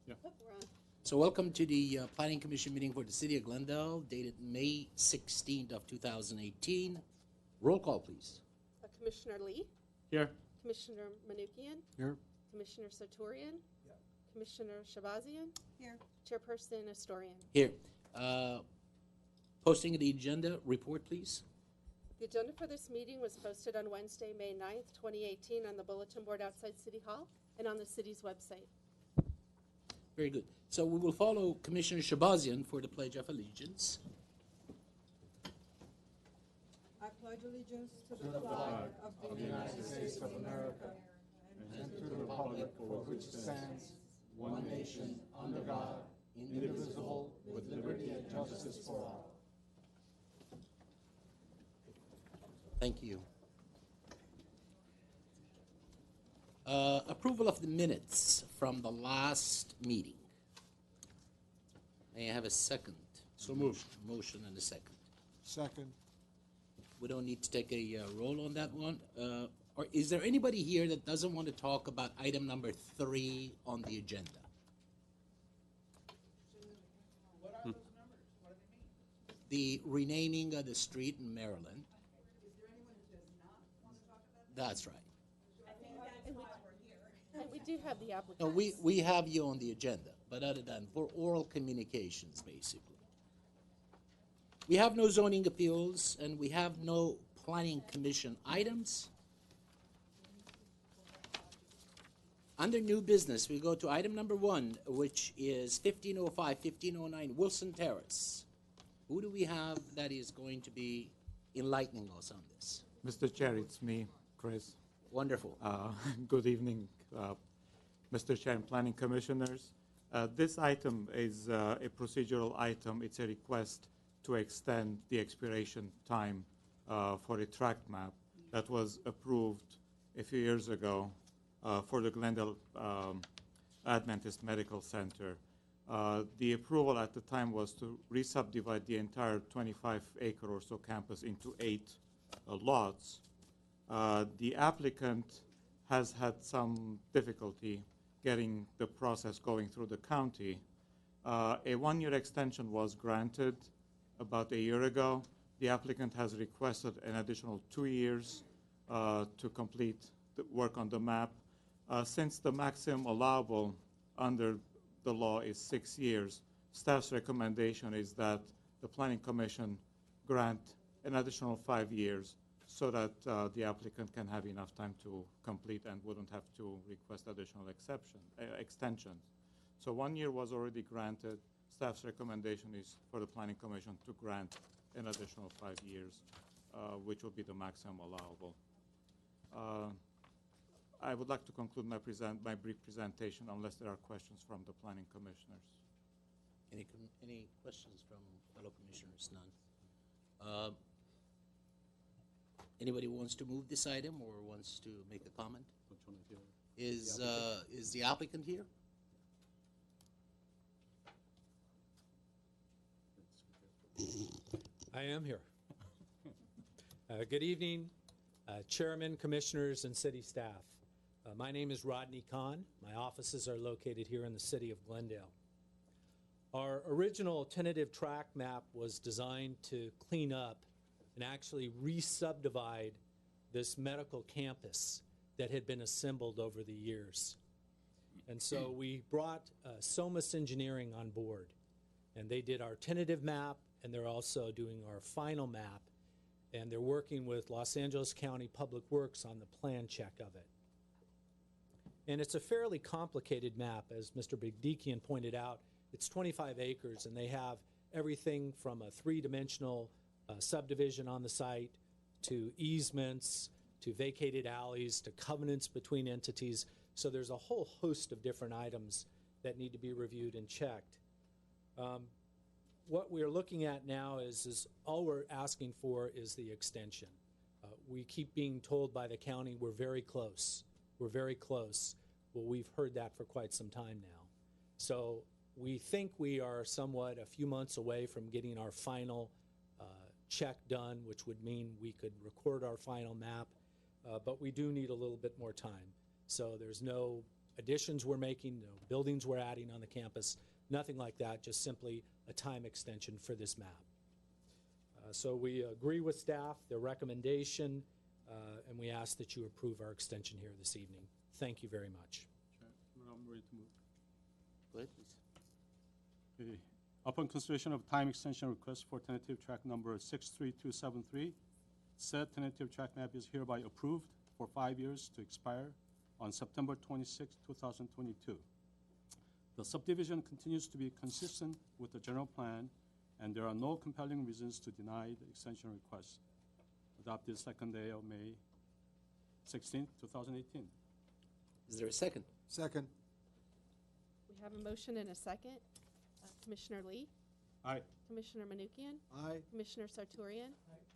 Yeah. So welcome to the Planning Commission meeting for the City of Glendale, dated May 16th of 2018. Roll call, please. Commissioner Lee, Here. Commissioner Manukian, Here. Commissioner Sartorian, Commissioner Shabazian, Here. Chairperson Astorian. Here. Posting of the agenda, report, please. The agenda for this meeting was posted on Wednesday, May 9th, 2018 on the bulletin board outside City Hall and on the city's website. Very good. So we will follow Commissioner Shabazian for the Pledge of Allegiance. I pledge allegiance to the flag of the United States of America and to the republic for which it stands, one nation, under God, indivisible, with liberty and justice for all. Thank you. Approval of the minutes from the last meeting. May I have a second? So moved. Motion and a second. Second. We don't need to take a roll on that one. Or is there anybody here that doesn't want to talk about item number 3 on the agenda? What are those numbers? What do they mean? The renaming of the street in Maryland. Is there anyone who does not want to talk about that? That's right. I think that's why we're here. And we do have the No, applicant. we have you on the agenda, but other than for oral communications, basically. We have no zoning appeals, and we have no planning commission items. Under new business, we go to item number 1, which is 1505, 1509 Wilson Terrace. Who do we have that is going to be enlightening us on this? Mr. Chair, it's me, Chris. Wonderful. Good evening, Mr. Chair and Planning Commissioners. This item is a procedural item. It's a request to extend the expiration time for a tract map that was approved a few years ago for the Glendale Adventist Medical Center. The approval at the time was to re-subdivide the entire 25-acre or so campus into 8 lots. The applicant has had some difficulty getting the process going through the county. A 1-year extension was granted about a year ago. The applicant has requested an additional 2 years to complete the work on the map. Since the maximum allowable under the law is 6 years, staff's recommendation is that the Planning Commission grant an additional 5 years so that the applicant can have enough time to complete and wouldn't have to request additional extensions. So 1 year was already granted. Staff's recommendation is for the Planning Commission to grant an additional 5 years, which will be the maximum allowable. I would like to conclude my brief presentation unless there are questions from the Planning Commissioners. Any questions from fellow commissioners? None. Anybody wants to move this item or wants to make a comment? Is the applicant here? I am here. Good evening, Chairman, Commissioners, and City staff. My name is Rodney Kahn. My offices are located here in the city of Glendale. Our original tentative tract map was designed to clean up and actually re-subdivide this medical campus that had been assembled over the years. And so we brought Somas Engineering on board, and they did our tentative map, and they're also doing our final map, and they're working with Los Angeles County Public Works on the plan check of it. And it's a fairly complicated map, as Mr. Bigdikian pointed out. It's 25 acres, and they have everything from a 3-dimensional subdivision on the site to easements, to vacated alleys, to covenants between entities. So there's a whole host of different items that need to be reviewed and checked. What we're looking at now is all we're asking for is the extension. We keep being told by the county we're very close. We're very close. Well, we've heard that for quite some time now. So we think we are somewhat a few months away from getting our final check done, which would mean we could record our final map, but we do need a little bit more time. So there's no additions we're making, no buildings we're adding on the campus, nothing like that, just simply a time extension for this map. So we agree with staff, their recommendation, and we ask that you approve our extension here this evening. Thank you very much. I'm ready to move. Go ahead, please. Okay. Upon consideration of time extension request for tentative track number 63273, said tentative track map is hereby approved for 5 years to expire on September 26, 2022. The subdivision continues to be consistent with the general plan, and there are no compelling reasons to deny the extension request. Adopted second day of May 16, 2018. Is there a second? Second. We have a motion and a second. Commissioner Lee, Aye. Commissioner Manukian, Aye. Commissioner Sarturian,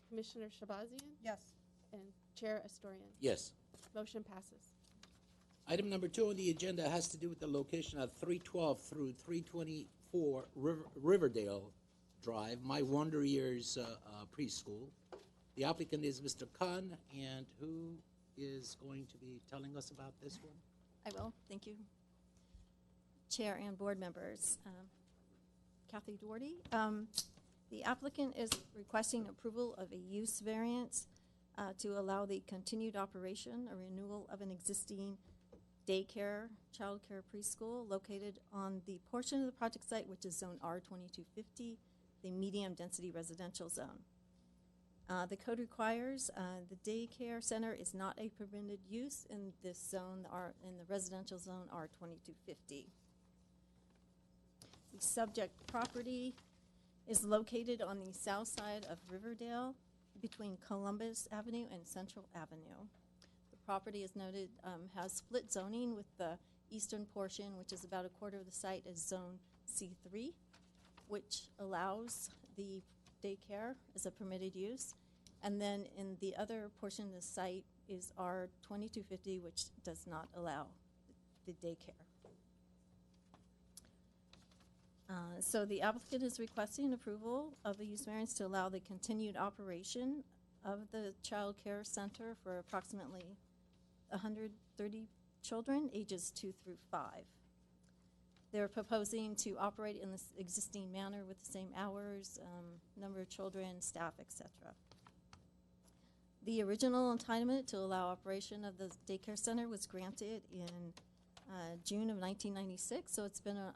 Commissioner Shabazian, Yes. and Chair Astorian. Yes. Motion passes. Item number 2 on the agenda has to do with the location of 312 through 324 Riverdale Drive, My Wonder Years preschool. The applicant is Mr. Khan, and who is going to be telling us about this one? I will, thank you. Chair and board members, Kathy Doherty. The applicant is requesting approval of a use variance to allow the continued operation or renewal of an existing daycare, childcare preschool located on the portion of the project site which is zone R2250, the medium density residential zone. The code requires the daycare center is not a permitted use in this zone, in the residential zone R2250. The subject property is located on the south side of Riverdale between Columbus Avenue and Central Avenue. The property is noted has split zoning with the eastern portion, which is about a quarter of the site, as zone C3, which allows the daycare as a permitted use. And then in the other portion of the site is R2250, which does not allow the daycare. So the applicant is requesting approval of a use variance to allow the continued operation of the child care center for approximately 130 children, ages 2 through 5. They're proposing to operate in this existing manner with the same hours, number of children, staff, etc. The original entitlement to allow operation of the daycare center was granted in June of 1996, so it's been a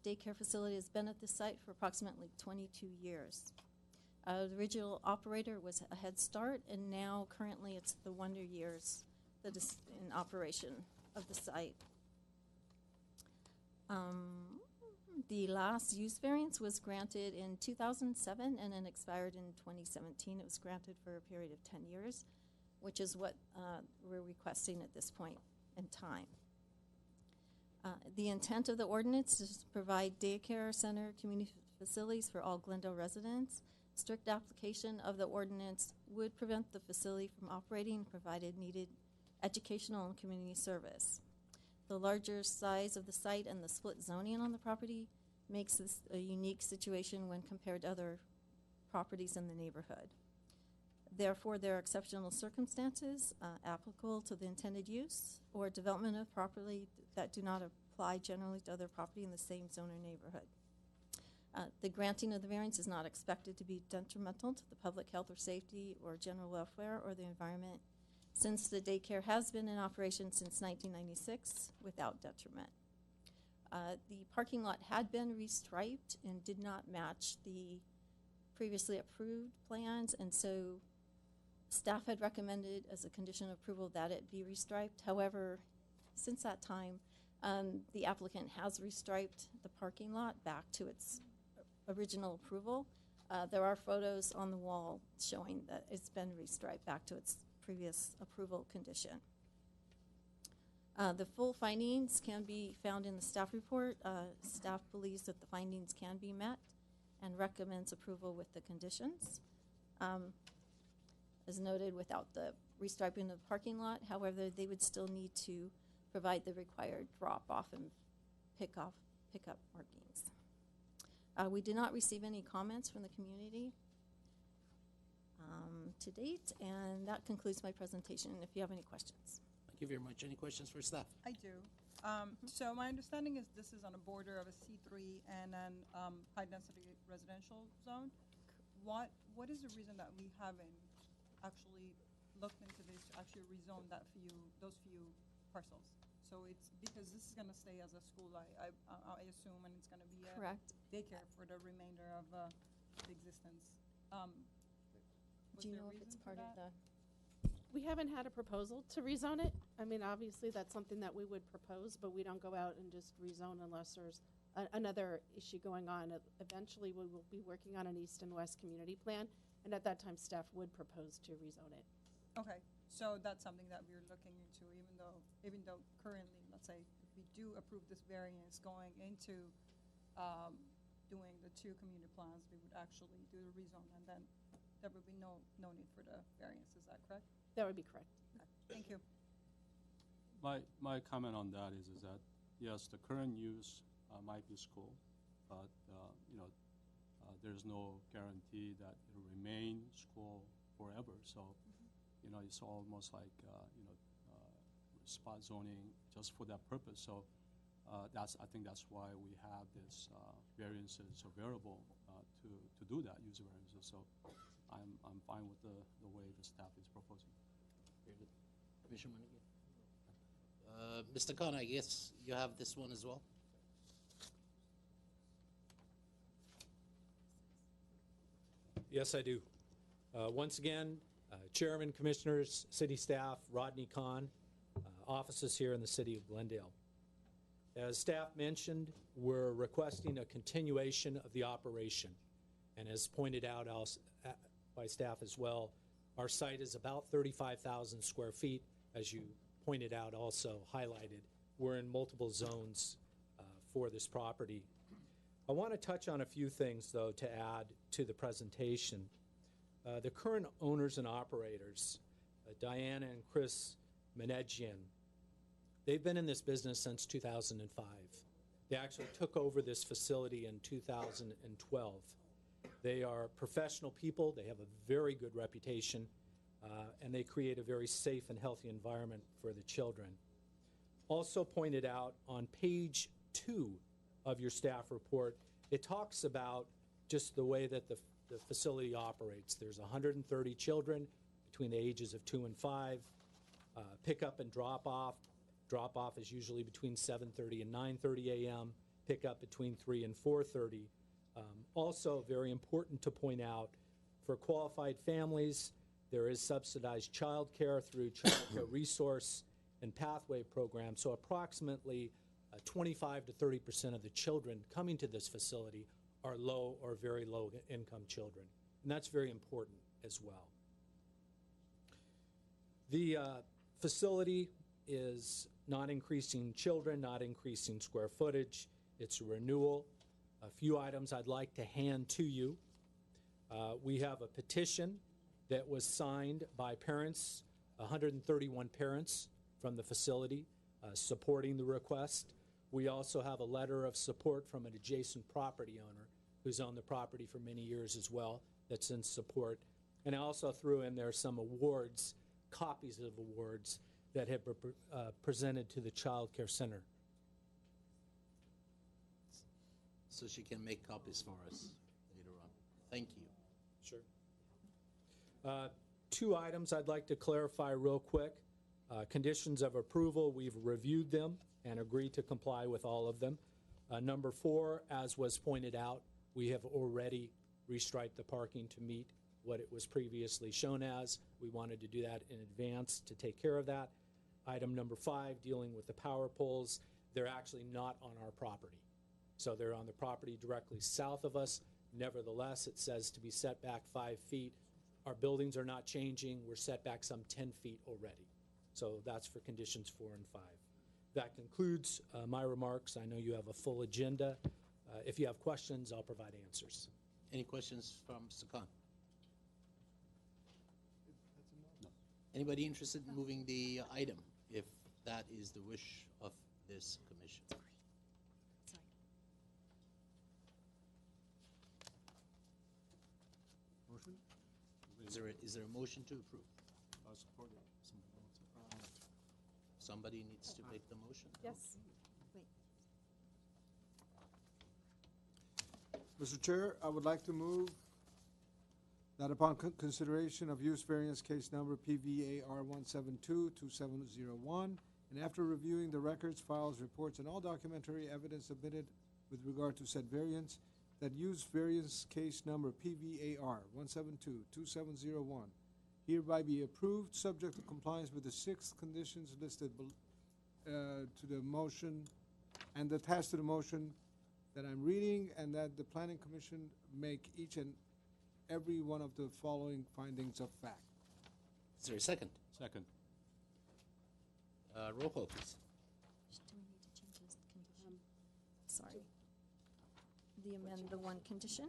daycare facility has been at the site for approximately 22 years. The original operator was a Head Start, and now currently it's the Wonder Years that is in operation of the site. The last use variance was granted in 2007 and then expired in 2017. It was granted for a period of 10 years, which is what we're requesting at this point in time. The intent of the ordinance is to provide daycare center community facilities for all Glendale residents. Strict application of the ordinance would prevent the facility from operating, provided needed educational and community service. The larger size of the site and the split zoning on the property makes this a unique situation when compared to other properties in the neighborhood. Therefore, there are exceptional circumstances applicable to the intended use or development of property that do not apply generally to other property in the same zone or neighborhood. The granting of the variance is not expected to be detrimental to the public health or safety or general welfare or the environment, since the daycare has been in operation since 1996 without detriment. The parking lot had been restriped and did not match the previously approved plans, and so staff had recommended as a condition of approval that it be restriped. However, since that time, the applicant has restriped the parking lot back to its original approval. There are photos on the wall showing that it's been restriped back to its previous approval condition. The full findings can be found in the staff report. Staff believes that the findings can be met and recommends approval with the conditions. As noted, without the restriping of the parking lot, however, they would still need to provide the required drop-off and pick-up markings. We did not receive any comments from the community to date, and that concludes my presentation, if you have any questions. you very much. Any questions for staff? I do. So my understanding is this is on a border of a C3 and an high-density residential zone. What is the reason that we haven't actually looked into this to actually rezone those few parcels? So it's because this is gonna stay as a school, I assume, and it's gonna be a Correct. daycare for the remainder of the existence. Was Do you there a know if it's reason for part of that? the, We haven't had a proposal to rezone it. I mean, obviously, that's something that we would propose, but we don't go out and just rezone unless there's another issue going on. Eventually, we will be working on an east and west community plan, and at that time, staff would propose to rezone it. Okay, so that's something that we're looking into, even though currently, let's say, if we do approve this variance going into doing the two community plans, we would actually do the rezone, and then there would be no need for the variance. Is that correct? That would be correct. Okay, thank you. My comment on that is that, yes, the current use might be school, but, there's no guarantee that it'll remain school forever. So, it's almost like, spot zoning just for that purpose. So I think that's why we have this variances available to do that, use variances. So I'm fine with the way the staff is proposing. Very good. Commissioner Monique? Mr. Khan, I guess you have this one as well? Yes, I do. Once again, Chairman, Commissioners, City Staff, Rodney Kahn, offices here in the City of Glendale. As staff mentioned, we're requesting a continuation of the operation. And as pointed out by staff as well, our site is about 35,000 square feet. As you pointed out, also highlighted, we're in multiple zones for this property. I want to touch on a few things, though, to add to the presentation. The current owners and operators, Diana and Chris Menedjian, they've been in this business since 2005. They actually took over this facility in 2012. They are professional people. They have a very good reputation, and they create a very safe and healthy environment for the children. Also pointed out on page 2 of your staff report, it talks about just the way that the facility operates. There's 130 children between the ages of 2 and 5. Pick up and drop off. Drop off is usually between 7:30 and 9:30 a.m. Pick up between 3 and 4:30. Also, very important to point out, for qualified families, there is subsidized child care through Child Care Resource and Pathway Program. So approximately 25 to 30% of the children coming to this facility are low or very low income children. And that's very important as well. The facility is not increasing children, not increasing square footage. It's a renewal. A few items I'd like to hand to you. We have a petition that was signed by parents, 131 parents from the facility supporting the request. We also have a letter of support from an adjacent property owner who's owned the property for many years as well that's in support. And I also threw in there some awards, copies of awards that have been presented to the Child Care Center. So she can make copies for us later on. Thank you. Sure. Two items I'd like to clarify real quick. Conditions of approval, we've reviewed them and agreed to comply with all of them. Number 4, as was pointed out, we have already restriped the parking to meet what it was previously shown as. We wanted to do that in advance to take care of that. Item number 5, dealing with the power poles, they're actually not on our property. So they're on the property directly south of us. Nevertheless, it says to be set back 5 feet. Our buildings are not changing. We're set back some 10 feet already. So that's for conditions 4 and 5. That concludes my remarks. I know you have a full agenda. If you have questions, I'll provide answers. Any questions from Mr. Khan? Anybody interested in moving the item, if that is the wish of this commission? Motion? Is there a motion to approve? Support it. somebody needs to make the motion. Yes. Mr. Chair, I would like to move that upon consideration of use variance case number PVAR 172-2701, and after reviewing the records, files, reports, and all documentary evidence submitted with regard to said variance, that use variance case number PVAR 172-2701 hereby be approved, subject to compliance with the 6 conditions listed to the motion and attached to the motion that I'm reading, and that the Planning Commission make each and every one of the following findings of fact. Is there a second? Second. Roll call, please. Do we need to change this condition? Sorry. The amend the one condition?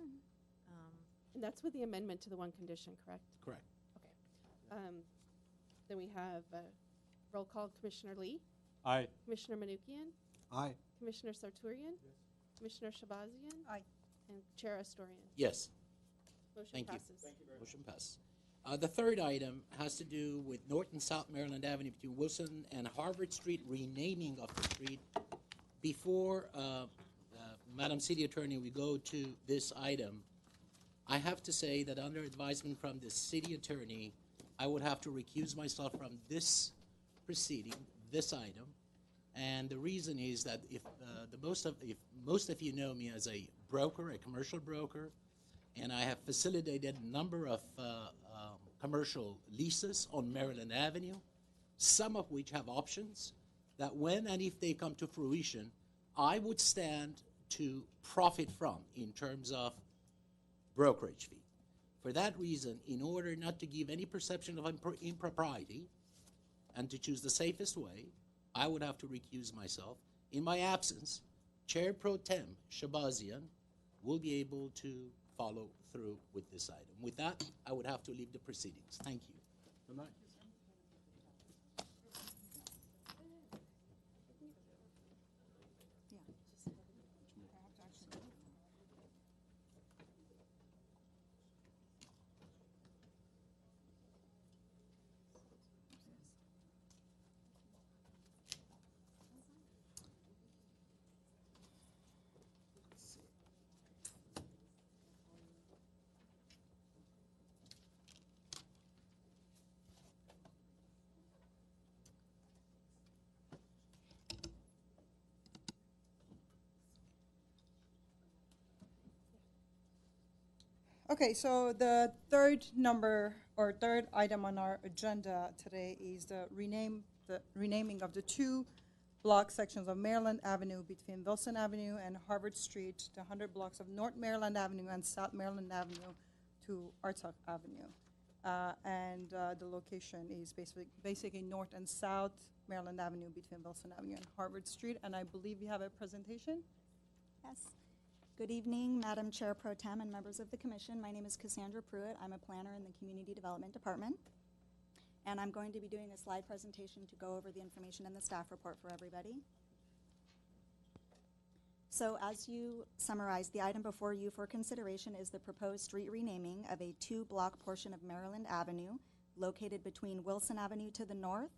And that's with the amendment to the one condition, correct? Correct. Then we have roll call, Commissioner Lee, Aye. Commissioner Manukian, Aye. Commissioner Sarturian, Commissioner Shabazian. Aye. And Chair Astorian. Yes. Motion Thank you. passes. Motion passes. The third item has to do with North and South Maryland Avenue between Wilson and Harvard Street, renaming of the street. Before, Madam City Attorney, we go to this item, I have to say that under advisement from the City Attorney, I would have to recuse myself from this proceeding, this item. And the reason is that if most of you know me as a broker, a commercial broker, and I have facilitated a number of commercial leases on Maryland Avenue, some of which have options that when and if they come to fruition, I would stand to profit from in terms of brokerage fee. For that reason, in order not to give any perception of impropriety and to choose the safest way, I would have to recuse myself. In my absence, Chair Pro Tem Shabazian will be able to follow through with this item. With that, I would have to leave the proceedings. Thank you. Good night. Okay, so the third item on our agenda today is the renaming of the 2 block sections of Maryland Avenue between Wilson Avenue and Harvard Street, the 100 blocks of North Maryland Avenue and South Maryland Avenue to Artsakh Avenue. The location is basically North and South Maryland Avenue between Wilson Avenue and Harvard Street. And I believe we have a presentation. Yes. Good evening, Madam Chair Pro Tem and members of the Commission. My name is Cassandra Pruitt. I'm a planner in the Community Development Department. And I'm going to be doing a slide presentation to go over the information in the staff report for everybody. So as you summarized, the item before you for consideration is the proposed street renaming of a 2-block portion of Maryland Avenue located between Wilson Avenue to the north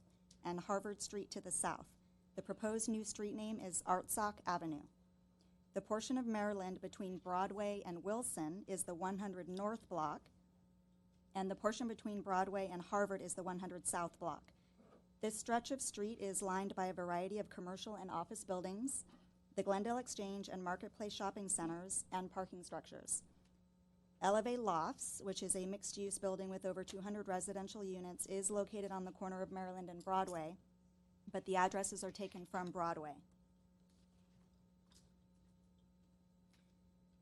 and Harvard Street to the south. The proposed new street name is Artsakh Avenue. The portion of Maryland between Broadway and Wilson is the 100 North Block, and the portion between Broadway and Harvard is the 100 South Block. This stretch of street is lined by a variety of commercial and office buildings, the Glendale Exchange and Marketplace shopping centers, and parking structures. Elevate Lofts, which is a mixed-use building with over 200 residential units, is located on the corner of Maryland and Broadway, but the addresses are taken from Broadway.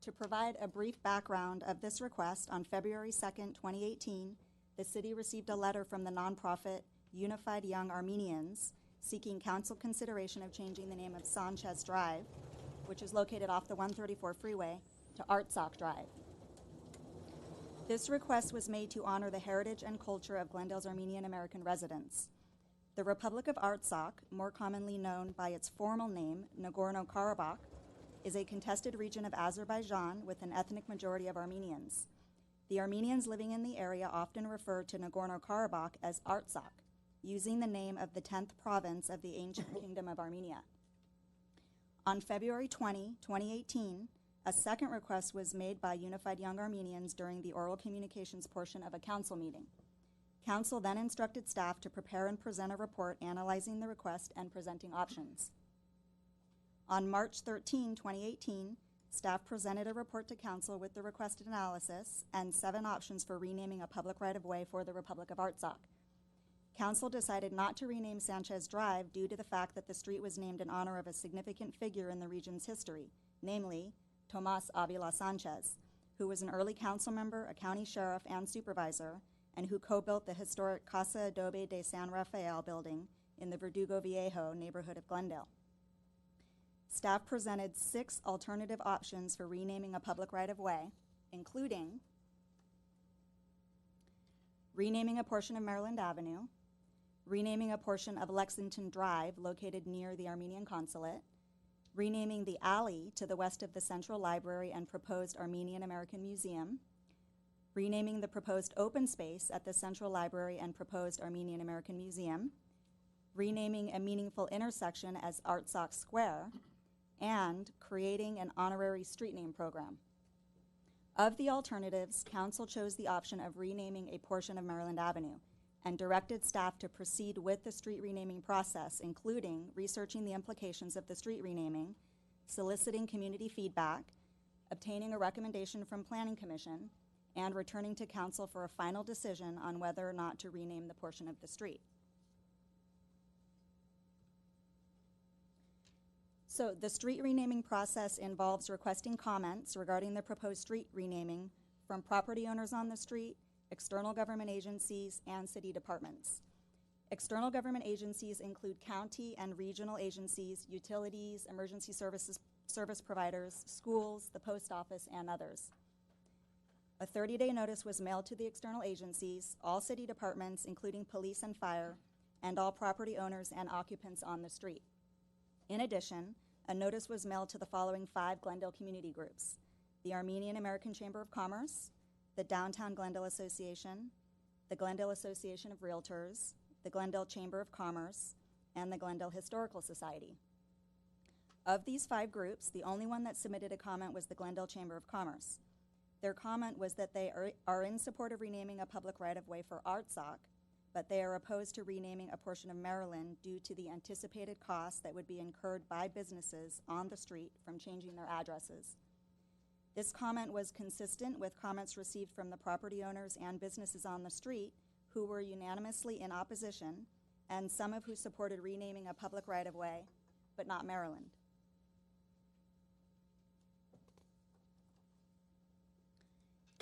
To provide a brief background of this request, on February 2nd, 2018, the city received a letter from the nonprofit Unified Young Armenians seeking council consideration of changing the name of Sanchez Drive, which is located off the 134 freeway, to Artsakh Drive. This request was made to honor the heritage and culture of Glendale's Armenian American residents. The Republic of Artsakh, more commonly known by its formal name, Nagorno-Karabakh, is a contested region of Azerbaijan with an ethnic majority of Armenians. The Armenians living in the area often refer to Nagorno-Karabakh as Artsakh. using the name of the 10th province of the ancient Kingdom of Armenia. On February 20, 2018, a second request was made by Unified Young Armenians during the oral communications portion of a council meeting. Council then instructed staff to prepare and present a report analyzing the request and presenting options. On March 13, 2018, staff presented a report to council with the requested analysis and 7 options for renaming a public right-of-way for the Republic of Artsakh. Council decided not to rename Sanchez Drive due to the fact that the street was named in honor of a significant figure in the region's history, namely Tomas Avila Sanchez, who was an early council member, a county sheriff, and supervisor, and who co-built the historic Casa Adobe de San Rafael building in the Verdugo Viejo neighborhood of Glendale. Staff presented 6 alternative options for renaming a public right-of-way, including renaming a portion of Maryland Avenue, renaming a portion of Lexington Drive located near the Armenian consulate, renaming the alley to the west of the Central Library and proposed Armenian American Museum, renaming the proposed open space at the Central Library and proposed Armenian American Museum, renaming a meaningful intersection as Artsakh Square, and creating an honorary street name program. Of the alternatives, council chose the option of renaming a portion of Maryland Avenue and directed staff to proceed with the street renaming process, including researching the implications of the street renaming, soliciting community feedback, obtaining a recommendation from Planning Commission, and returning to council for a final decision on whether or not to rename the portion of the street. So the street renaming process involves requesting comments regarding the proposed street renaming from property owners on the street, external government agencies, and city departments. External government agencies include county and regional agencies, utilities, emergency service providers, schools, the post office, and others. A 30-day notice was mailed to the external agencies, all city departments, including police and fire, and all property owners and occupants on the street. In addition, a notice was mailed to the following 5 Glendale community groups: the Armenian American Chamber of Commerce, the Downtown Glendale Association, the Glendale Association of Realtors, the Glendale Chamber of Commerce, and the Glendale Historical Society. Of these 5 groups, the only one that submitted a comment was the Glendale Chamber of Commerce. Their comment was that they are in support of renaming a public right-of-way for Artsakh, but they are opposed to renaming a portion of Maryland due to the anticipated costs that would be incurred by businesses on the street from changing their addresses. This comment was consistent with comments received from the property owners and businesses on the street who were unanimously in opposition, and some of who supported renaming a public right-of-way, but not Maryland.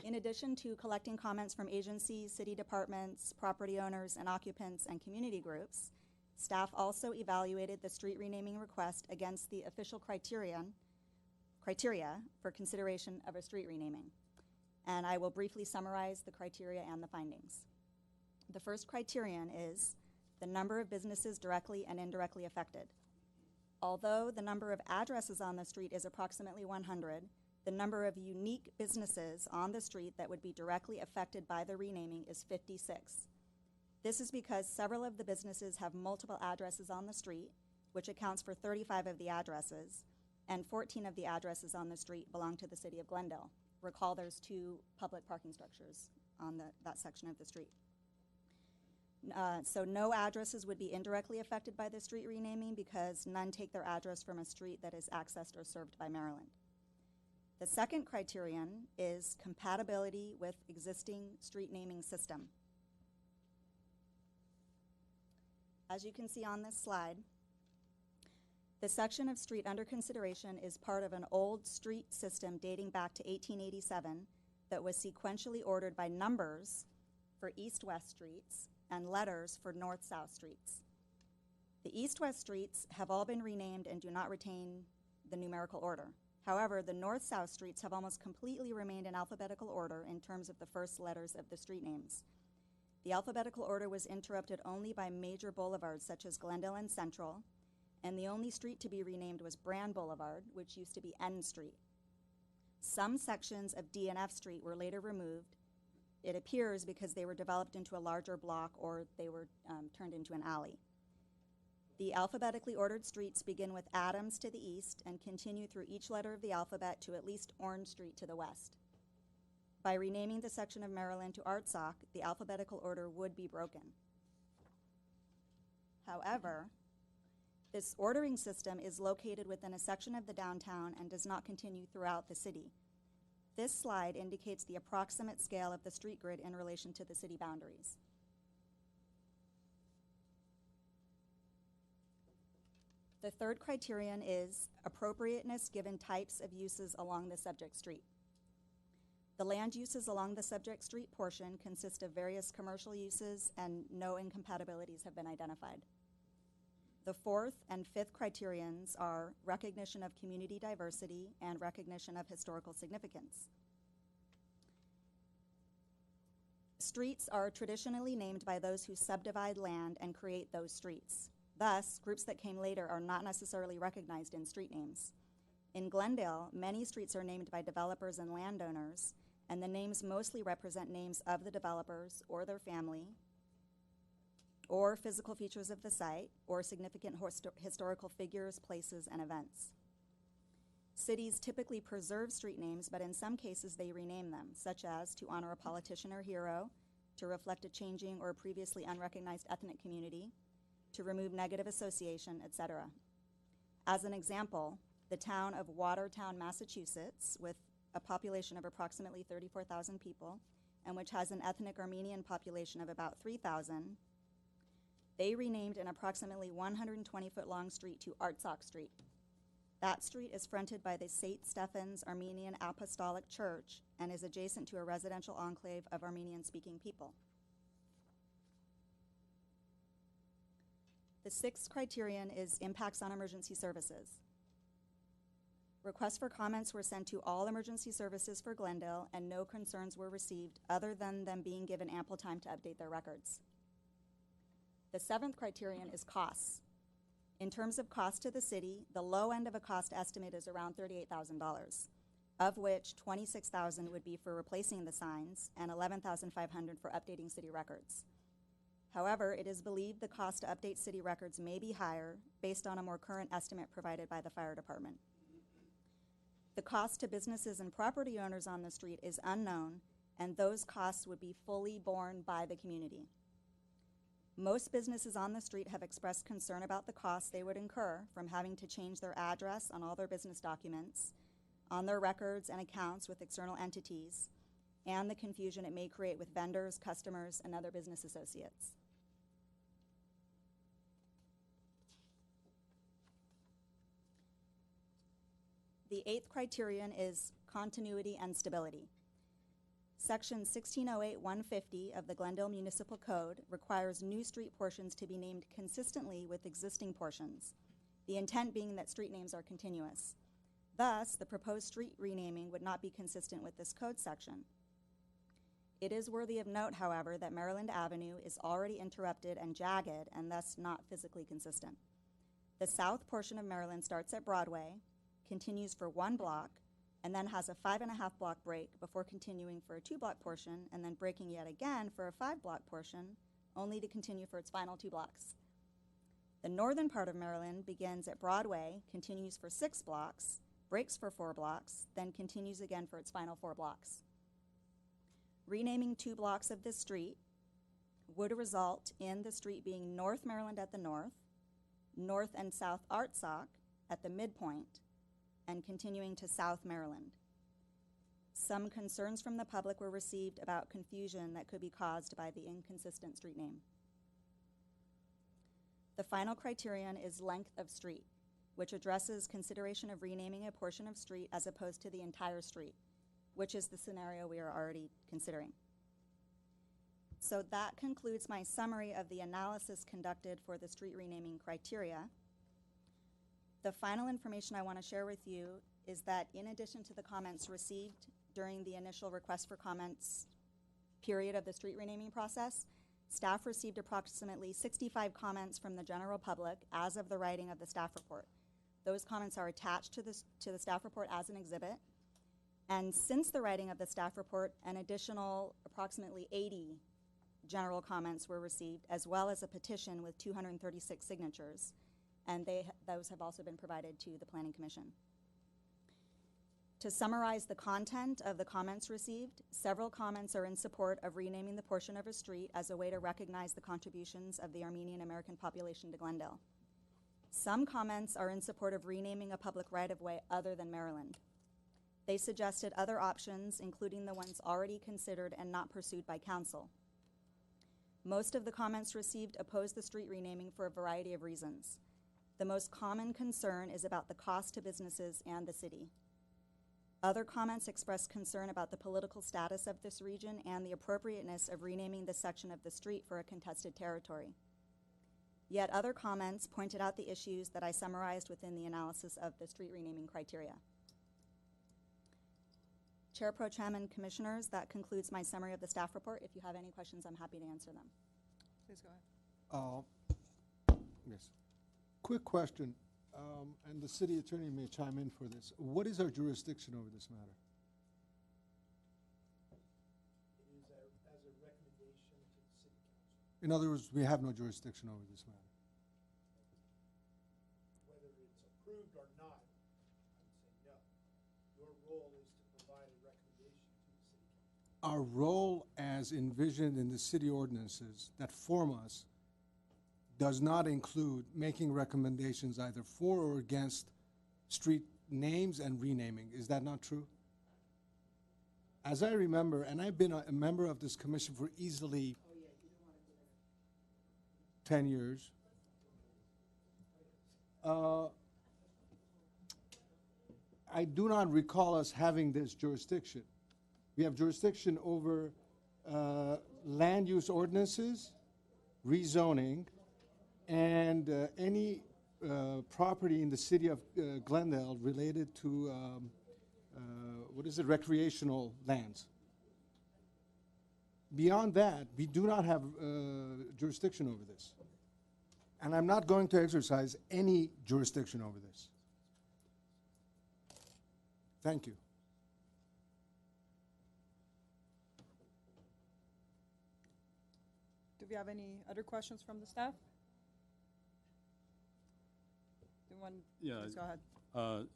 In addition to collecting comments from agencies, city departments, property owners, and occupants and community groups, staff also evaluated the street renaming request against the official criteria for consideration of a street renaming. And I will briefly summarize the criteria and the findings. The first criterion is the number of businesses directly and indirectly affected. Although the number of addresses on the street is approximately 100, the number of unique businesses on the street that would be directly affected by the renaming is 56. This is because several of the businesses have multiple addresses on the street, which accounts for 35 of the addresses, and 14 of the addresses on the street belong to the city of Glendale. Recall there's 2 public parking structures on that section of the street. So no addresses would be indirectly affected by the street renaming because none take their address from a street that is accessed or served by Maryland. The second criterion is compatibility with existing street naming system. As you can see on this slide, the section of street under consideration is part of an old street system dating back to 1887 that was sequentially ordered by numbers for east-west streets and letters for north-south streets. The east-west streets have all been renamed and do not retain the numerical order. However, the north-south streets have almost completely remained in alphabetical order in terms of the first letters of the street names. The alphabetical order was interrupted only by major boulevards such as Glendale and Central, and the only street to be renamed was Brand Boulevard, which used to be N Street. Some sections of D and F Street were later removed, it appears because they were developed into a larger block or they were turned into an alley. The alphabetically ordered streets begin with Adams to the east and continue through each letter of the alphabet to at least Orange Street to the west. By renaming the section of Maryland to Artsock, the alphabetical order would be broken. However, this ordering system is located within a section of the downtown and does not continue throughout the city. This slide indicates the approximate scale of the street grid in relation to the city boundaries. The third criterion is appropriateness given types of uses along the subject street. The land uses along the subject street portion consist of various commercial uses and no incompatibilities have been identified. The fourth and fifth criterions are recognition of community diversity and recognition of historical significance. Streets are traditionally named by those who subdivide land and create those streets. Thus, groups that came later are not necessarily recognized in street names. In Glendale, many streets are named by developers and landowners, and the names mostly represent names of the developers or their family, or physical features of the site, or significant historical figures, places, and events. Cities typically preserve street names, but in some cases they rename them, such as to honor a politician or hero, to reflect a changing or previously unrecognized ethnic community, to remove negative association, etc. As an example, the town of Watertown, Massachusetts, with a population of approximately 34,000 people, and which has an ethnic Armenian population of about 3,000, they renamed an approximately 120-foot-long street to Artsock Street. That street is fronted by the St. Stephen's Armenian Apostolic Church and is adjacent to a residential enclave of Armenian-speaking people. The sixth criterion is impacts on emergency services. Requests for comments were sent to all emergency services for Glendale, and no concerns were received other than them being given ample time to update their records. The seventh criterion is costs. In terms of cost to the city, the low end of a cost estimate is around $38,000, of which $26,000 would be for replacing the signs and $11,500 for updating city records. However, it is believed the cost to update city records may be higher based on a more current estimate provided by the fire department. The cost to businesses and property owners on the street is unknown, and those costs would be fully borne by the community. Most businesses on the street have expressed concern about the costs they would incur from having to change their address on all their business documents, on their records and accounts with external entities, and the confusion it may create with vendors, customers, and other business associates. The eighth criterion is continuity and stability. Section 1608-150 of the Glendale Municipal Code requires new street portions to be named consistently with existing portions, the intent being that street names are continuous. Thus, the proposed street renaming would not be consistent with this code section. It is worthy of note, however, that Maryland Avenue is already interrupted and jagged and thus not physically consistent. The south portion of Maryland starts at Broadway, continues for 1 block, and then has a 5.5-block break before continuing for a 2-block portion and then breaking yet again for a 5-block portion, only to continue for its final 2 blocks. The northern part of Maryland begins at Broadway, continues for 6 blocks, breaks for 4 blocks, then continues again for its final 4 blocks. Renaming 2 blocks of this street would result in the street being North Maryland at the north, North and South Artsock at the midpoint, and continuing to South Maryland. Some concerns from the public were received about confusion that could be caused by the inconsistent street name. The final criterion is length of street, which addresses consideration of renaming a portion of street as opposed to the entire street, which is the scenario we are already considering. So that concludes my summary of the analysis conducted for the street renaming criteria. The final information I want to share with you is that in addition to the comments received during the initial request for comments period of the street renaming process, staff received approximately 65 comments from the general public as of the writing of the staff report. Those comments are attached to the staff report as an exhibit, And since the writing of the staff report, an additional approximately 80 general comments were received, as well as a petition with 236 signatures. And those have also been provided to the Planning Commission. To summarize the content of the comments received, several comments are in support of renaming the portion of a street as a way to recognize the contributions of the Armenian American population to Glendale. Some comments are in support of renaming a public right-of-way other than Maryland. They suggested other options, including the ones already considered and not pursued by council. Most of the comments received oppose the street renaming for a variety of reasons. The most common concern is about the cost to businesses and the city. Other comments express concern about the political status of this region and the appropriateness of renaming this section of the street for a contested territory. Yet other comments pointed out the issues that I summarized within the analysis of the street renaming criteria. Chair Pro Tem and Commissioners, that concludes my summary of the staff report. If you have any questions, I'm happy to answer them. Please go ahead. Yes. Quick question, and the city attorney may chime in for this. What is our jurisdiction over this matter? It is as a recommendation to the city council, In other words, we have no jurisdiction over this matter. whether it's approved or not, I would say no. Your role is to provide a recommendation to the city council. Our role as envisioned in the city ordinances that form us does not include making recommendations either for or against street names and renaming. Is that not true? As I remember, and I've been a member of this commission for easily 10 years, I do not recall us having this jurisdiction. We have jurisdiction over land use ordinances, rezoning, and any property in the city of Glendale related to, recreational lands. Beyond that, we do not have jurisdiction over this. And I'm not going to exercise any jurisdiction over this. Thank you. Do we have any other questions from the staff? Yeah, Please go ahead.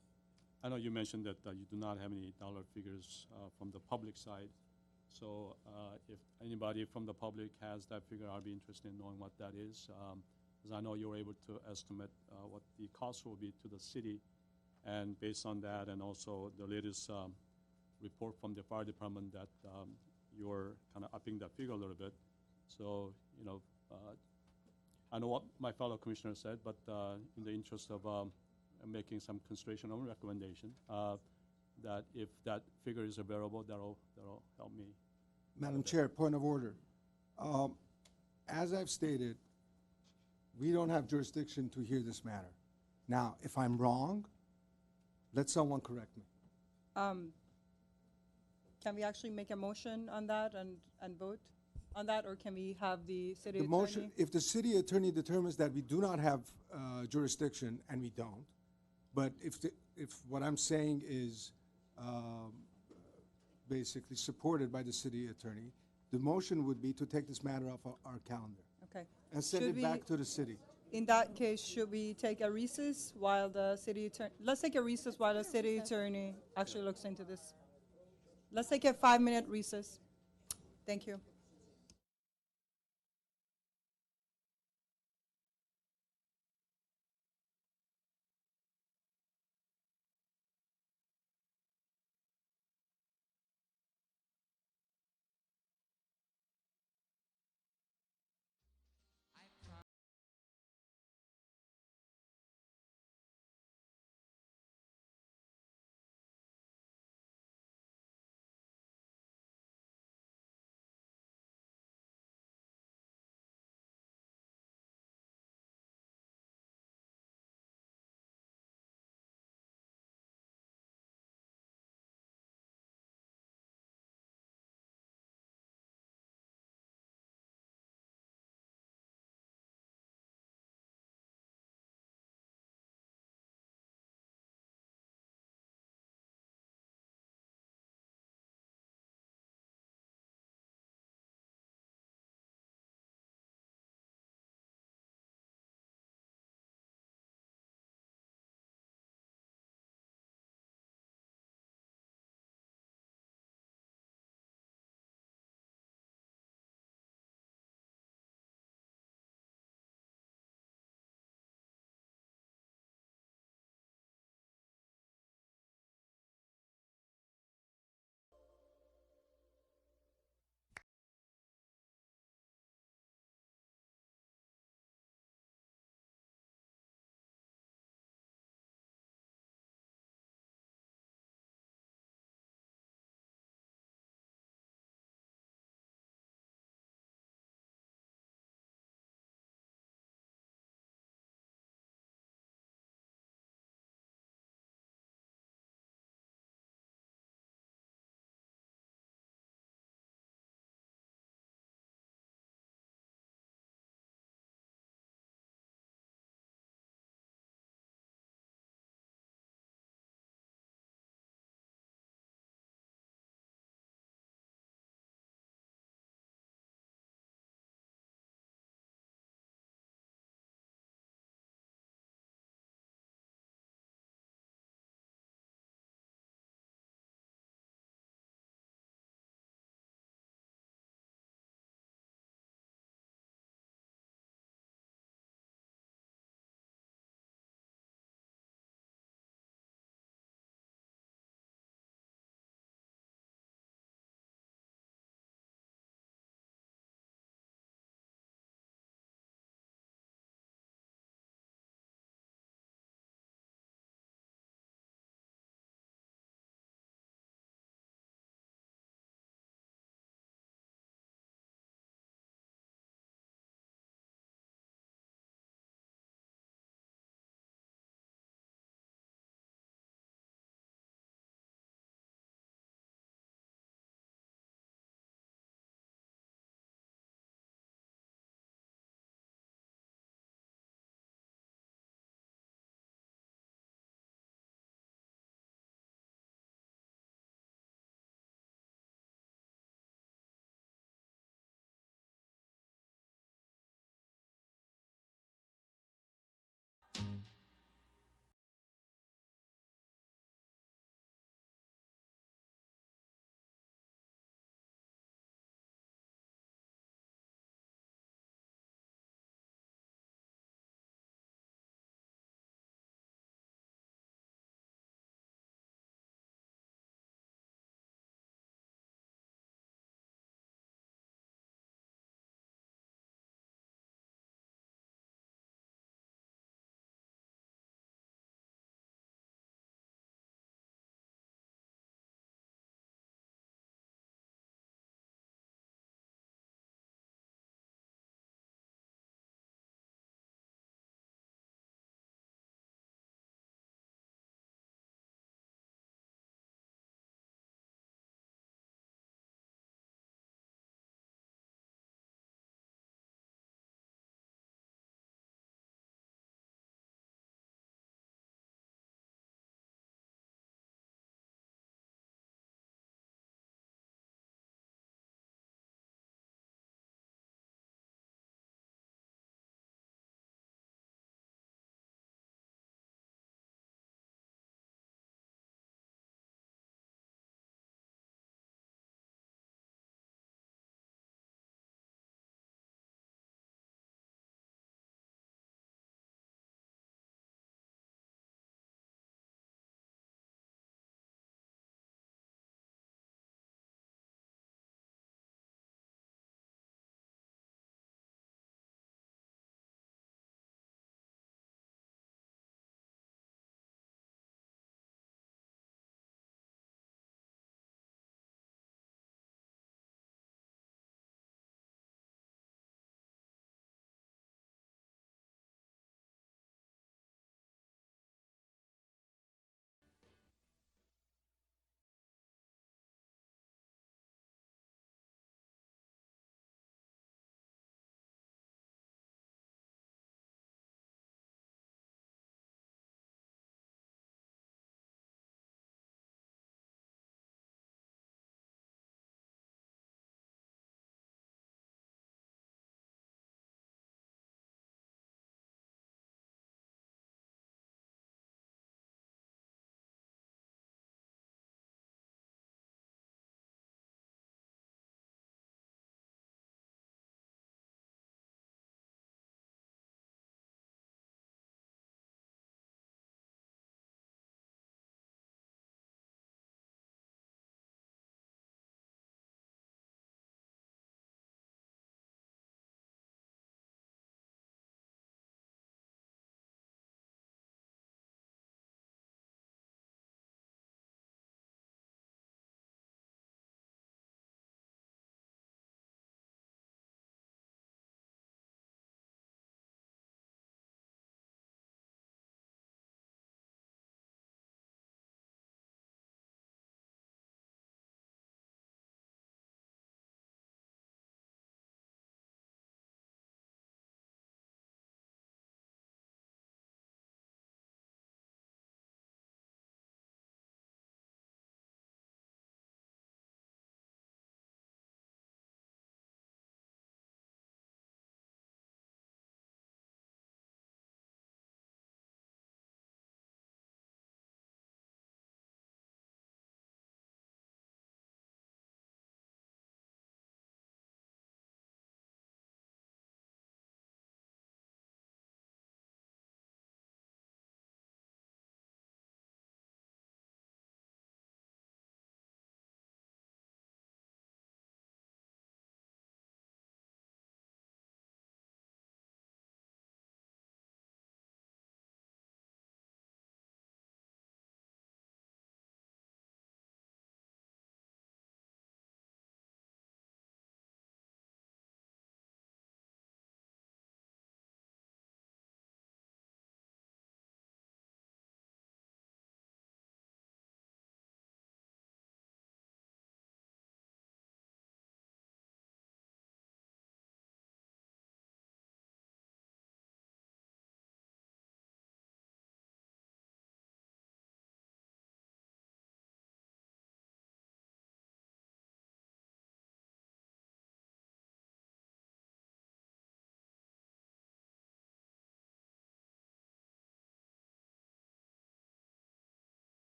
I know you mentioned that you do not have any dollar figures from the public side. So if anybody from the public has that figure, I'll be interested in knowing what that is. Because I know you're able to estimate what the cost will be to the city. And based on that, and also the latest report from the fire department that you're kind of upping that figure a little bit. So, you know, I know what my fellow commissioner said, but in the interest of making some consideration or recommendation, that if that figure is available, that'll help me. Madam Chair, point of order. As I've stated, we don't have jurisdiction to hear this matter. Now, if I'm wrong, let someone correct me. Can we actually make a motion on that and vote on that, or can we have the city The attorney? motion, if the city attorney determines that we do not have jurisdiction, and we don't, but if what I'm saying is basically supported by the city attorney, the motion would be to take this matter off our calendar Okay. and send Should it back we- to the city. In that case, should we take a recess while the city attorney, let's take a recess while the city attorney actually looks into this. Let's take a 5-minute recess. Thank you.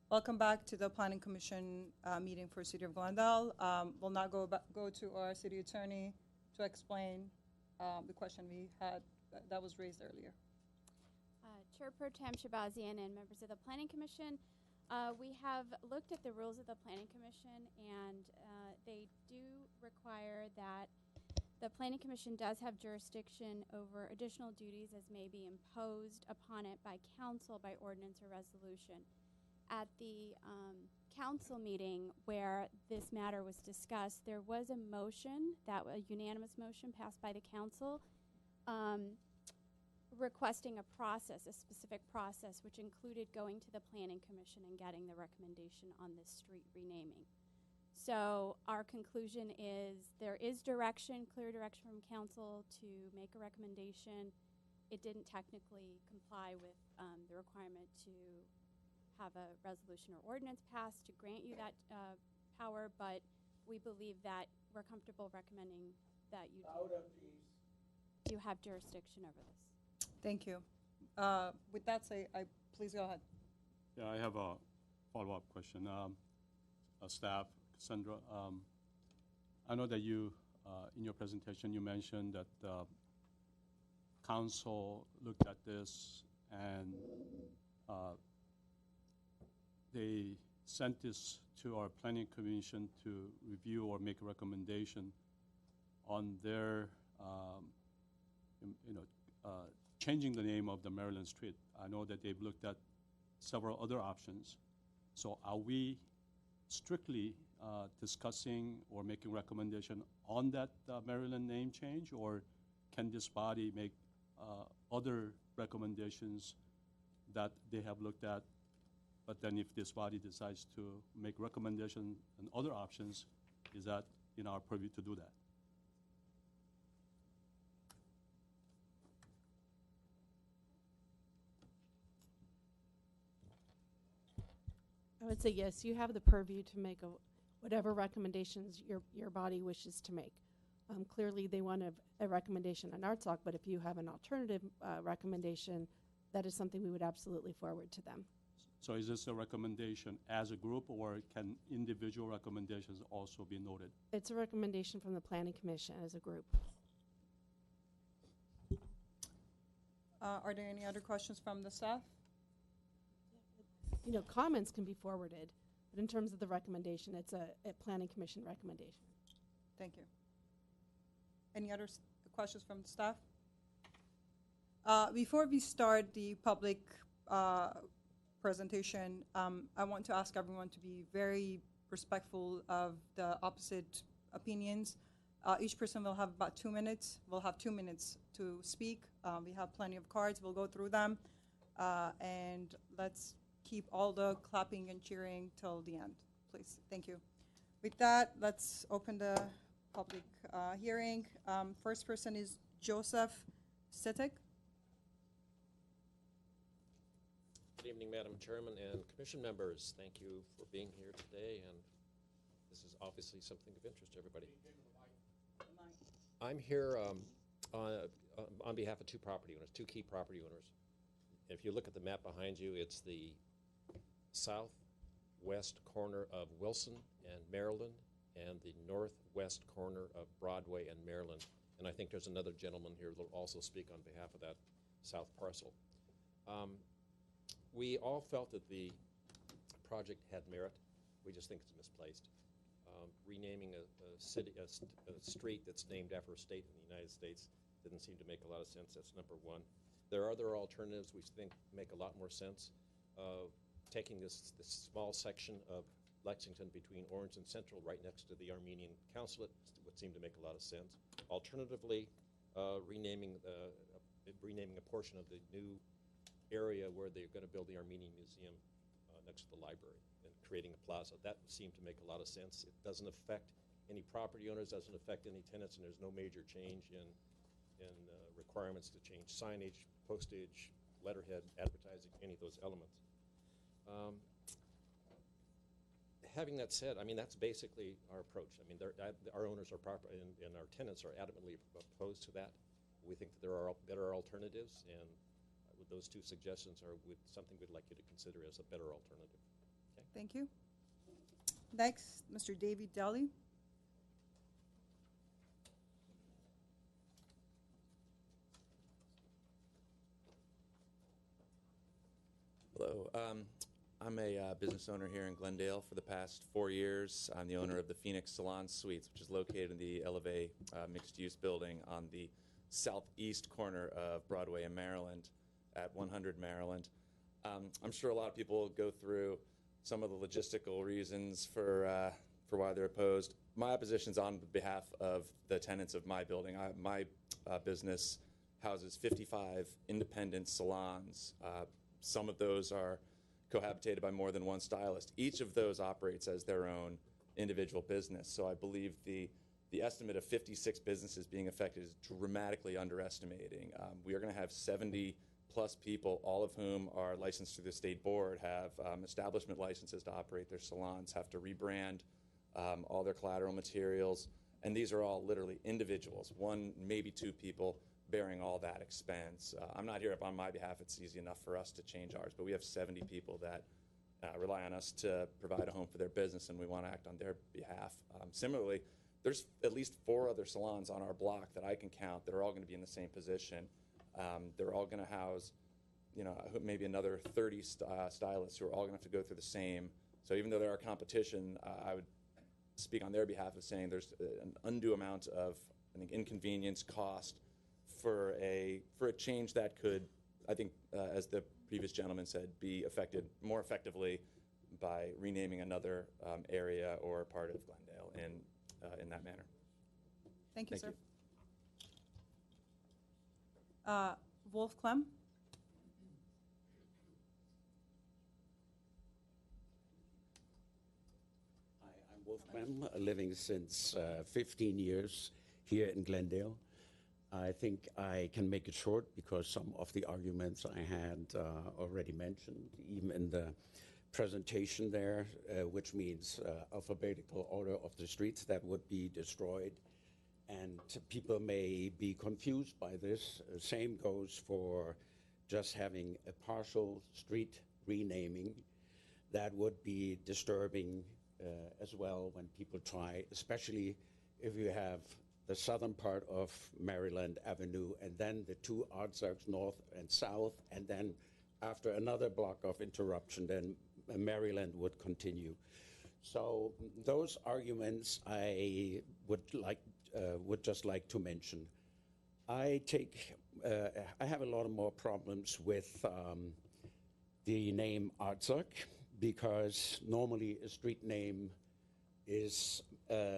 Welcome back to the Planning Commission meeting for City of Glendale. We'll now go to our city attorney to explain the question we had that was raised earlier. Chair Pro Tem Shabazian and members of the Planning Commission, we have looked at the rules of the Planning Commission, and they do require that the Planning Commission does have jurisdiction over additional duties as may be imposed upon it by council by ordinance or resolution. At the council meeting where this matter was discussed, there was a motion, a unanimous motion passed by the council, requesting a process, a specific process, which included going to the Planning Commission and getting the recommendation on this street renaming. So our conclusion is there is direction, clear direction from council to make a recommendation. It didn't technically comply with the requirement to have a resolution or ordinance passed to grant you that power, but we believe that we're comfortable recommending that you do have jurisdiction over this. Thank you. With that said, please go ahead. Yeah, I have a follow-up question. Staff, Cassandra, I know that you, in your presentation, you mentioned that council looked at this and they sent this to our Planning Commission to review or make a recommendation on their, changing the name of the Maryland Street. I know that they've looked at several other options. So are we strictly discussing or making recommendation on that Maryland name change, or can this body make other recommendations that they have looked at? But then if this body decides to make recommendation and other options, is that in our purview to do that? I would say yes, you have the purview to make whatever recommendations your body wishes to make. Clearly, they want a recommendation on our talk, but if you have an alternative recommendation, that is something we would absolutely forward to them. So is this a recommendation as a group, or can individual recommendations also be noted? It's a recommendation from the Planning Commission as a group. Are there any other questions from the staff? Comments can be forwarded, but in terms of the recommendation, it's a Planning Commission recommendation. Thank you. Any other questions from the staff? Before we start the public presentation, I want to ask everyone to be very respectful of the opposite opinions. Each person will have about 2 minutes. We'll have 2 minutes to speak. We have plenty of cards. We'll go through them. And let's keep all the clapping and cheering till the end, please. Thank you. With that, let's open the public hearing. First person is Joseph Sitek. Good evening, Madam Chairman and Commission members. Thank you for being here today, and this is obviously something of interest to everybody. I'm here on behalf of two key property owners. If you look at the map behind you, it's the southwest corner of Wilson and Maryland and the northwest corner of Broadway and Maryland. And I think there's another gentleman here who will also speak on behalf of that south parcel. We all felt that the project had merit. We just think it's misplaced. Renaming a street that's named after a state in the United States didn't seem to make a lot of sense. That's number one. There are other alternatives we think make a lot more sense. Taking this small section of Lexington between Orange and Central right next to the Armenian consulate would seem to make a lot of sense. Alternatively, renaming a portion of the new area where they're going to build the Armenian Museum next to the library and creating a plaza. That would seem to make a lot of sense. It doesn't affect any property owners, doesn't affect any tenants, and there's no major change in requirements to change signage, postage, letterhead, advertising, any of those elements. Having that said, I mean, that's basically our approach. I mean, our owners are and our tenants are adamantly opposed to that. We think that there are better alternatives, and those two suggestions are something we'd like you to consider as a better alternative. Thank you. Next, Mr. David Daly. Hello. I'm a business owner here in Glendale for the past 4 years. I'm the owner of the Phoenix Salon Suites, which is located in the Elevate mixed-use building on the southeast corner of Broadway in Maryland at 100 Maryland. I'm sure a lot of people go through some of the logistical reasons for why they're opposed. My opposition is on behalf of the tenants of my building. My business houses 55 independent salons. Some of those are cohabitated by more than one stylist. Each of those operates as their own individual business. So I believe the estimate of 56 businesses being affected is dramatically underestimating. We are going to have 70 plus people, all of whom are licensed through the state board, have establishment licenses to operate their salons, have to rebrand all their collateral materials. And these are all literally individuals, one, maybe two people bearing all that expense. I'm not here on my behalf. It's easy enough for us to change ours, but we have 70 people that rely on us to provide a home for their business, and we want to act on their behalf. Similarly, there's at least 4 other salons on our block that I can count that are all going to be in the same position. They're all going to house, maybe another 30 stylists who are all going to have to go through the same. So even though they're our competition, I would speak on their behalf of saying there's an undue amount of, I think, inconvenience, cost, for a change that could, I think, as the previous gentleman said, be affected more effectively by renaming another area or part of Glendale in that manner. Thank you, Thank sir. Wolf Clem. Hi, I'm Wolf Clem, living since 15 years here in Glendale. I think I can make it short because some of the arguments I had already mentioned, even in the presentation there, which means alphabetical order of the streets that would be destroyed. And people may be confused by this. Same goes for just having a partial street renaming. That would be disturbing as well when people try, especially if you have the southern part of Maryland Avenue, and then the 2 Artsarks north and south, and then after another block of interruption, then Maryland would continue. So those arguments I would just like to mention. I have a lot of more problems with the name Artsark, because normally a street name is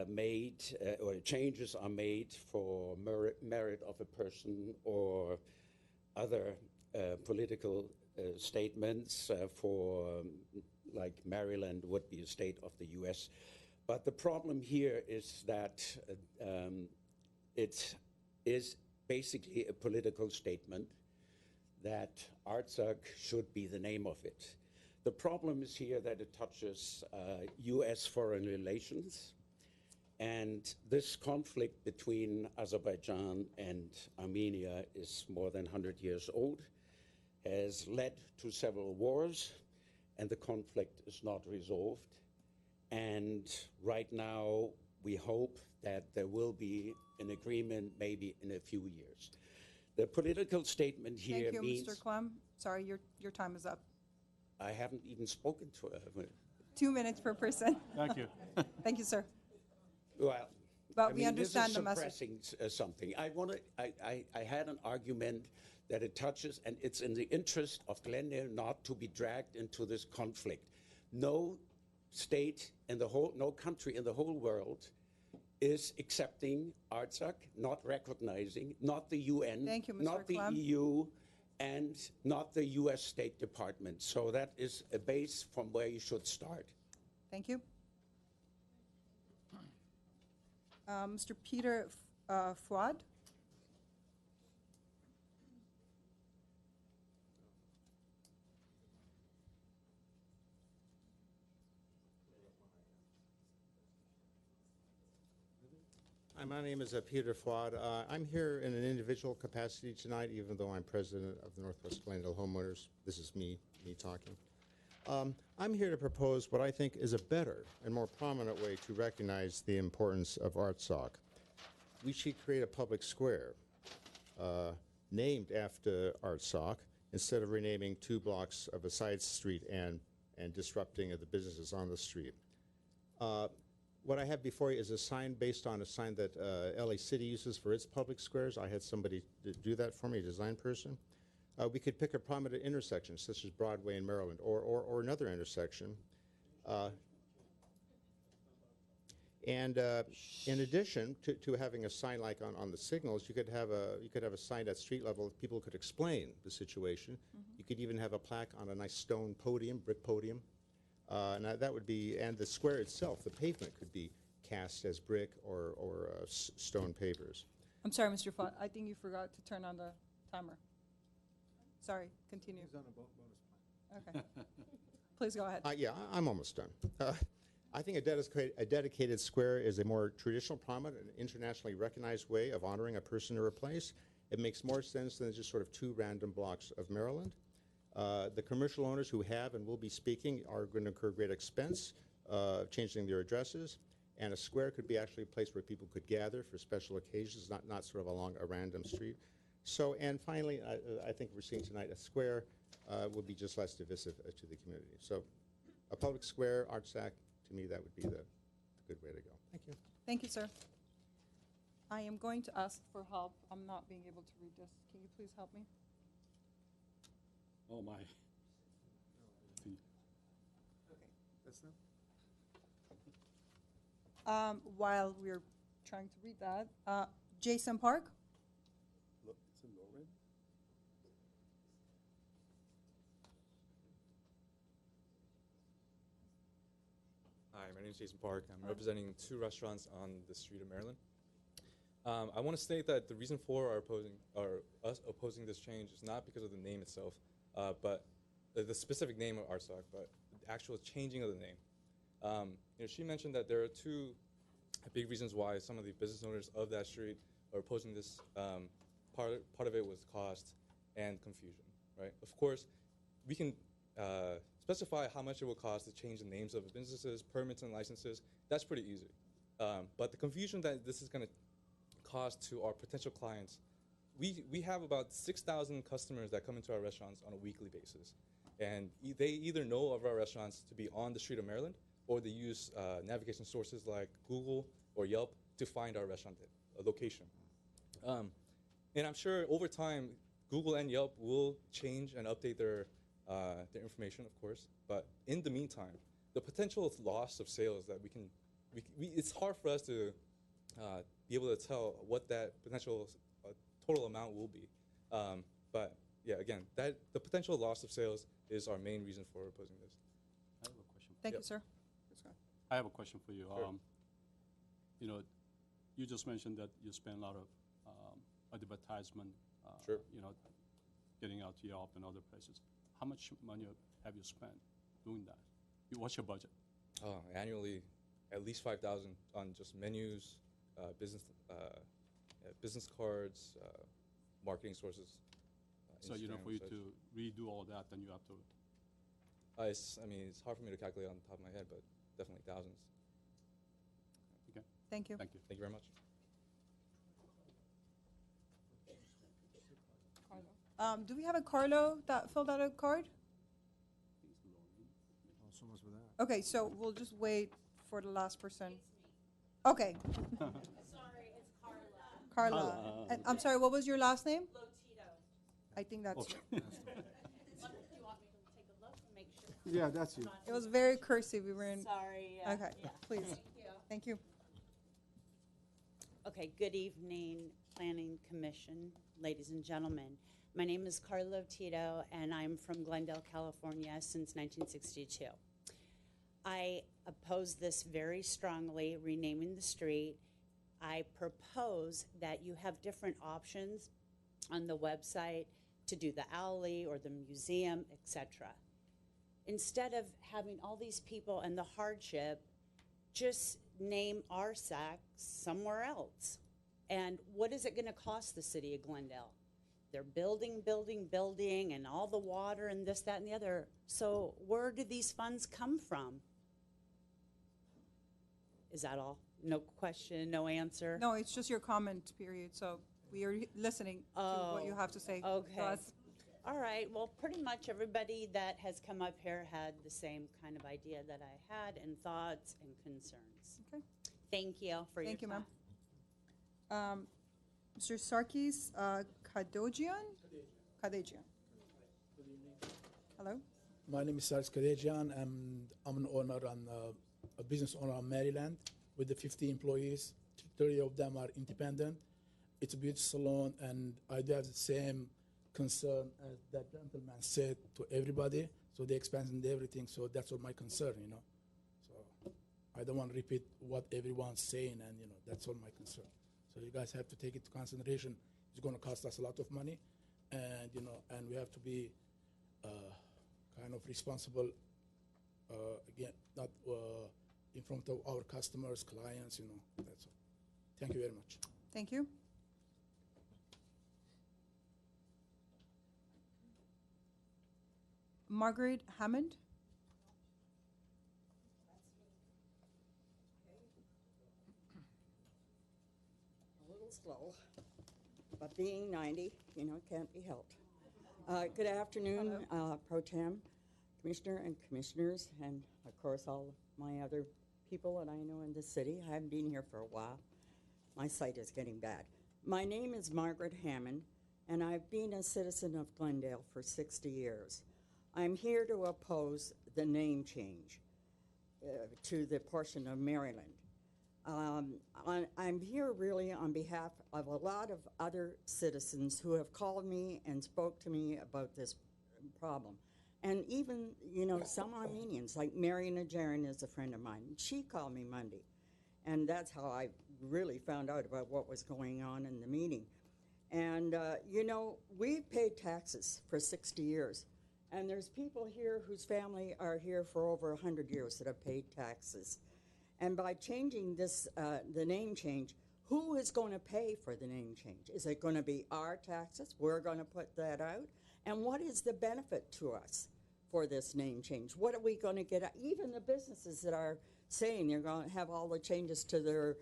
made, or changes are made for merit of a person or other political statements for, like Maryland would be a state of the U.S. But the problem here is that it is basically a political statement that Artsark should be the name of it. The problem is here that it touches U.S. foreign relations, and this conflict between Azerbaijan and Armenia is more than 100 years old, has led to several wars, and the conflict is not resolved. And right now, we hope that there will be an agreement maybe in a few years. The political statement here Thank you, means... Mr. Clem. Sorry, your time is up. I haven't even spoken to her. 2 minutes per person. Thank you. Thank you, sir. Well, But we understand the this is message. suppressing something. I had an argument that it touches, and it's in the interest of Glendale not to be dragged into this conflict. No state in the whole, no country in the whole world is accepting Artsark, not recognizing, not the UN, Thank you, Mr. not the Clem. EU, and not the U.S. State Department. So that is a base from where you should start. Thank you. Mr. Peter Fuad. Hi, my name is Peter Fuad. I'm here in an individual capacity tonight, even though I'm president of the Northwest Glendale Homeowners. This is me talking. I'm here to propose what I think is a better and more prominent way to recognize the importance of ArtSoc. We should create a public square named after ArtSoc instead of renaming 2 blocks of a side street and disrupting the businesses on the street. What I have before you is a sign based on a sign that LA City uses for its public squares. I had somebody do that for me, a design person. We could pick a prominent intersection, such as Broadway in Maryland, or another intersection. In addition to having a sign like on the signals, you could have a sign at street level that people could explain the situation. You could even have a plaque on a nice stone podium, brick podium. And that would be, and the square itself, the pavement could be cast as brick or stone pavers. I'm sorry, Mr. Fott, I think you forgot to turn on the timer. Sorry, continue. He's on a bonus plan. Okay. Please go ahead. Yeah, I'm almost done. I think a dedicated square is a more traditional, prominent, and internationally recognized way of honoring a person or a place. It makes more sense than just sort of 2 random blocks of Maryland. The commercial owners who have and will be speaking are going to incur great expense changing their addresses, and a square could be actually a place where people could gather for special occasions, not sort of along a random street. So, and finally, I think we're seeing tonight a square will be just less divisive to the community. So a public square, ArtSac, to me, that would be the good way to go. Thank you. Thank you, sir. I am going to ask for help. I'm not being able to read this. Can you please help me? Oh, my. That's not. While we're trying to read that, Jason Park? Look, it's in low red. Hi, my name is Jason Park. I'm representing 2 restaurants on the street of Maryland. I want to state that the reason for us opposing this change is not because of the name itself, but the specific name of ArtSoc, but the actual changing of the name. She mentioned that there are 2 big reasons why some of the business owners of that street are opposing this. Part of it was cost and confusion, right? Of course, we can specify how much it will cost to change the names of businesses, permits, and licenses. That's pretty easy. But the confusion that this is going to cost to our potential clients, we have about 6,000 customers that come into our restaurants on a weekly basis. And they either know of our restaurants to be on the street of Maryland, or they use navigation sources like Google or Yelp to find our restaurant location. And I'm sure over time, Google and Yelp will change and update their information, of course. But in the meantime, the potential loss of sales that it's hard for us to be able to tell what that potential total amount will be. But yeah, again, the potential loss of sales is our main reason for opposing this. I have a question. Thank you, sir. Please go. I have a question for you. Sure. You just mentioned that you spend a lot of advertisement, Sure. getting out to Yelp and other places. How much money have you spent doing that? What's your budget? Annually, at least $5,000 on just menus, business cards, marketing sources. So, Instagram for you and such. to redo all that, then you have to. It's hard for me to calculate on the top of my head, but definitely thousands. Okay. Thank you. Thank you. Thank you very much. Do we have a Carlo that filled out a card? Oh, so much for that. Okay, so we'll just wait for the last person. Okay. Sorry, it's Carla. Carla. And I'm sorry, what was your last name? Lotito. I think that's Okay. you. Do you want me to take a look and make sure? Yeah, that's you. It was very cursive. We were in. Sorry. Okay, yeah. please. Thank you. Thank you. Okay, good evening, Planning Commission, ladies and gentlemen. My name is Carla Tito, and I'm from Glendale, California since 1962. I oppose this very strongly, renaming the street. I propose that you have different options on the website to do the alley or the museum, etc. Instead of having all these people and the hardship, just name ArtSac somewhere else. And what is it going to cost the city of Glendale? they're building, building, building, and all the water and this, that, and the other. So where do these funds come from? Is that all? No question, no answer? No, it's just your comment period, so we are listening to what you have to say. Okay. to us. All right, well, pretty much everybody that has come up here had the same kind of idea that I had and thoughts and concerns. Okay. Thank you for Thank you, your ma'am. Mr. Sarkis Kadojian? Kadejian. Hello? My name is Sarkis Kadejian. I'm an owner and a business owner in Maryland with the 50 employees. 30 of them are independent. It's a beauty salon, and I do have the same concern as that gentleman said to everybody. So they expanded everything, so that's all my concern, you know. So I don't want to repeat what everyone's saying, and you know, that's all my concern. So you guys have to take it into consideration. It's going to cost us a lot of money, and you know, and we have to be kind of responsible. Again, not in front of our customers, clients, you know. That's all. Thank you very much. Thank you. Margaret Hammond? A little slow, but being 90, you know, can't be helped. Good afternoon, Pro Tem, Commissioner and Commissioners, and of course all my other people that I know in the city. I haven't been here for a while. My sight is getting bad. My name is Margaret Hammond, and I've been a citizen of Glendale for 60 years. I'm here to oppose the name change to the portion of Maryland. I'm here really on behalf of a lot of other citizens who have called me and spoke to me about this problem. And even, you know, some Armenians, like Mary Najarian is a friend of mine. She called me Monday. And that's how I really found out about what was going on in the meeting. And, you know, we've paid taxes for 60 years. And there's people here whose family are here for over 100 years that have paid taxes. And by changing this, the name change, who is going to pay for the name change? Is it going to be our taxes? We're going to put that out? And what is the benefit to us for this name change? What are we going to get? Even the businesses that are saying they're going to have all the changes to their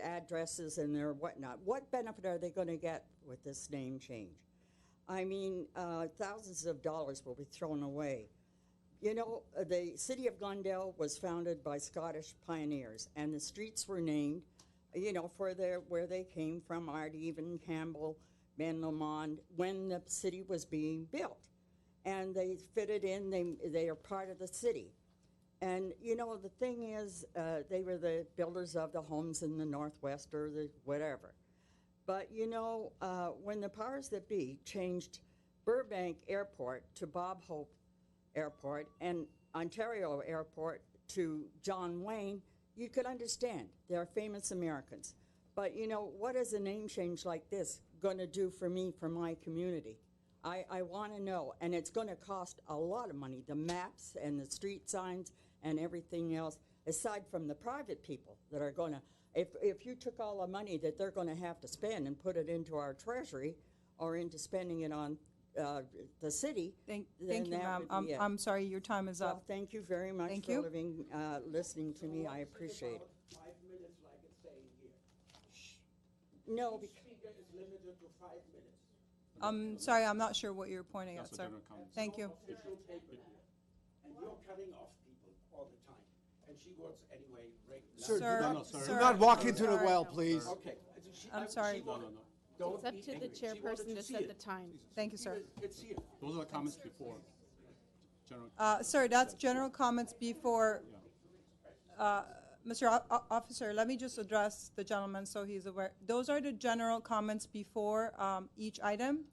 addresses and their whatnot, what benefit are they going to get with this name change? I mean, thousands of dollars will be thrown away. You know, the city of Glendale was founded by Scottish pioneers, and the streets were named, you know, for where they came from, Ardeven, Campbell, Ben Lomond, when the city was being built. And they fitted in, they are part of the city. And, you know, the thing is, they were the builders of the homes in the Northwest or the whatever. But, you know, when the powers that be changed Burbank Airport to Bob Hope Airport and Ontario Airport to John Wayne, you could understand. They're famous Americans. But, you know, what is a name change like this going to do for me, for my community? I want to know. And it's going to cost a lot of money, the maps and the street signs and everything else, aside from the private people that are going to, if you took all the money that they're going to have to spend and put it into our treasury or into spending it on the city. Thank you, ma'am. I'm sorry, your time is up. Well, thank you very much Thank for you. listening to me. I appreciate it. 5 minutes, like it's saying here. No, Each speaker is limited to 5 minutes. I'm sorry, I'm not sure what you're pointing at, sir. Thank you. Official paper here. And you're cutting off people all the time. And she goes anyway, right now. Sir, do not walk into the well, please. Okay. I'm sorry. Don't It's up be to the angry. She wanted chairperson to see set it. the time. Thank you, sir. It's here. Those are the comments before. General. Sir, that's general comments before. Mr. Officer, let me just address the gentleman so he's aware. Those are the general comments before each item.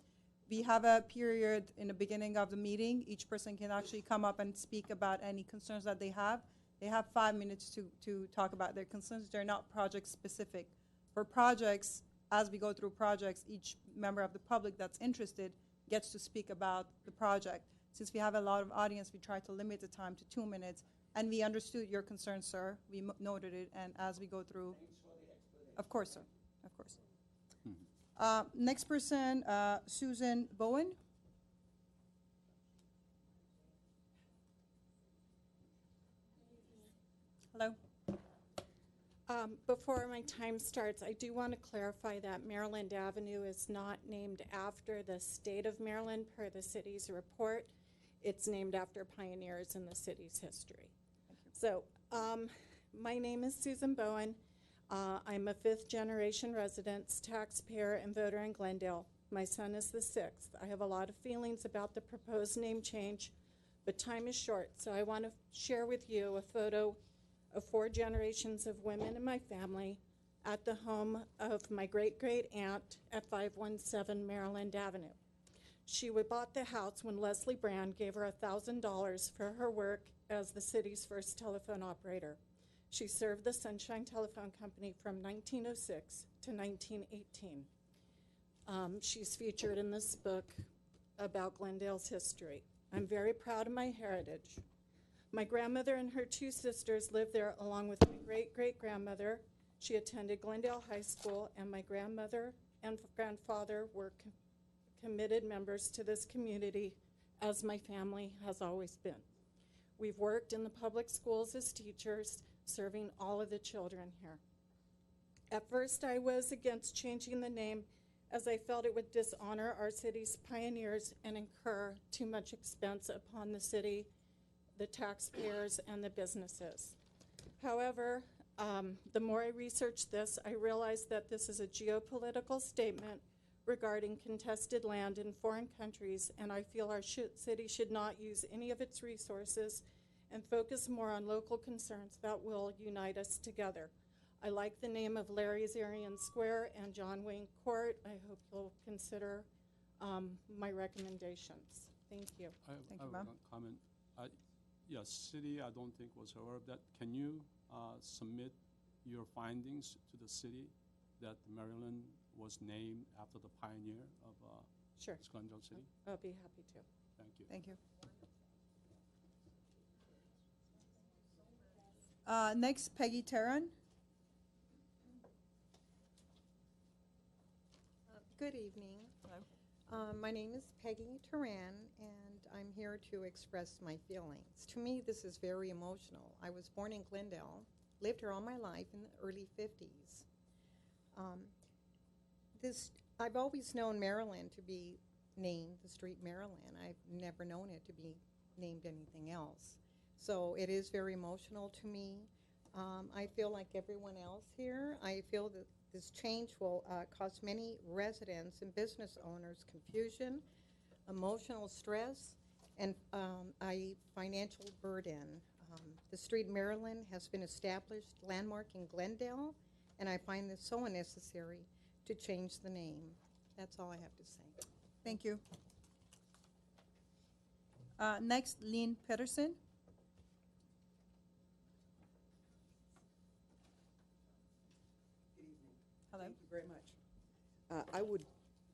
We have a period in the beginning of the meeting. Each person can actually come up and speak about any concerns that they have. They have 5 minutes to talk about their concerns. They're not project specific. For projects, as we go through projects, each member of the public that's interested gets to speak about the project. Since we have a lot of audience, we try to limit the time to 2 minutes. And we understood your concern, sir. We noted it, and as we go through. Of course, sir. Of course. Next person, Susan Bowen. Hello. Before my time starts, I do want to clarify that Maryland Avenue is not named after the state of Maryland per the city's report. It's named after pioneers in the city's history. So, my name is Susan Bowen. I'm a fifth-generation resident, taxpayer, and voter in Glendale. My son is the sixth. I have a lot of feelings about the proposed name change, but time is short, so I want to share with you a photo of 4 generations of women in my family at the home of my great-great-aunt at 517 Maryland Avenue. She bought the house when Leslie Brand gave her $1,000 for her work as the city's first telephone operator. She served the Sunshine Telephone Company from 1906 to 1918. She's featured in this book about Glendale's history. I'm very proud of my heritage. My grandmother and her 2 sisters lived there along with my great-great-grandmother. She attended Glendale High School, and my grandmother and grandfather were committed members to this community, as my family has always been. We've worked in the public schools as teachers, serving all of the children here. At first, I was against changing the name as I felt it would dishonor our city's pioneers and incur too much expense upon the city, the taxpayers, and the businesses. However, the more I researched this, I realized that this is a geopolitical statement regarding contested land in foreign countries, and I feel our city should not use any of its resources and focus more on local concerns that will unite us together. I like the name of Larry's Arian Square and John Wayne Court. I hope you'll consider my recommendations. Thank you. I have one comment. Yes, city, I don't think was aware of that. Can you submit your findings to the city that Maryland was named after the pioneer of Sure. Glendale City? I'll be happy to. Thank you. Thank you. Next, Peggy Tarrant. Good evening. My name is Peggy Turan, and I'm here to express my feelings. To me, this is very emotional. I was born in Glendale, lived here all my life in the early 50s. I've always known Maryland to be named the street Maryland. I've never known it to be named anything else. So it is very emotional to me. I feel like everyone else here. I feel that this change will cause many residents and business owners confusion, emotional stress, and a financial burden. The street Maryland has been established landmark in Glendale, and I find this so unnecessary to change the name. That's all I have to say. Thank you. Next, Lynn Pedersen. Hello. Thank you very much. I would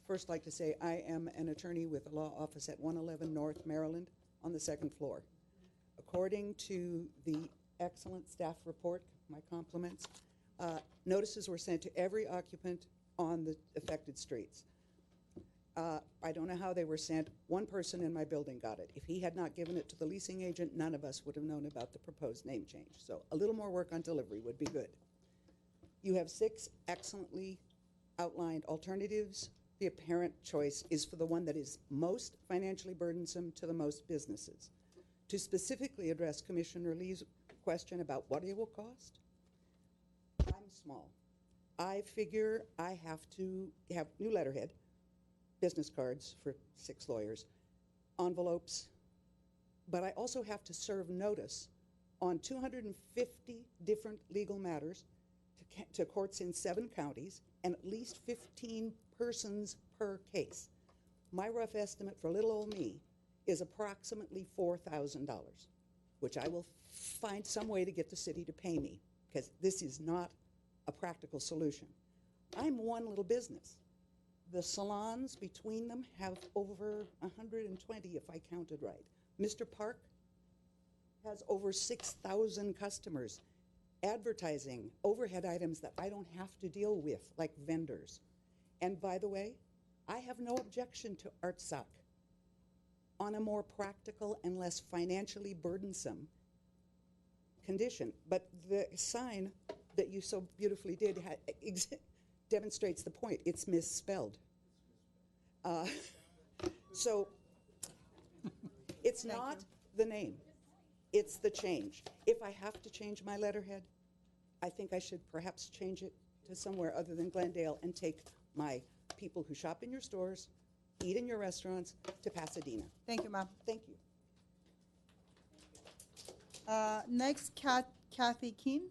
first like to say I am an attorney with a law office at 111 North Maryland on the 2nd floor. According to the excellent staff report, my compliments, notices were sent to every occupant on the affected streets. I don't know how they were sent. One person in my building got it. If he had not given it to the leasing agent, none of us would have known about the proposed name change. So a little more work on delivery would be good. You have 6 excellently outlined alternatives. The apparent choice is for the one that is most financially burdensome to the most businesses. To specifically address Commissioner Lee's question about what it will cost, I'm small. I figure I have to have new letterhead, business cards for 6 lawyers, envelopes, but I also have to serve notice on 250 different legal matters to courts in 7 counties and at least 15 persons per case. My rough estimate for little old me is approximately $4,000, which I will find some way to get the city to pay me, because this is not a practical solution. I'm one little business. The salons between them have over 120, if I counted right. Mr. Park has over 6,000 customers. Advertising, overhead items that I don't have to deal with, like vendors. And by the way, I have no objection to ArtSoc on a more practical and less financially burdensome condition. But the sign that you so beautifully did demonstrates the point. It's misspelled. So it's not the name. It's the change. If I have to change my letterhead, I think I should perhaps change it to somewhere other than Glendale and take my people who shop in your stores, eat in your restaurants, to Pasadena. Thank you, ma'am. Thank you. Next, Kathy Keene.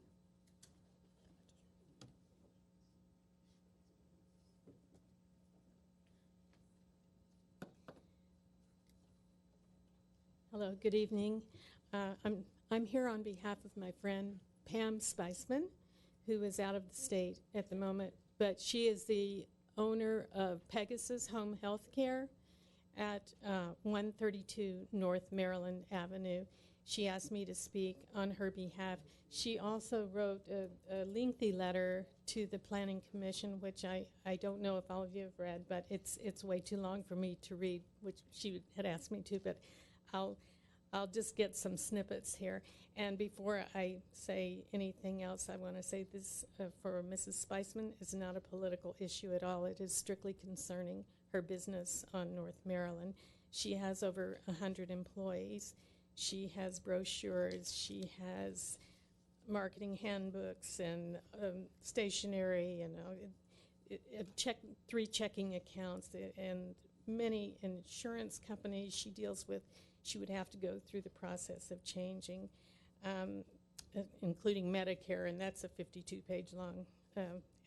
Hello, good evening. I'm here on behalf of my friend Pam Spiceman, who is out of the state at the moment, but she is the owner of Pegasus Home Health Care at 132 North Maryland Avenue. She asked me to speak on her behalf. She also wrote a lengthy letter to the Planning Commission, which I don't know if all of you have read, but it's way too long for me to read, which she had asked me to, but I'll just get some snippets here. And before I say anything else, I want to say this for Mrs. Spiceman is not a political issue at all. It is strictly concerning her business on North Maryland. She has over 100 employees. She has brochures. She has marketing handbooks and stationery and 3 checking accounts and many insurance companies she deals with. She would have to go through the process of changing, including Medicare, and that's a 52-page long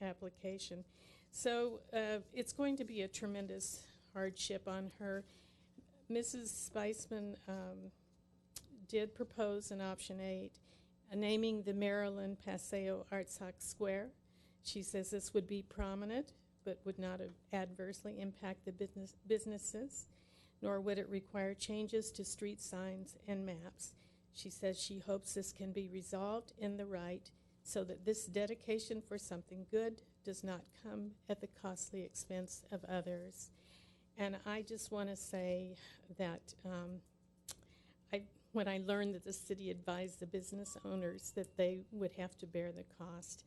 application. So it's going to be a tremendous hardship on her. Mrs. Spiceman did propose in option 8, naming the Maryland Paseo ArtSoc Square. She says this would be prominent, but would not adversely impact the businesses, nor would it require changes to street signs and maps. She says she hopes this can be resolved in the right so that this dedication for something good does not come at the costly expense of others. And I just want to say that when I learned that the city advised the business owners that they would have to bear the cost,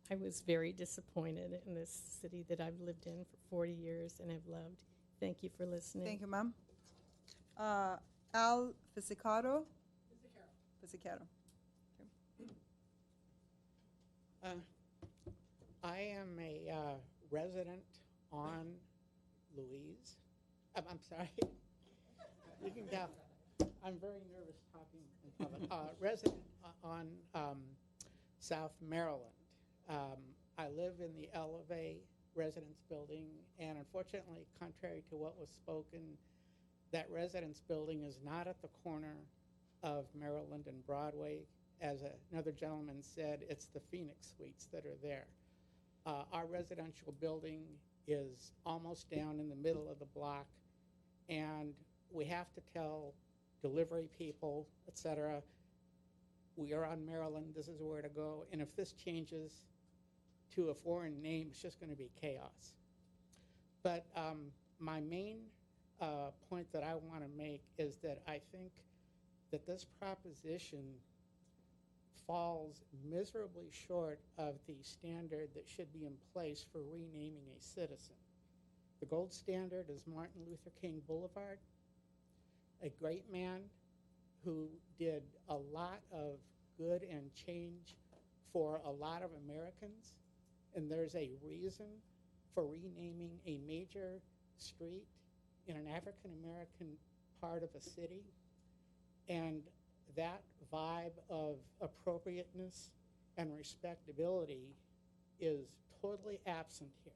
I was very disappointed in this city that I've lived in for 40 years and have loved. Thank you for listening. Thank you, ma'am. Al Fisicaro. Fisicaro. I am a resident on Louise. I'm sorry. You can tell. I'm very nervous talking in public. Resident on South Maryland. I live in the LFA residence building, and unfortunately, contrary to what was spoken, that residence building is not at the corner of Maryland and Broadway. As another gentleman said, it's the Phoenix Suites that are there. Our residential building is almost down in the middle of the block, and we have to tell delivery people, etc., we are on Maryland, this is where to go, and if this changes to a foreign name, it's just going to be chaos. But my main point that I want to make is that I think that this proposition falls miserably short of the standard that should be in place for renaming a citizen. The gold standard is Martin Luther King Boulevard, a great man who did a lot of good and change for a lot of Americans, and there's a reason for renaming a major street in an African-American part of a city, and that vibe of appropriateness and respectability is totally absent here.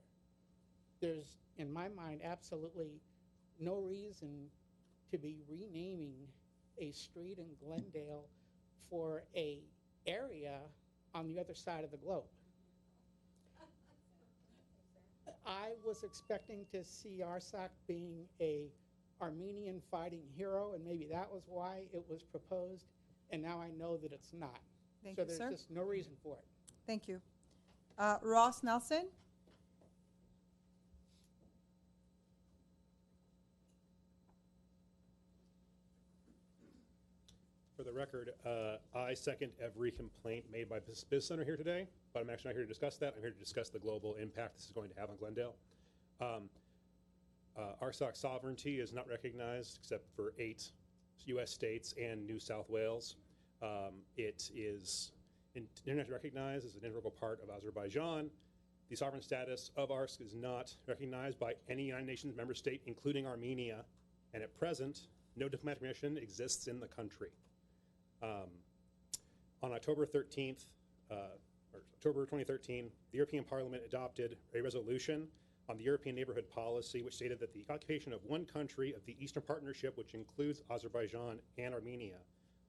There's, in my mind, absolutely no reason to be renaming a street in Glendale for a area on the other side of the globe. I was expecting to see ArtSoc being a Armenian fighting hero, and maybe that was why it was proposed, and now I know that it's not. Thank so you, there's sir. just no reason for it. Thank you. Ross Nelson. For the record, I second every complaint made by this business owner here today, but I'm actually not here to discuss that. I'm here to discuss the global impact this is going to have on Glendale. RSOC sovereignty is not recognized except for 8 U.S. states and New South Wales. It is internationally recognized as an integral part of Azerbaijan. The sovereign status of Arsk is not recognized by any United Nations member state, including Armenia, and at present, no diplomatic mission exists in the country. On October 13th, or October 2013, the European Parliament adopted a resolution on the European Neighborhood Policy, which stated that the occupation of one country of the Eastern Partnership, which includes Azerbaijan and Armenia,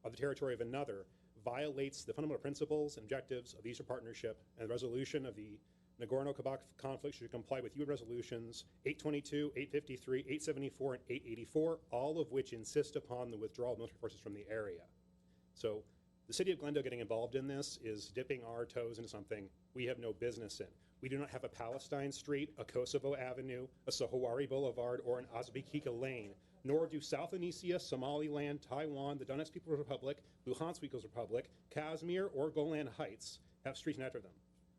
of the territory of another, violates the fundamental principles and objectives of the Eastern Partnership, and the resolution of the Nagorno-Karabakh conflict should comply with UN resolutions 822, 853, 874, and 884, all of which insist upon the withdrawal of military forces from the area. So the city of Glendale getting involved in this is dipping our toes into something we have no business in. We do not have a Palestine Street, a Kosovo Avenue, a Sahawari Boulevard, or an Azbekika Lane, nor do South Anesia, Somaliland, Taiwan, the Donetsk People's Republic, Luhansk People's Republic, Kashmir, or Golan Heights have streets named after them.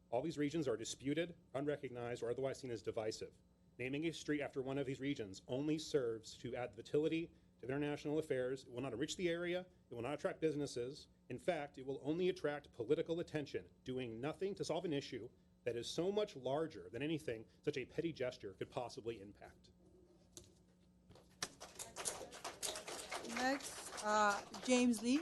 All these regions are disputed, unrecognized, or otherwise seen as divisive. Naming a street after one of these regions only serves to add vitality to international affairs. It will not enrich the area. It will not attract businesses. In fact, it will only attract political attention, doing nothing to solve an issue that is so much larger than anything such a petty gesture could possibly impact. Next, James Lee.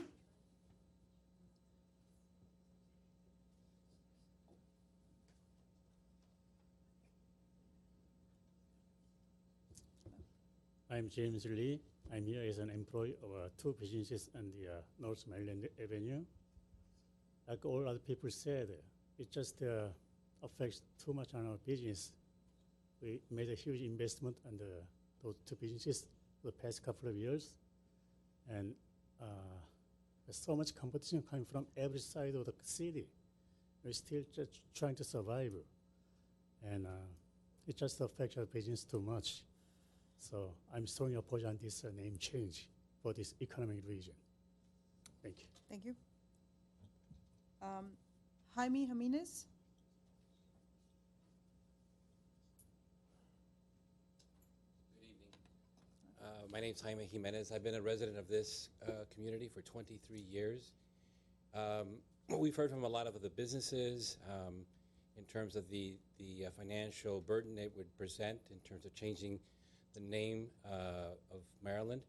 I'm James Lee. I'm here as an employee of 2 businesses on the North Maryland Avenue. Like all other people said, it just affects too much on our business. We made a huge investment on those 2 businesses for the past couple of years. And there's so much competition coming from every side of the city. We're still just trying to survive. And it just affects our business too much. So I'm strongly opposed on this name change for this economic region. Thank you. Thank you. Jaime Jimenez. My name's Jaime Jimenez. I've been a resident of this community for 23 years. We've heard from a lot of the businesses in terms of the financial burden it would present in terms of changing the name of Maryland.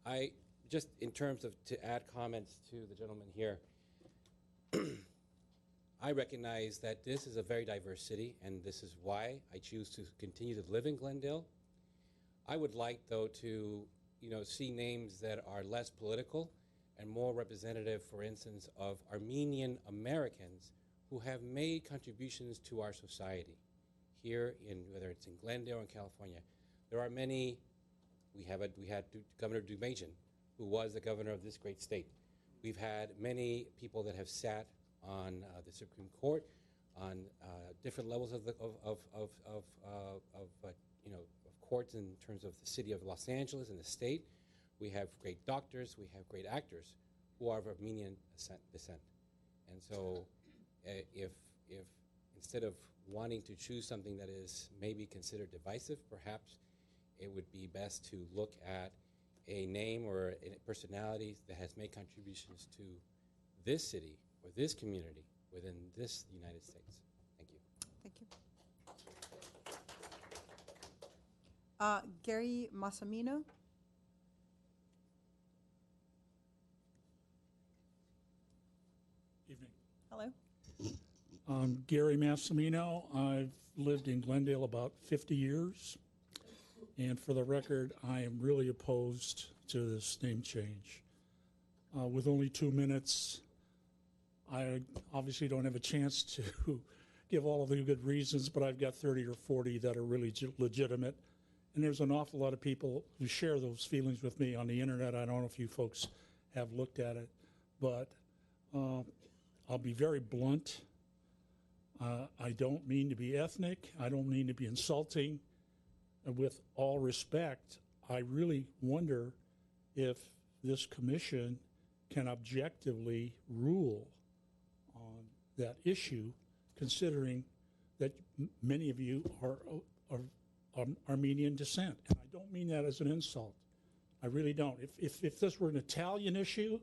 I just in terms of to add comments to the gentleman here, I recognize that this is a very diverse city, and this is why I choose to continue to live in Glendale. I would like, though, to see names that are less political and more representative, for instance, of Armenian Americans who have made contributions to our society. Here, whether it's in Glendale or in California, there are many. We had Governor Dumajan, who was the governor of this great state. We've had many people that have sat on the Supreme Court, on different levels of courts in terms of the city of Los Angeles and the state. We have great doctors. We have great actors who are of Armenian descent. And so, if instead of wanting to choose something that is maybe considered divisive, perhaps it would be best to look at a name or a personality that has made contributions to this city or this community within this United States. Thank you. Thank you. Gary Massimino. Evening. Hello. I'm Gary Massimino. I've lived in Glendale about 50 years. And for the record, I am really opposed to this name change. With only 2 minutes, I obviously don't have a chance to give all of the good reasons, but I've got 30 or 40 that are really legitimate. And there's an awful lot of people who share those feelings with me on the internet. I don't know if you folks have looked at it, but I'll be very blunt. I don't mean to be ethnic. I don't mean to be insulting. And with all respect, I really wonder if this commission can objectively rule on that issue, considering that many of you are Armenian descent. And I don't mean that as an insult. I really don't. If this were an Italian issue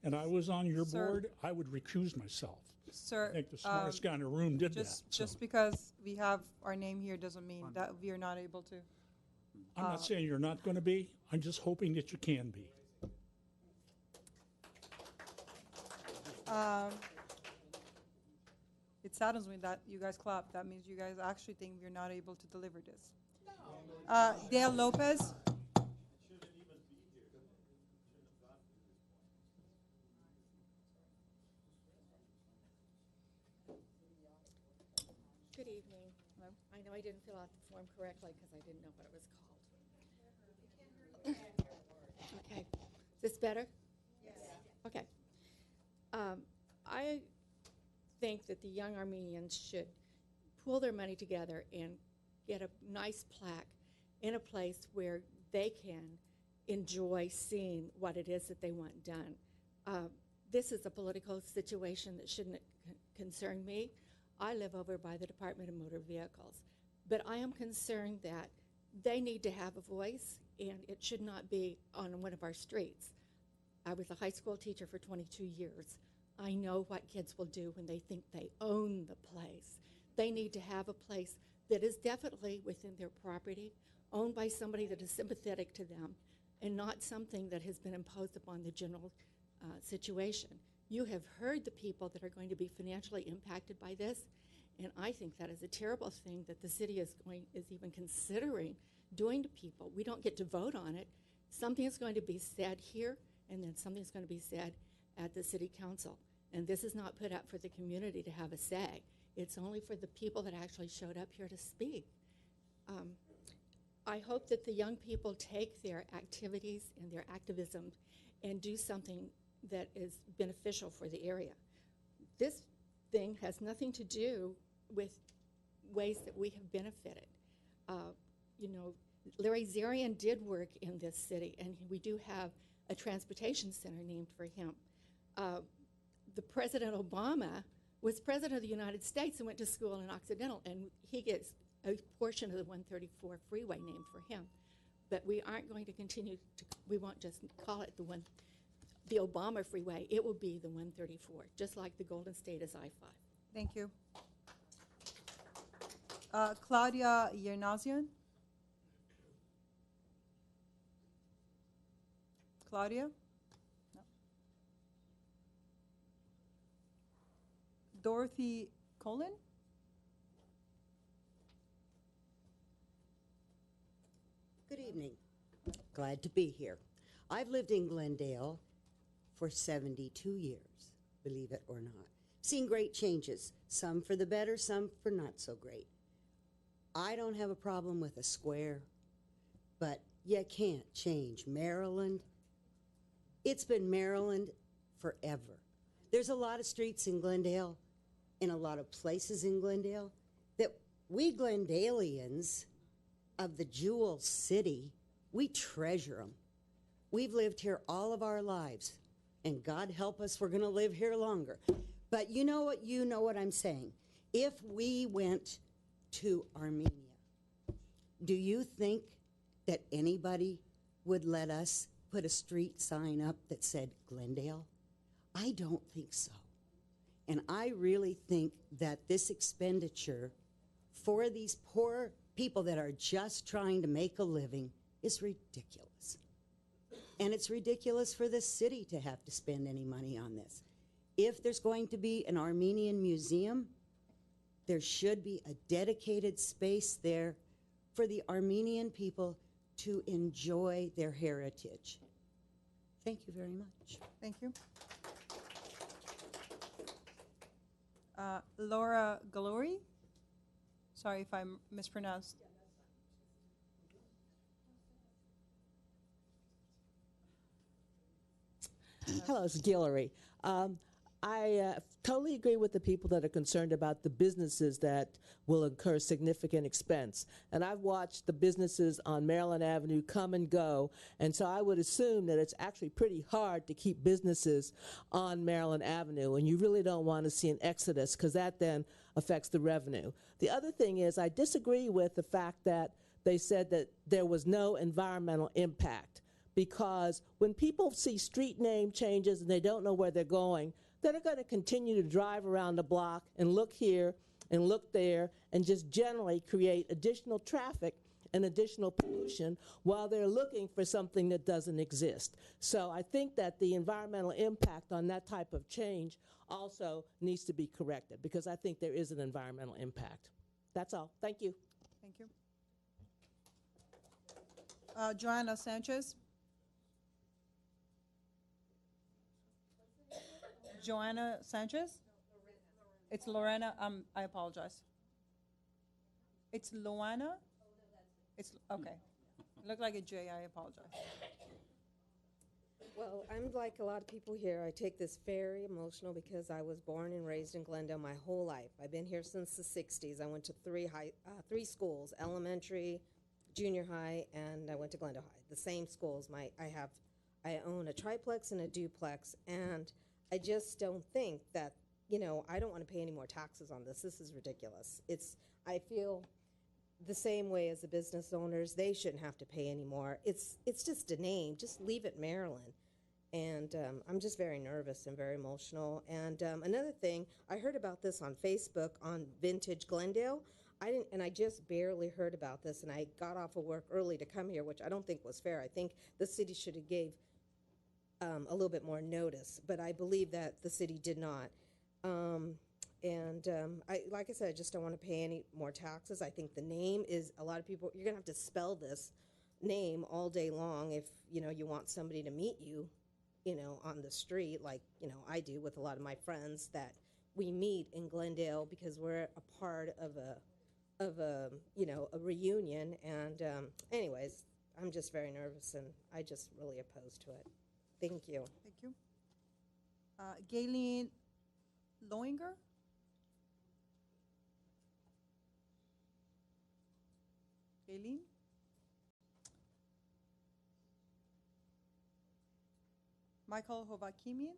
and I was on your Sir. board, I would recuse myself. Sir, I think the smartest guy in the room did just, that. so. Just because we have our name here doesn't mean that we are not able to. I'm not saying you're not going to be. I'm just hoping that you can be. It saddens me that you guys clap. That means you guys actually think we're not able to deliver this. Dale Lopez. Good evening. I know I didn't fill out the form correctly because I didn't know what it was called. Okay. Is this better? Yes. Okay. I think that the young Armenians should pool their money together and get a nice plaque in a place where they can enjoy seeing what it is that they want done. This is a political situation that shouldn't concern me. I live over by the Department of Motor Vehicles, but I am concerned that they need to have a voice, and it should not be on one of our streets. I was a high school teacher for 22 years. I know what kids will do when they think they own the place. They need to have a place that is definitely within their property, owned by somebody that is sympathetic to them, and not something that has been imposed upon the general situation. You have heard the people that are going to be financially impacted by this, and I think that is a terrible thing that the city is even considering doing to people. We don't get to vote on it. Something is going to be said here, and then something is going to be said at the city council. And this is not put up for the community to have a say. It's only for the people that actually showed up here to speak. I hope that the young people take their activities and their activism and do something that is beneficial for the area. This thing has nothing to do with ways that we have benefited. You know, Larry Zarian did work in this city, and we do have a transportation center named for him. The President Obama was president of the United States and went to school in Occidental, and he gets a portion of the 134 freeway named for him. But we aren't going to continue to, we won't just call it the Obama freeway. It will be the 134, just like the Golden State is I-5. Thank you. Claudia Yernazian. Claudia? No. Dorothy Colin? Good evening. Glad to be here. I've lived in Glendale for 72 years, believe it or not. Seen great changes, some for the better, some for not so great. I don't have a problem with a square, but you can't change Maryland. It's been Maryland forever. There's a lot of streets in Glendale, in a lot of places in Glendale, that we Glendalians of the Jewel City, we treasure them. We've lived here all of our lives, and God help us, we're gonna live here longer. But you know what I'm saying. If we went to Armenia, do you think that anybody would let us put a street sign up that said Glendale? I don't think so. And I really think that this expenditure for these poor people that are just trying to make a living is ridiculous. And it's ridiculous for the city to have to spend any money on this. If there's going to be an Armenian museum, there should be a dedicated space there for the Armenian people to enjoy their heritage. Thank you very much. Thank you. Laura Galori? Sorry if I mispronounced. Hello, it's Guillory. I totally agree with the people that are concerned about the businesses that will incur significant expense. And I've watched the businesses on Maryland Avenue come and go, and so I would assume that it's actually pretty hard to keep businesses on Maryland Avenue, and you really don't want to see an exodus because that then affects the revenue. The other thing is I disagree with the fact that they said that there was no environmental impact, because when people see street name changes and they don't know where they're going, they're going to continue to drive around the block and look here and look there and just generally create additional traffic and additional pollution while they're looking for something that doesn't exist. So I think that the environmental impact on that type of change also needs to be corrected, because I think there is an environmental impact. That's all. Thank you. Thank you. Joanna Sanchez. Joanna Sanchez? It's Lorena. I apologize. It's Loana? It's okay. It looked like a J. I apologize. Well, I'm like a lot of people here. I take this very emotional because I was born and raised in Glendale my whole life. I've been here since the 60s. I went to three schools, elementary, junior high, and I went to Glendale High. The same schools. I own a triplex and a duplex, and I just don't think that, I don't want to pay any more taxes on this. This is ridiculous. I feel the same way as the business owners. They shouldn't have to pay any more. It's just a name. Just leave it Maryland. And I'm just very nervous and very emotional. And another thing, I heard about this on Facebook on Vintage Glendale. I just barely heard about this, and I got off of work early to come here, which I don't think was fair. I think the city should have gave a little bit more notice, but I believe that the city did not. Like I said, I just don't want to pay any more taxes. I think the name is, a lot of people, you're going to have to spell this name all day long if, you want somebody to meet you, on the street, like, I do with a lot of my friends that we meet in Glendale because we're a part of a reunion. And anyways, I'm just very nervous, and I just really opposed to it. Thank you. Thank you. Gayleen Loinger? Gayleen? Michael Hovakimian?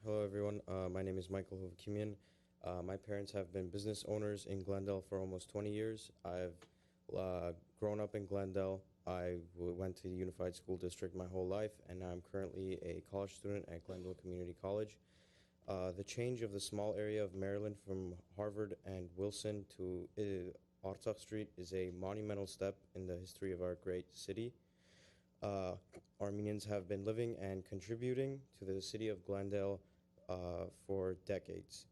Hello, everyone. My name is Michael Hovakimian. My parents have been business owners in Glendale for almost 20 years. I've grown up in Glendale. I went to the Unified School District my whole life, and I'm currently a college student at Glendale Community College. The change of the small area of Maryland from Harvard and Wilson to Artsakh Street is a monumental step in the history of our great city. Armenians have been living and contributing to the city of Glendale for decades.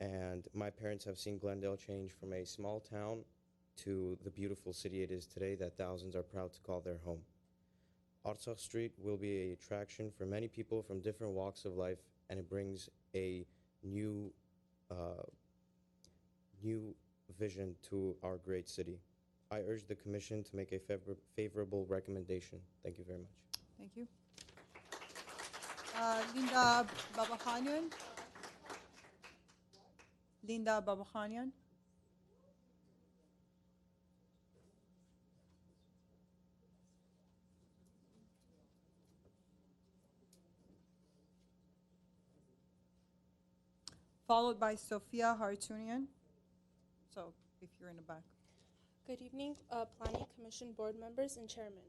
And my parents have seen Glendale change from a small town to the beautiful city it is today that thousands are proud to call their home. Artsakh Street will be an attraction for many people from different walks of life, and it brings a new vision to our great city. I urge the Commission to make a favorable recommendation. Thank you very much. Thank you. Linda Babakhanyan? Linda Babakhanyan? Followed by Sophia Hartunian. So if you're in the back. Good evening, Planning Commission board members and chairman.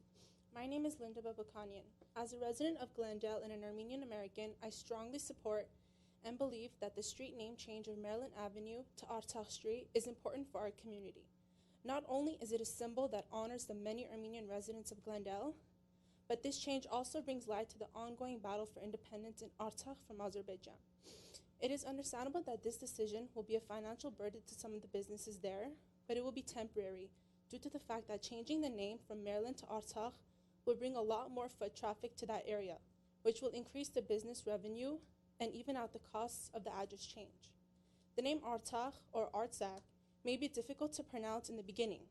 My name is Linda Babakhanyan. As a resident of Glendale and an Armenian American, I strongly support and believe that the street name change of Maryland Avenue to Artsakh Street is important for our community. Not only is it a symbol that honors the many Armenian residents of Glendale, but this change also brings light to the ongoing battle for independence in Artsakh from Azerbaijan. It is understandable that this decision will be a financial burden to some of the businesses there, but it will be temporary due to the fact that changing the name from Maryland to Artsakh will bring a lot more foot traffic to that area, which will increase the business revenue and even out the costs of the address change. The name Artsakh or Artsakh may be difficult to pronounce in the beginning.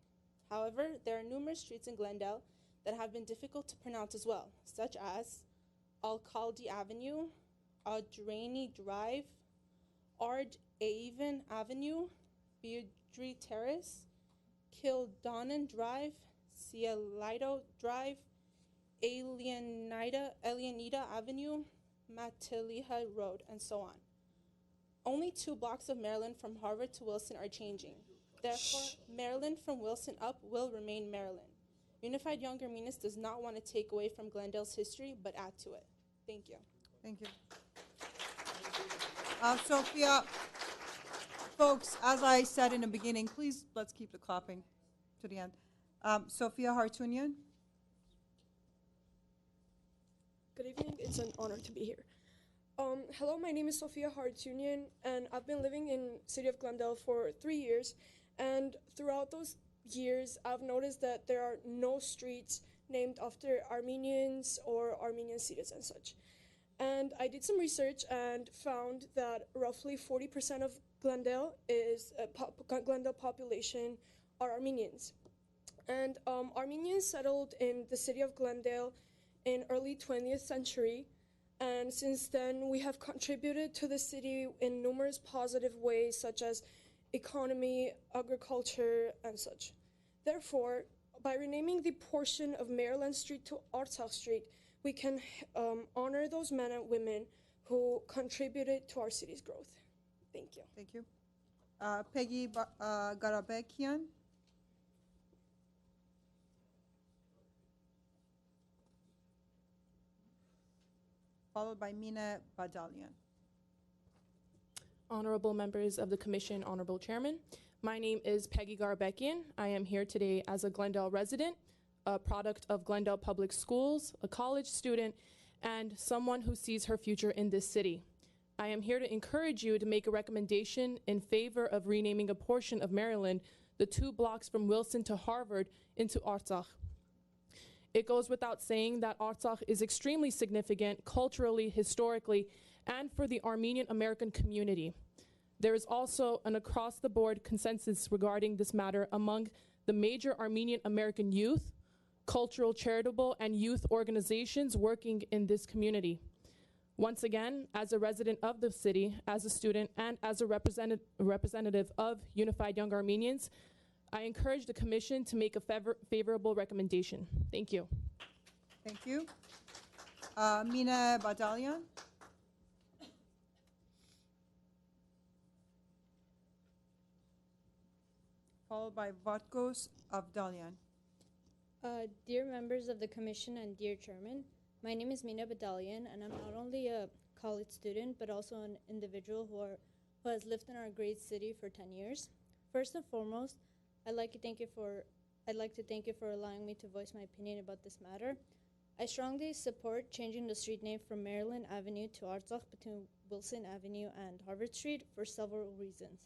However, there are numerous streets in Glendale that have been difficult to pronounce as well, such as Alcalde Avenue, Adraini Drive, Ard Avon Avenue, Beardry Terrace, Kildonan Drive, Cielito Drive, Alienita Avenue, Matiliha Road, and so on. Only 2 blocks of Maryland from Harvard to Wilson are changing. Therefore, Maryland from Wilson up will remain Maryland. Unified Young Armenians does not want to take away from Glendale's history, but add to it. Thank you. Thank you. Sophia, folks, as I said in the beginning, please let's keep the clapping to the end. Sophia Hartunian. Good evening. It's an honor to be here. Hello, my name is Sophia Hartunian, and I've been living in city of Glendale for 3 years. And throughout those years, I've noticed that there are no streets named after Armenians or Armenian cities and such. And I did some research and found that roughly 40% of Glendale Glendale population are Armenians. And Armenians settled in the city of Glendale in early 20th century. And since then, we have contributed to the city in numerous positive ways, such as economy, agriculture, and such. Therefore, by renaming the portion of Maryland Street to Artsakh Street, we can honor those men and women who contributed to our city's growth. Thank you. Thank you. Peggy Garabekian. Followed by Mina Badalian. Honorable members of the commission, honorable chairman. My name is Peggy Garabekian. I am here today as a Glendale resident, a product of Glendale Public Schools, a college student, and someone who sees her future in this city. I am here to encourage you to make a recommendation in favor of renaming a portion of Maryland, the 2 blocks from Wilson to Harvard, into Artsakh. It goes without saying that Artsakh is extremely significant culturally, historically, and for the Armenian American community. There is also an across-the-board consensus regarding this matter among the major Armenian American youth, cultural, charitable, and youth organizations working in this community. Once again, as a resident of the city, as a student, and as a representative of Unified Young Armenians, I encourage the commission to make a favorable recommendation. Thank you. Thank you. Mina Badalian. Followed by Vatkos Avdalian. Dear members of the commission and dear chairman, my name is Mina Badalian, and I'm not only a college student, but also an individual who has lived in our great city for 10 years. First and foremost, I'd like to thank you for allowing me to voice my opinion about this matter. I strongly support changing the street name from Maryland Avenue to Artsakh between Wilson Avenue and Harvard Street for several reasons.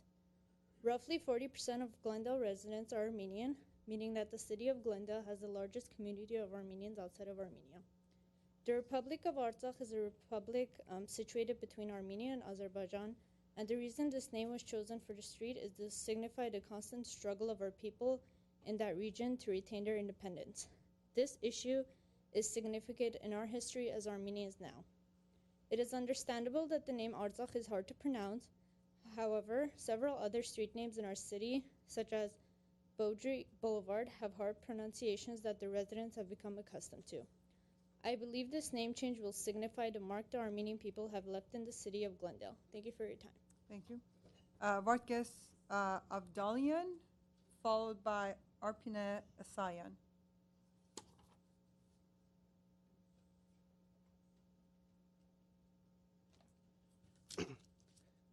Roughly 40% of Glendale residents are Armenian, meaning that the city of Glendale has the largest community of Armenians outside of Armenia. The Republic of Artsakh is a republic situated between Armenia and Azerbaijan, and the reason this name was chosen for the street is to signify the constant struggle of our people in that region to retain their independence. This issue is significant in our history as Armenians now. It is understandable that the name Artsakh is hard to pronounce. However, several other street names in our city, such as Beaudry Boulevard, have hard pronunciations that the residents have become accustomed to. I believe this name change will signify the mark the Armenian people have left in the city of Glendale. Thank you for your time. Thank you. Vatkos Avdalian, followed by Arpine Asayan.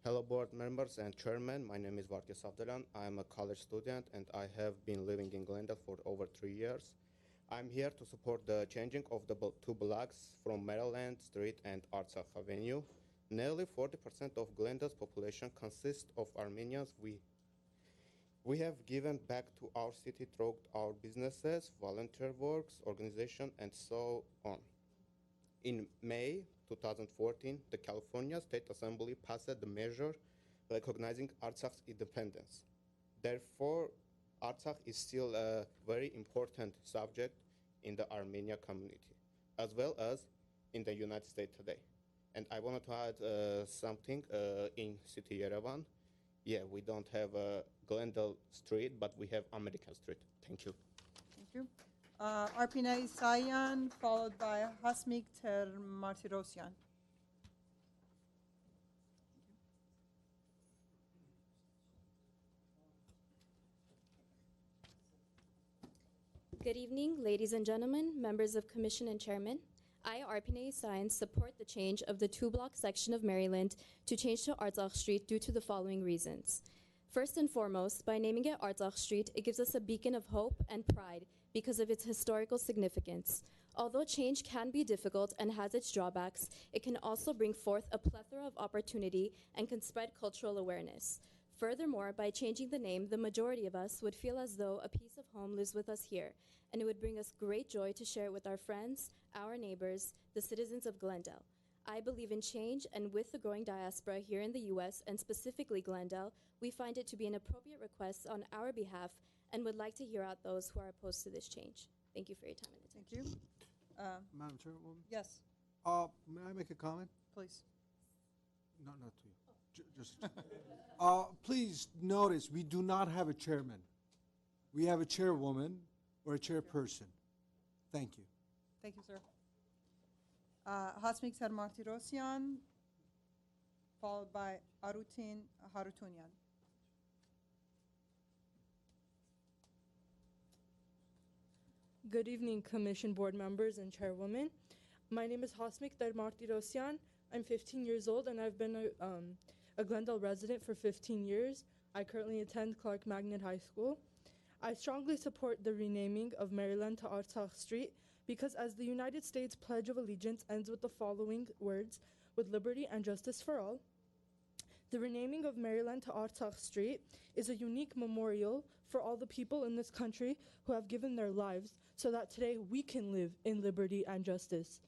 Hello, board members and chairman. My name is Vatkos Avdalian. I'm a college student, and I have been living in Glendale for over 3 years. I'm here to support the changing of the 2 blocks from Maryland Street and Artsakh Avenue. Nearly 40% of Glendale's population consists of Armenians. We have given back to our city through our businesses, volunteer works, organization, and so on. In May 2014, the California State Assembly passed the measure recognizing Artsakh's independence. Therefore, Artsakh is still a very important subject in the Armenia community, as well as in the United States today. And I wanted to add something in city Yerevan. Yeah, we don't have Glendale Street, but we have American Street. Thank you. Thank you. Arpine Sayan, followed by Hasmik Termartirosyan. Good evening, ladies and gentlemen, members of Commission and Chairman. I, Arpine Sayan, support the change of the two-block section of Maryland to change to Artsakh Street due to the following reasons. First and foremost, by naming it Artsakh Street, it gives us a beacon of hope and pride because of its historical significance. Although change can be difficult and has its drawbacks, it can also bring forth a plethora of opportunity and can spread cultural awareness. Furthermore, by changing the name, the majority of us would feel as though a piece of home lives with us here, and it would bring us great joy to share it with our friends, our neighbors, the citizens of Glendale. I believe in change, and with the growing diaspora here in the U.S., and specifically Glendale, we find it to be an appropriate request on our behalf and would like to hear out those who are opposed to this change. Thank you for your time and attention. Thank you. Madam Chairwoman? Yes, May I make a comment? please. No, not to you. Just, please notice, we do not have a chairman. We have a chairwoman or a chairperson. Thank you. Thank you, sir. Hasmik Termartirosyan, followed by Arutin Harutunyan. Good evening, Commission board members and Chairwoman. My name is Hasmik Darmartirosyan. I'm 15 years old and I've been a Glendale resident for 15 years. I currently attend Clark Magnet High School. I strongly support the renaming of Maryland to Artsakh Street because as the United States Pledge of Allegiance ends with the following words, with liberty and justice for all, the renaming of Maryland to Artsakh Street is a unique memorial for all the people in this country who have given their lives so that today we can live in liberty and justice.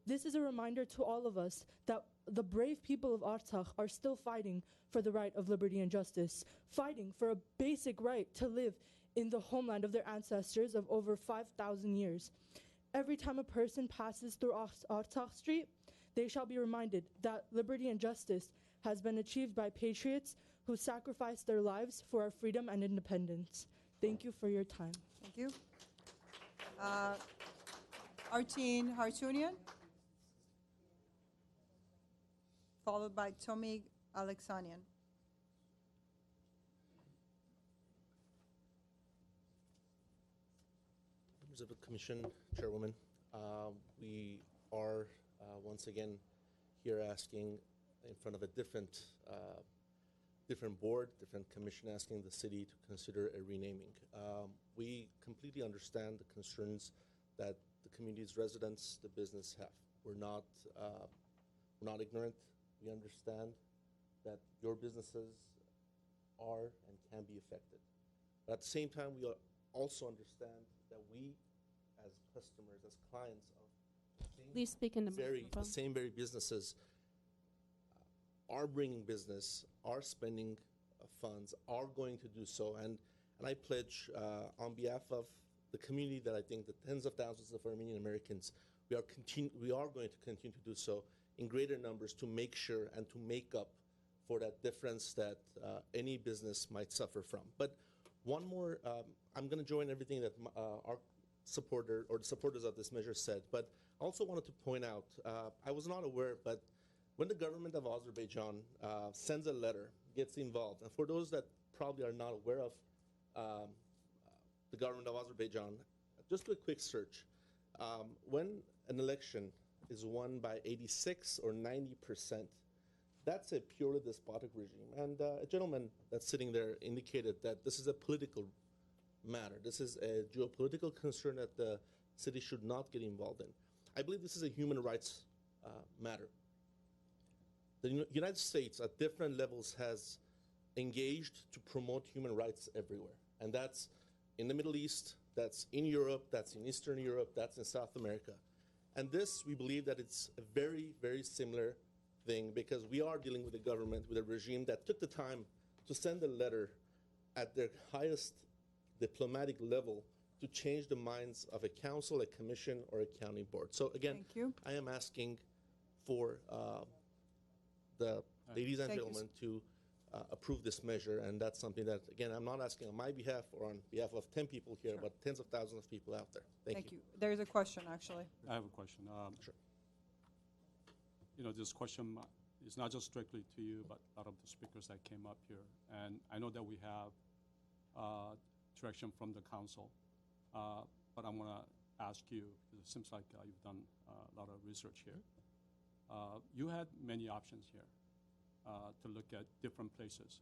This is a reminder to all of us that the brave people of Artsakh are still fighting for the right of liberty and justice, fighting for a basic right to live in the homeland of their ancestors of over 5,000 years. Every time a person passes through Artsakh Street, they shall be reminded that liberty and justice has been achieved by patriots who sacrificed their lives for our freedom and independence. Thank you for your time. Thank you. Artin Hartunian, followed by Tomig Alexanian. Members of the Commission, Chairwoman, we are once again here asking in front of a different board, different commission, asking the city to consider a renaming. We completely understand the concerns that the community's residents, the business have. We're not ignorant. We understand that your businesses are and can be affected. But at the same time, we also understand that we, as customers, as clients of Please speak in the microphone. the same very businesses, are bringing business, are spending funds, are going to do so. And I pledge on behalf of the community that I think the tens of thousands of Armenian Americans, we are going to continue to do so in greater numbers to make sure and to make up for that difference that any business might suffer from. But one more, I'm going to join everything that our supporter or the supporters of this measure said, but I also wanted to point out, I was not aware, but when the government of Azerbaijan sends a letter, gets involved, and for those that probably are not aware of the government of Azerbaijan, just do a quick search. When an election is won by 86 or 90%, that's a purely despotic regime. And a gentleman that's sitting there indicated that this is a political matter. This is a geopolitical concern that the city should not get involved in. I believe this is a human rights matter. The United States at different levels has engaged to promote human rights everywhere. And that's in the Middle East, that's in Europe, that's in Eastern Europe, that's in South America. And this, we believe that it's a very, very similar thing because we are dealing with a government, with a regime that took the time to send a letter at their highest diplomatic level to change the minds of a council, a commission, or a county board. So again, Thank you. I am asking for the ladies and Thank you, gentlemen to approve this measure, and that's something that, again, I'm not asking on my behalf or on behalf of 10 people here, but tens of thousands of people out there. Thank you. There's a question, actually. I have a question. Sure. You know, this question is not just strictly to you, but a lot of the speakers that came up here. And I know that we have direction from the council, but I'm going to ask you, because it seems like you've done a lot of research here. You had many options here to look at different places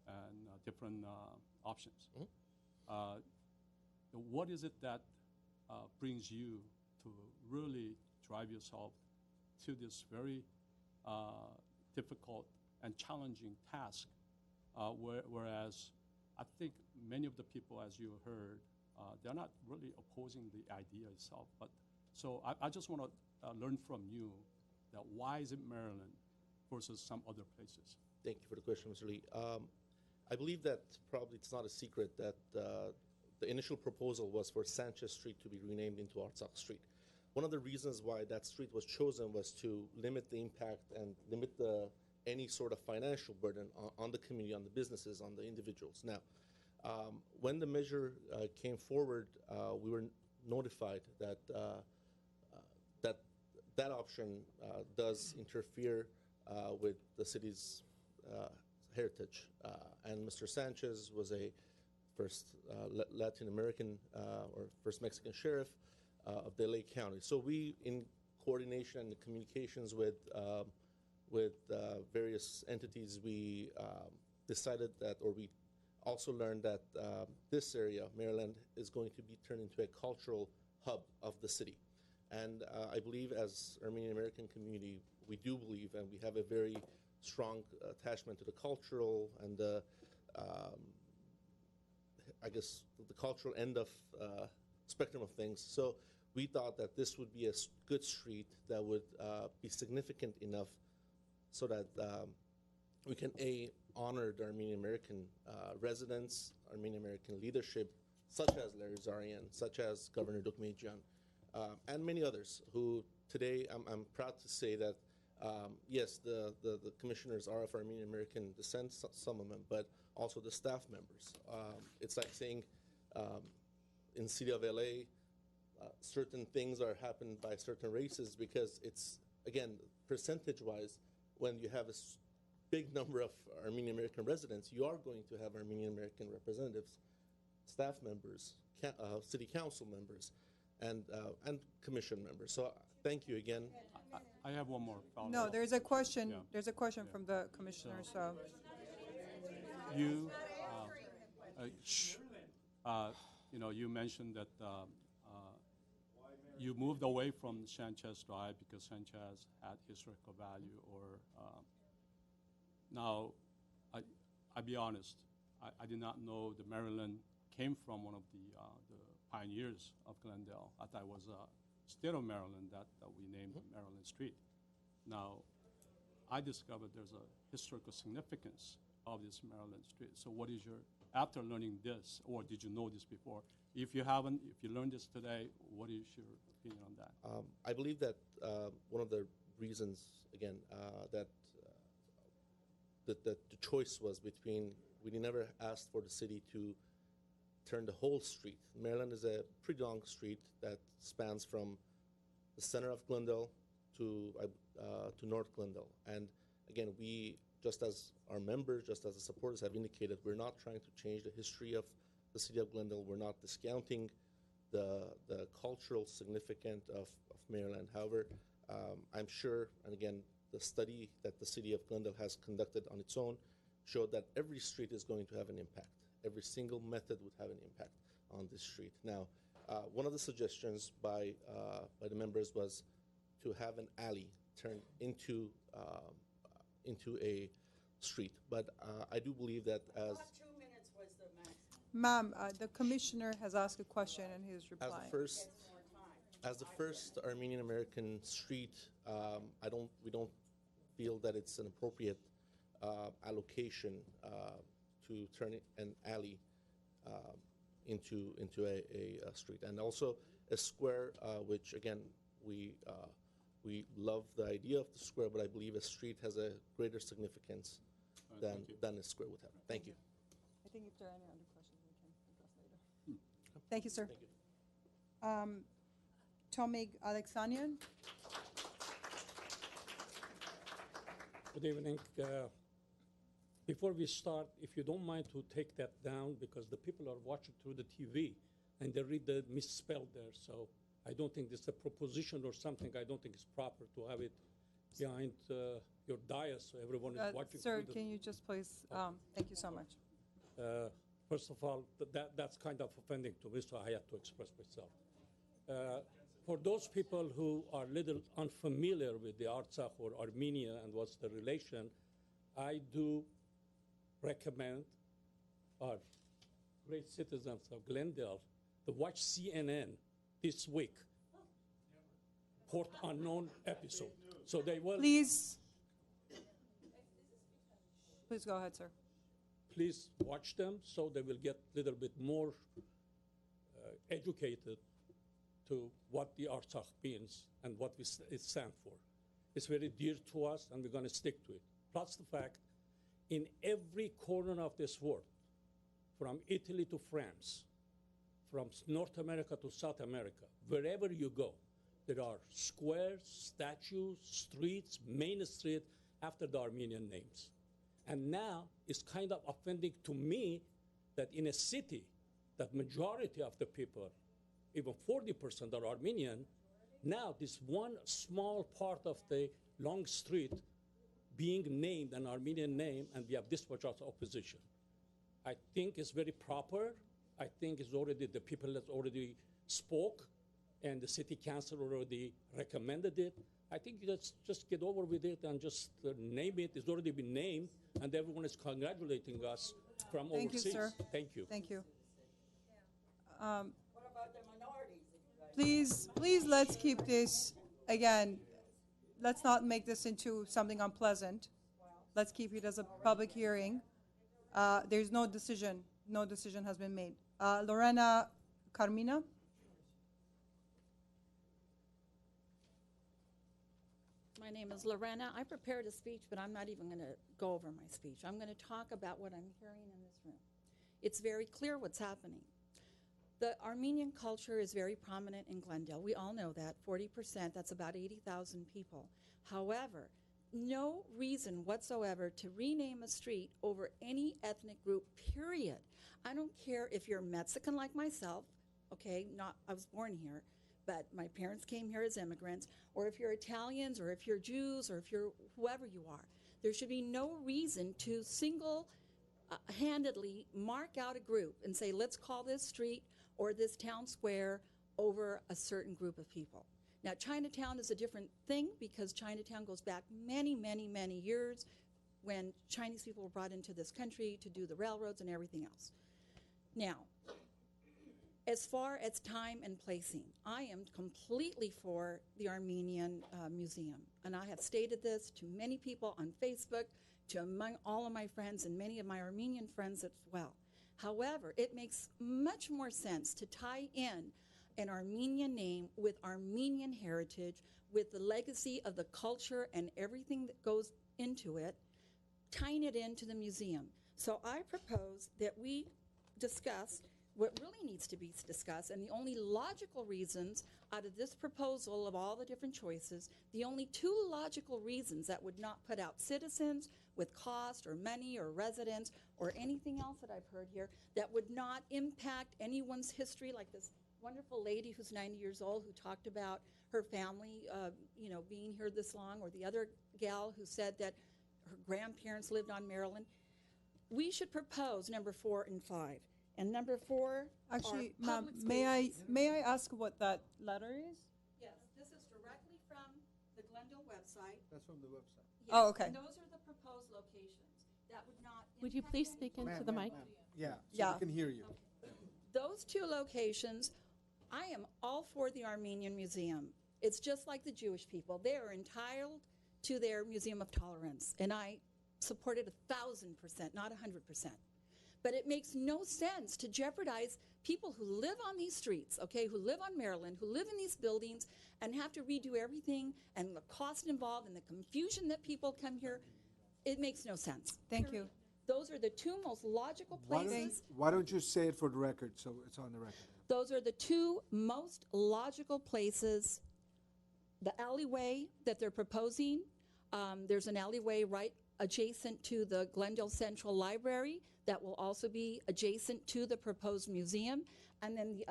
and different options. What is it that brings you to really drive yourself to this very difficult and challenging task, whereas I think many of the people, as you heard, they're not really opposing the idea itself. But so I just want to learn from you that why is it Maryland versus some other places? Thank you for the question, Mr. Lee. I believe that probably it's not a secret that the initial proposal was for Sanchez Street to be renamed into Artsakh Street. One of the reasons why that street was chosen was to limit the impact and limit any sort of financial burden on the community, on the businesses, on the individuals. Now, when the measure came forward, we were notified that that option does interfere with the city's heritage. And Mr. Sanchez was a first Latin American or first Mexican sheriff of the LA County. So we, in coordination and communications with various entities, we decided that, or we also learned that this area, Maryland, is going to be turned into a cultural hub of the city. And I believe as Armenian American community, we do believe, and we have a very strong attachment to the cultural and the, I guess, the cultural end of spectrum of things. So we thought that this would be a good street that would be significant enough so that we can, A, honor the Armenian American residents, Armenian American leadership, such as Larry Zarian, such as Governor Dukmejian, and many others who today I'm proud to say that, yes, the commissioners are of Armenian American descent, some of them, but also the staff members. It's like saying in the city of LA, certain things are happened by certain races because it's, again, percentage-wise, when you have a big number of Armenian American residents, you are going to have Armenian American representatives, staff members, city council members, and commission members. So thank you again. I have one more follow-up. No, there's a question. Yeah. There's a question from the commissioner. So You, you know, you mentioned that you moved away from Sanchez Drive because Sanchez had historical value. Or now, I'll be honest, I did not know that Maryland came from one of the pioneers of Glendale. I thought it was state of Maryland that we named Maryland Street. Now, I discovered there's a historical significance of this Maryland Street. So what is your, after learning this, or did you know this before? If you haven't, if you learned this today, what is your opinion on that? I believe that one of the reasons, again, that the choice was between, we never asked for the city to turn the whole street. Maryland is a pretty long street that spans from the center of Glendale to North Glendale. And again, we, just as our members, just as the supporters have indicated, we're not trying to change the history of the city of Glendale. We're not discounting the cultural significance of Maryland. However, I'm sure, and again, the study that the city of Glendale has conducted on its own showed that every street is going to have an impact. Every single method would have an impact on this street. Now, one of the suggestions by the members was to have an alley turn into a street. But I do believe that as 2 minutes was the maximum. ma'am, the commissioner has asked a question and he is replying. As the first, as the first Armenian American street, we don't feel that it's an appropriate allocation to turn an alley into a street, and also a square, which again we love the idea of the square, but I believe a street has a greater significance than a square would have. Thank you. I think if there are any other questions, we can address later. Thank you, sir. Thank you. Tomig Alexanian. Good evening. Before we start, if you don't mind to take that down, because the people are watching through the TV and they read the misspelled there. So I don't think this is a proposition or something. I don't think it's proper to have it behind your dais so everyone is watching. Sir, through can you just please, thank you so much. First of all, that's kind of offending to me, so I had to express myself. For those people who are little unfamiliar with the Artsakh or Armenia and what's the relation, I do recommend our great citizens of Glendale to watch CNN this week. Port Unknown episode. So they will. Please go ahead, sir. Please watch them so they will get a little bit more educated to what the Artsakh means and what it stands for. It's very dear to us, and we're going to stick to it. Plus the fact, in every corner of this world, from Italy to France, from North America to South America, wherever you go, there are squares, statues, streets, main street after the Armenian names. And now it's kind of offending to me that in a city that majority of the people, even 40% are Armenian, now this one small part of the long street being named an Armenian name, and we have this much of opposition. I think it's very proper. I think it's already, the people that already spoke, and the city council already recommended it. I think let's just get over with it and just name it. It's already been named, and everyone is congratulating us from Thank overseas. you, sir. Thank you. Thank you. Please, let's keep this, again, let's not make this into something unpleasant. Let's keep it as a public hearing. There's no decision. No decision has been made. Lorena Carmina? My name is Lorena. I prepared a speech, but I'm not even going to go over my speech. I'm going to talk about what I'm hearing in this room. It's very clear what's happening. The Armenian culture is very prominent in Glendale. We all know that, 40%, that's about 80,000 people. However, no reason whatsoever to rename a street over any ethnic group, period. I don't care if you're Mexican like myself, okay, I was born here, but my parents came here as immigrants, or if you're Italians, or if you're Jews, or if you're whoever you are. There should be no reason to single-handedly mark out a group and say, let's call this street or this town square over a certain group of people. Now, Chinatown is a different thing because Chinatown goes back many, many, many years when Chinese people were brought into this country to do the railroads and everything else. Now, as far as time and placing, I am completely for the Armenian Museum. And I have stated this to many people on Facebook, to among all of my friends and many of my Armenian friends as well. However, it makes much more sense to tie in an Armenian name with Armenian heritage, with the legacy of the culture and everything that goes into it, tying it into the museum. So I propose that we discuss what really needs to be discussed, and the only logical reasons out of this proposal of all the different choices, the only two logical reasons that would not put out citizens with cost or money or residents or anything else that I've heard here, that would not impact anyone's history, like this wonderful lady who's 90 years old who talked about her family being here this long, or the other gal who said that her grandparents lived on Maryland. We should propose number 4 and 5. And number 4, Actually, are ma'am, public may I ask what that letter is? Yes, this is directly from the Glendale website. That's from the website. Yes, Oh, okay. And those are the proposed locations. That would not. Would you please speak into the mic? Yeah, so Yeah. we can hear you. Those two locations I am all for the Armenian Museum. It's just like the Jewish people. They are entitled to their Museum of Tolerance, and I support it 1,000%, not 100%. But it makes no sense to jeopardize people who live on these streets, okay, who live on Maryland, who live in these buildings, and have to redo everything, and the cost involved, and the confusion that people come here. It makes no sense. Thank you. Those are the two most logical places. Why don't you say it for the record so it's on the record? Those are the two most logical places. The alleyway that they're proposing, there's an alleyway right adjacent to the Glendale Central Library that will also be adjacent to the proposed museum, and then the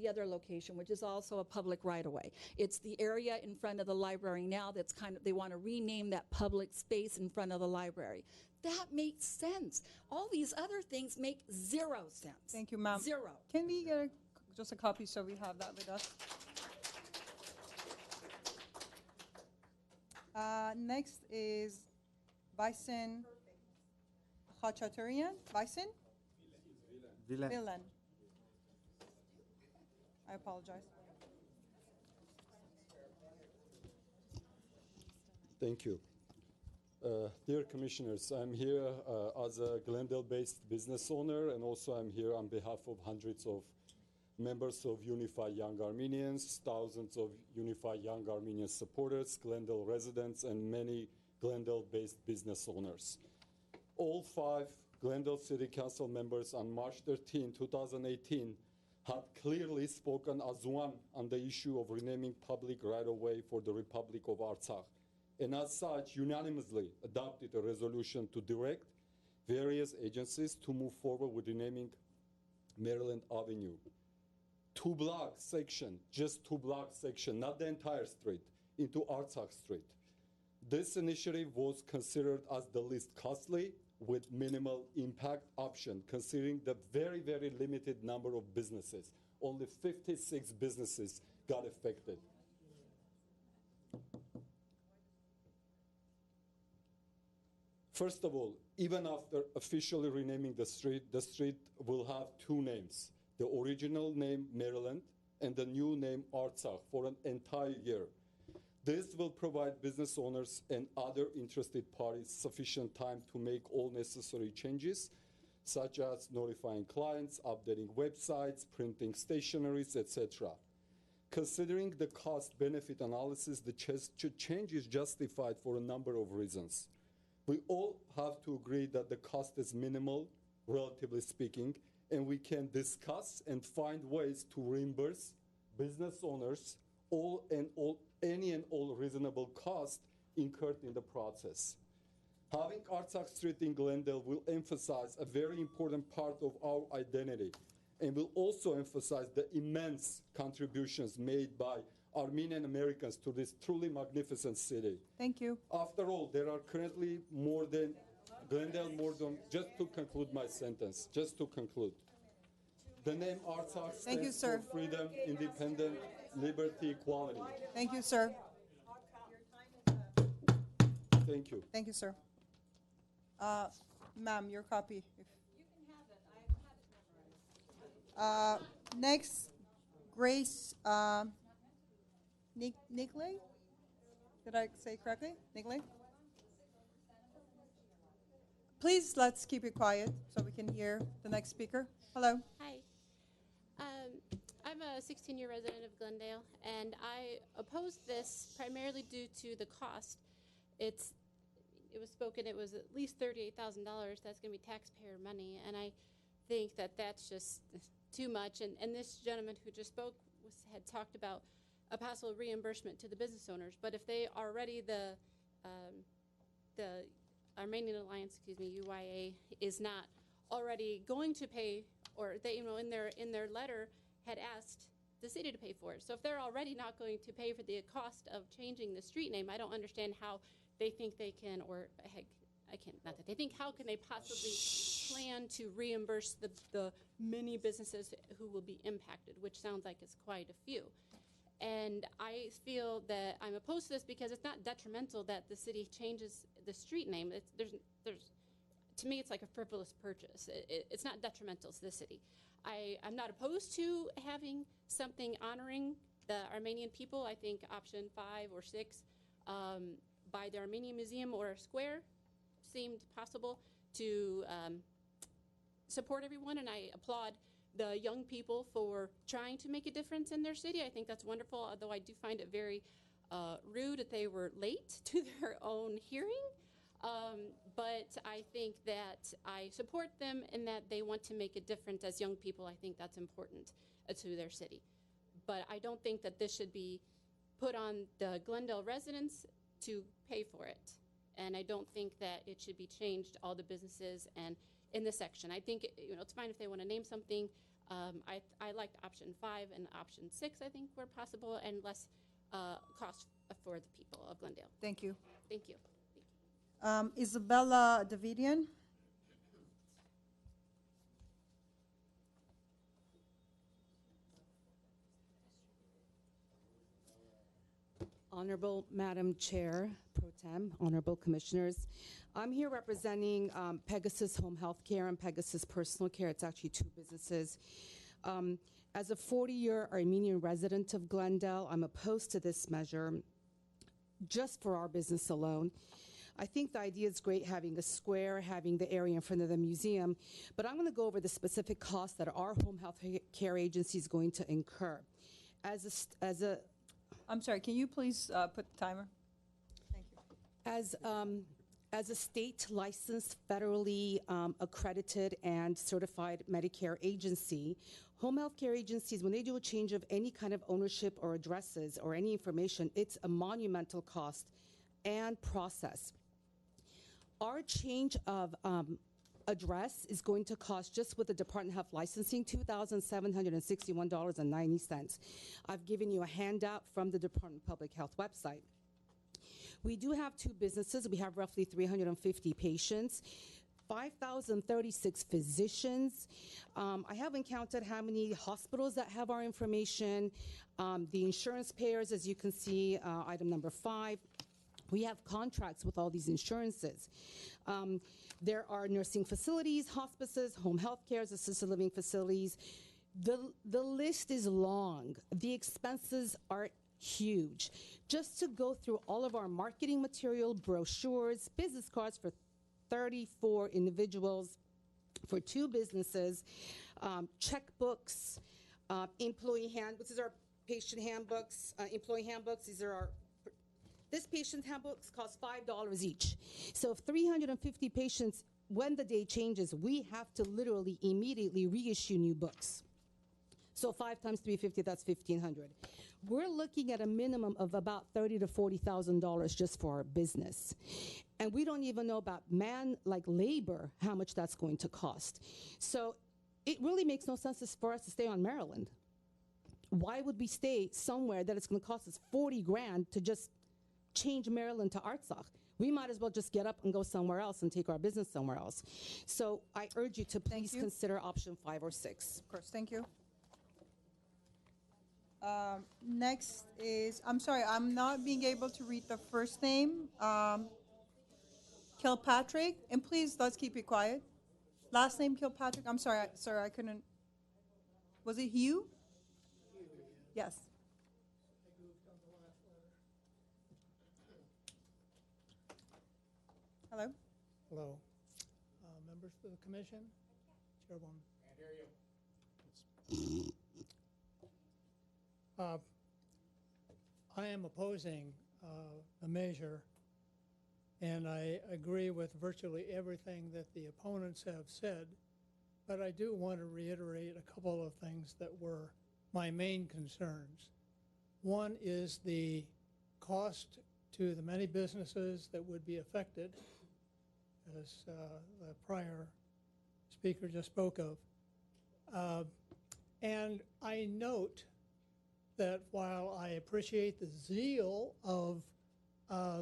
other location, which is also a public right-of-way. It's the area in front of the library now that's they want to rename that public space in front of the library. That makes sense. All these other things make zero sense. Thank you, ma'am. Zero. Can we get just a copy so we have that with us? Next is Bison Khachaturian. Bison? Villain. I apologize. Thank you. Dear Commissioners, I'm here as a Glendale-based business owner, and also I'm here on behalf of hundreds of members of Unified Young Armenians, thousands of Unified Young Armenian supporters, Glendale residents, and many Glendale-based business owners. All 5 Glendale City Council members on March 13, 2018 had clearly spoken as one on the issue of renaming public right-of-way for the Republic of Artsakh, and as such unanimously adopted a resolution to direct various agencies to move forward with renaming Maryland Avenue. 2-block section, just 2-block section, not the entire street, into Artsakh Street. This initiative was considered as the least costly with minimal impact option, considering the very, very limited number of businesses. Only 56 businesses got affected. First of all, even after officially renaming the street will have 2 names. The original name Maryland and the new name Artsakh for an entire year. This will provide business owners and other interested parties sufficient time to make all necessary changes, such as notifying clients, updating websites, printing stationeries, etc. Considering the cost-benefit analysis, the change is justified for a number of reasons. We all have to agree that the cost is minimal, relatively speaking, and we can discuss and find ways to reimburse business owners any and all reasonable costs incurred in the process. Having Artsakh Street in Glendale will emphasize a very important part of our identity and will also emphasize the immense contributions made by Armenian Americans to this truly magnificent city. Thank you. After all, there are currently just to conclude my sentence, the name Artsakh stands for freedom, independence, liberty, equality. Thank you, sir. Thank you. Thank you, sir. Ma'am, your copy. You can have it. Next, Grace Nigley. Did I say correctly? Nigley? Please, let's keep it quiet so we can hear the next speaker. Hello. Hi. I'm a 16-year resident of Glendale, and I opposed this primarily due to the cost. It was spoken it was at least $38,000. That's going to be taxpayer money, and I think that that's just too much. And this gentleman who just spoke had talked about a possible reimbursement to the business owners. But if they already, the Armenian Alliance, UYA, is not already going to pay, or they, in their letter had asked the city to pay for it. So if they're already not going to pay for the cost of changing the street name, I don't understand how they think they can, or heck, I can't, not that they think, how can they possibly plan to reimburse the many businesses who will be impacted, which sounds like it's quite a few. And I feel that I'm opposed to this because it's not detrimental that the city changes the street name. To me, it's like a frivolous purchase. It's not detrimental to the city. I'm not opposed to having something honoring the Armenian people. I think option 5 or 6 by the Armenian Museum or Square seemed possible to support everyone, and I applaud the young people for trying to make a difference in their city. I think that's wonderful, although I do find it very rude that they were late to their own hearing. But I think that I support them in that they want to make a difference as young people. I think that's important to their city. But I don't think that this should be put on the Glendale residents to pay for it. And I don't think that it should be changed, all the businesses and in this section. I think it's fine if they want to name something. I liked option 5 and option 6, I think, were possible, and less cost for the people of Glendale. Thank you. Thank you. Isabella Davidian. Honorable Madam Chair, Pro Tem, Honorable Commissioners, I'm here representing Pegasus Home Health Care and Pegasus Personal Care. It's actually 2 businesses. As a 40-year Armenian resident of Glendale, I'm opposed to this measure just for our business alone. I think the idea is great, having a square, having the area in front of the museum, but I'm going to go over the specific costs that our home health care agency is going to incur. I'm sorry, can you please put the timer? Thank you. As a state licensed, federally accredited and certified Medicare agency, home health care agencies, when they do a change of any kind of ownership or addresses or any information, it's a monumental cost and process. Our change of address is going to cost, just with the Department of Health licensing, $2,761.90. I've given you a handout from the Department of Public Health website. We do have 2 businesses. We have roughly 350 patients, 5,036 physicians. I haven't counted how many hospitals that have our information. The insurance payers, as you can see, item number 5. We have contracts with all these insurances. There are nursing facilities, hospices, home health cares, assisted living facilities. The list is long. The expenses are huge. Just to go through all of our marketing material, brochures, business cards for 34 individuals, for 2 businesses, checkbooks, employee handbooks. These are patient handbooks, employee handbooks. This patient handbooks cost $5 each. So if 350 patients, when the day changes, we have to literally immediately reissue new books. So 5 times 350, that's $1,500. We're looking at a minimum of about $30,000 to $40,000 just for our business. And we don't even know about labor, how much that's going to cost. So it really makes no sense for us to stay on Maryland. Why would we stay somewhere that it's going to cost us $40,000 to just change Maryland to Artsakh? We might as well just get up and go somewhere else and take our business somewhere else. So I urge you to please consider option 5 or 6. Of course, thank you. Next is, I'm sorry, I'm not being able to read the first name. Kilpatrick, and please, let's keep it quiet. Last name Kilpatrick, I'm sorry, I couldn't. Was it Hugh? Yes. Hello. Hello. Members of the commission, Chairwoman. I am opposing the measure, and I agree with virtually everything that the opponents have said, but I do want to reiterate a couple of things that were my main concerns. One is the cost to the many businesses that would be affected, as the prior speaker just spoke of. And I note that while I appreciate the zeal of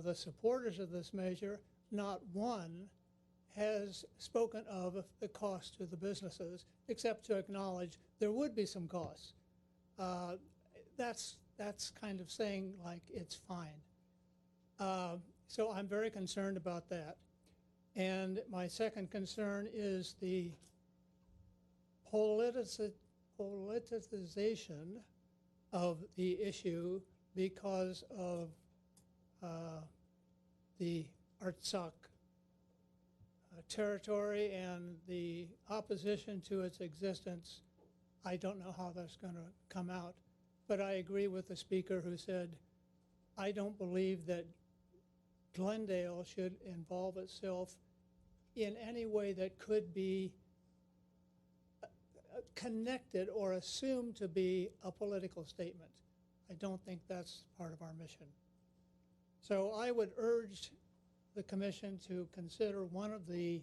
the supporters of this measure, not one has spoken of the cost to the businesses, except to acknowledge there would be some costs. That's kind of saying like it's fine. So I'm very concerned about that. And my second concern is the politicization of the issue because of the Artsakh territory and the opposition to its existence. I don't know how that's going to come out, but I agree with the speaker who said, I don't believe that Glendale should involve itself in any way that could be connected or assumed to be a political statement. I don't think that's part of our mission. So I would urge the commission to consider one of the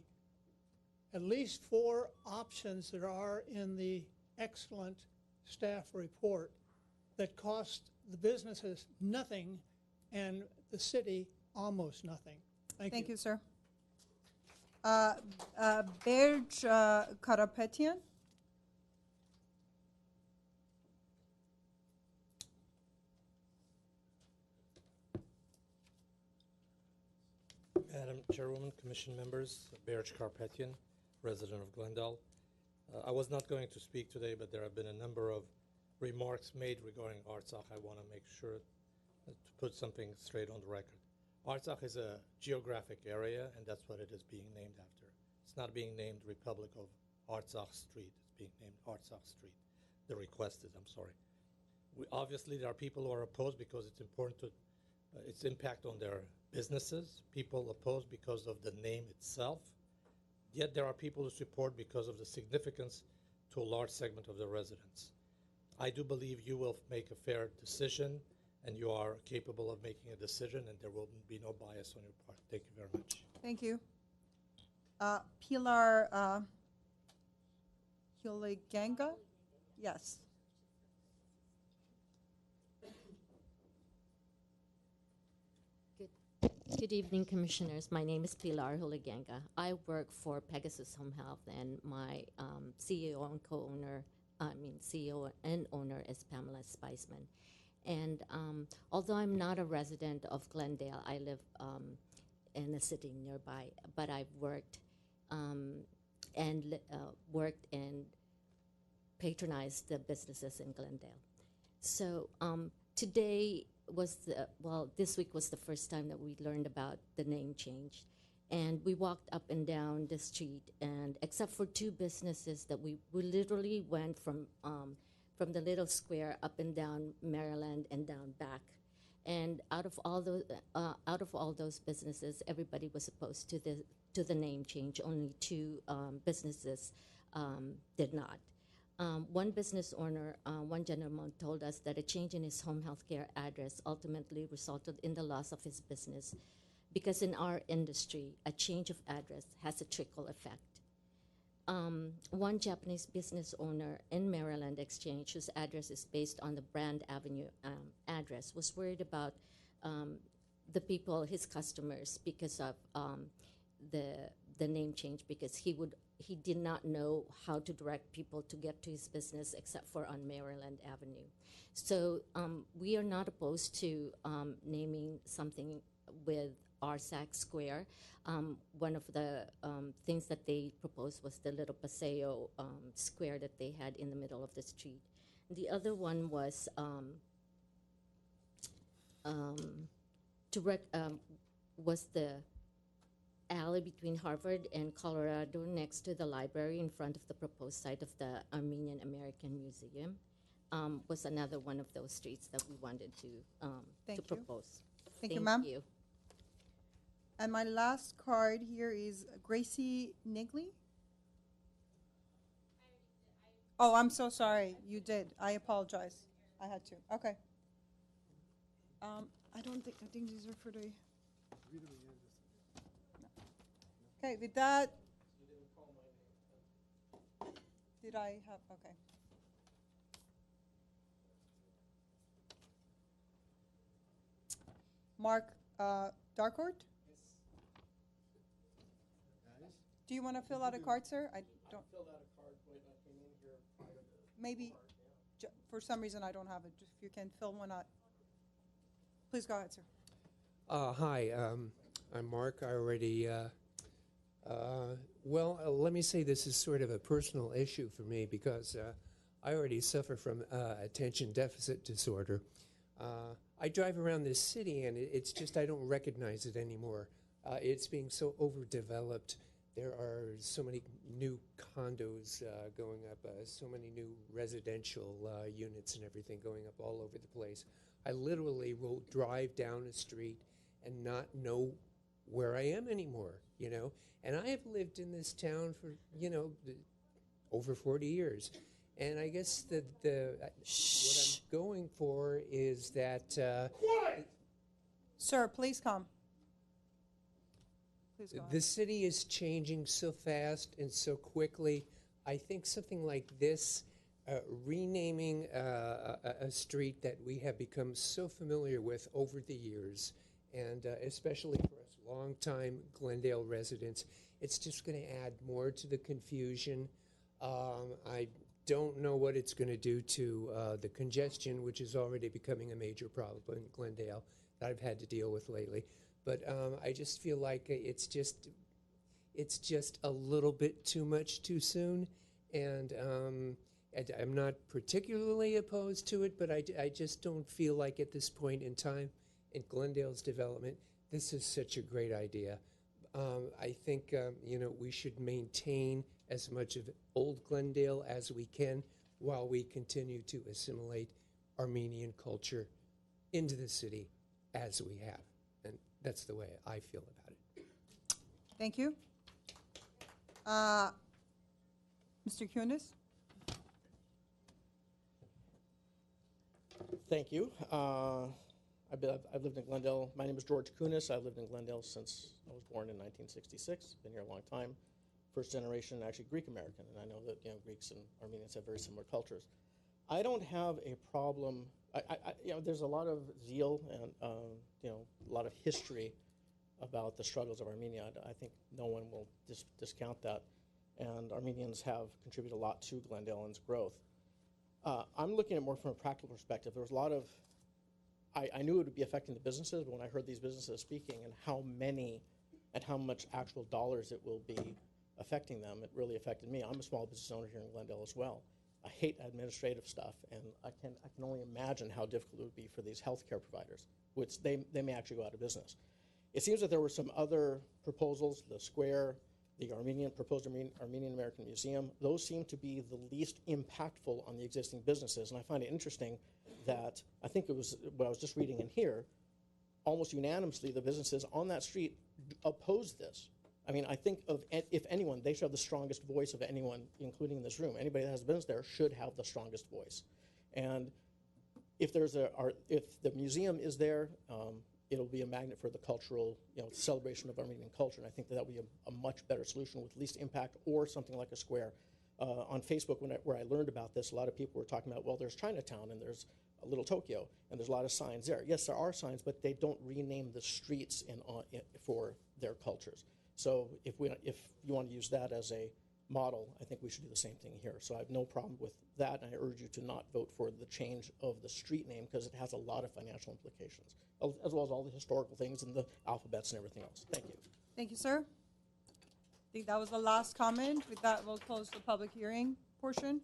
at least 4 options that are in the excellent staff report that cost the businesses nothing and the city almost nothing. Thank you, sir. Berj Karapetian. Madam Chairwoman, Commission members, Berj Karpetian, resident of Glendale. I was not going to speak today, but there have been a number of remarks made regarding Artsakh. I want to make sure to put something straight on the record. Artsakh is a geographic area, and that's what it is being named after. It's not being named Republic of Artsakh Street. It's being named Artsakh Street. The request is, I'm sorry. Obviously, there are people who are opposed because it's important to its impact on their businesses. People oppose because of the name itself. Yet there are people who support because of the significance to a large segment of the residents. I do believe you will make a fair decision, and you are capable of making a decision, and there will be no bias on your part. Thank you very much. Thank you. Pilar Huliganga? Yes. Good evening, Commissioners. My name is Pilar Huliganga. I work for Pegasus Home Health, and my CEO and CEO and owner is Pamela Spiceman. And although I'm not a resident of Glendale, I live in a city nearby, but I've worked and patronized the businesses in Glendale. So today this week was the first time that we learned about the name change. And we walked up and down the street, and except for 2 businesses that we literally went from the little square up and down Maryland and down back. And out of all those businesses, everybody was opposed to the name change. Only 2 businesses did not. One business owner, one gentleman, told us that a change in his home health care address ultimately resulted in the loss of his business, because in our industry, a change of address has a trickle effect. One Japanese business owner in Maryland Exchange, whose address is based on the Brand Avenue address, was worried about the people, his customers, because of the name change, because he did not know how to direct people to get to his business except for on Maryland Avenue. So we are not opposed to naming something with Artsakh Square. One of the things that they proposed was the little Paseo square that they had in the middle of the street. The other one was the alley between Harvard and Colorado next to the library in front of the proposed site of the Armenian American Museum. Was another one of those streets that we wanted to propose. Thank you, ma'am. And my last card here is Gracie Nigley. Oh, I'm so sorry. You did. I apologize. I had to. Okay. I think these are for the. Okay, with that. Did I have, okay. Mark Darcourt? Do you want to fill out a card, sir? I don't. Filled out a card when I came in here prior to. Maybe, for some reason I don't have it. If you can fill one out. Please go ahead, sir. Hi, I'm Mark. I already Well, let me say this is sort of a personal issue for me because I already suffer from attention deficit disorder. I drive around this city and it's just I don't recognize it anymore. It's being so overdeveloped. There are so many new condos going up, so many new residential units and everything going up all over the place. I literally will drive down a street and not know where I am anymore, you know. And I have lived in this town for, you know, over 40 years. And I guess that what I'm going for is that... Sir, please come. Please go The city is changing so fast and so quickly. I think something like this, renaming a street that we have become so familiar with over the years, and especially for us longtime Glendale residents, it's just going to add more to the confusion. I don't know what it's going to do to the congestion, which is already becoming a major problem in Glendale that I've had to deal with lately. But I just feel like it's just a little bit too much too soon, and I'm not particularly opposed to it, but I just don't feel like at this point in time in Glendale's development, this is such a great idea. I think you know, we should maintain as much of old Glendale as we can while we continue to assimilate Armenian culture into the city as we have. And that's the way I feel about it. Thank you. Mr. Kunis? Thank you. I've lived in Glendale. My name is George Kunis. I've lived in Glendale since I was born in 1966. Been here a long time. First generation, actually Greek American, and I know that, you know, Greeks and Armenians have very similar cultures. I don't have a problem. You know, there's a lot of zeal and you know, a lot of history about the struggles of Armenia. I think no one will discount that, and Armenians have contributed a lot to Glendale and its growth. I'm looking at it more from a practical perspective. There was a lot of, I knew it would be affecting the businesses, but when I heard these businesses speaking and how many and how much actual dollars it will be affecting them, it really affected me. I'm a small business owner here in Glendale as well. I hate administrative stuff, and I can only imagine how difficult it would be for these healthcare providers, which they may actually go out of business. It seems that there were some other proposals, the square, the proposed Armenian American Museum. Those seem to be the least impactful on the existing businesses, and I find it interesting that I think it was what I was just reading in here, almost unanimously the businesses on that street opposed this. I mean, I think if anyone, they should have the strongest voice of anyone, including in this room. Anybody that has a business there should have the strongest voice. And if if the museum is there, it'll be a magnet for the cultural, you know, celebration of Armenian culture. And I think that would be a much better solution with least impact, or something like a square. On Facebook, where I learned about this, a lot of people were talking about, well, there's Chinatown and there's a Little Tokyo, and there's a lot of signs there. Yes, there are signs, but they don't rename the streets for their cultures. So if you want to use that as a model, I think we should do the same thing here. So I have no problem with that, and I urge you to not vote for the change of the street name because it has a lot of financial implications, as well as all the historical things and the alphabets and everything else. Thank you. Thank you, sir. I think that was the last comment. With that, we'll close the public hearing portion.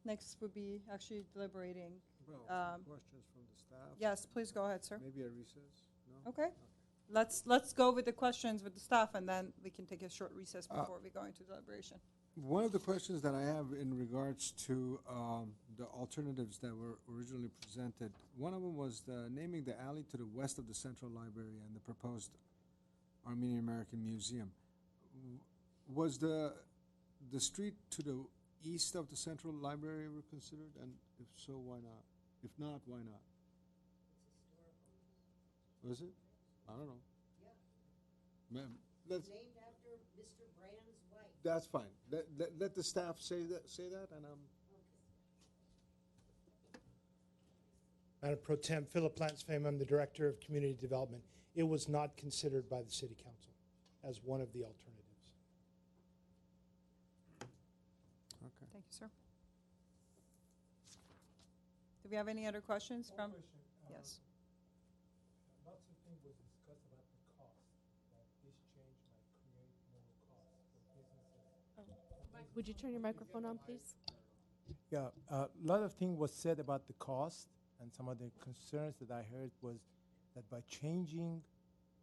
Next would be actually deliberating. Well, questions from the staff? Yes, please go ahead, sir. Maybe a recess? No? Okay. Let's go with the questions with the staff, and then we can take a short recess before we go into deliberation. One of the questions that I have in regards to the alternatives that were originally presented, one of them was naming the alley to the west of the Central Library and the proposed Armenian American Museum. Was the street to the east of the Central Library ever considered? And if so, why not? If not, why not? Was it? I don't know. Yeah. Ma'am, let's. Named after Mr. Brand's wife. That's fine. Let the staff say that, and Madam Pro Tem, Philip Plantsfame, I'm the Director of Community Development. It was not considered by the City Council as one of the alternatives. Okay. Thank you, sir. Do we have any other questions from? Yes. Lots of things was discussed about the cost that this change might create. Would you turn your microphone on, please? Yeah, a lot of things was said about the cost, and some of the concerns that I heard was that by changing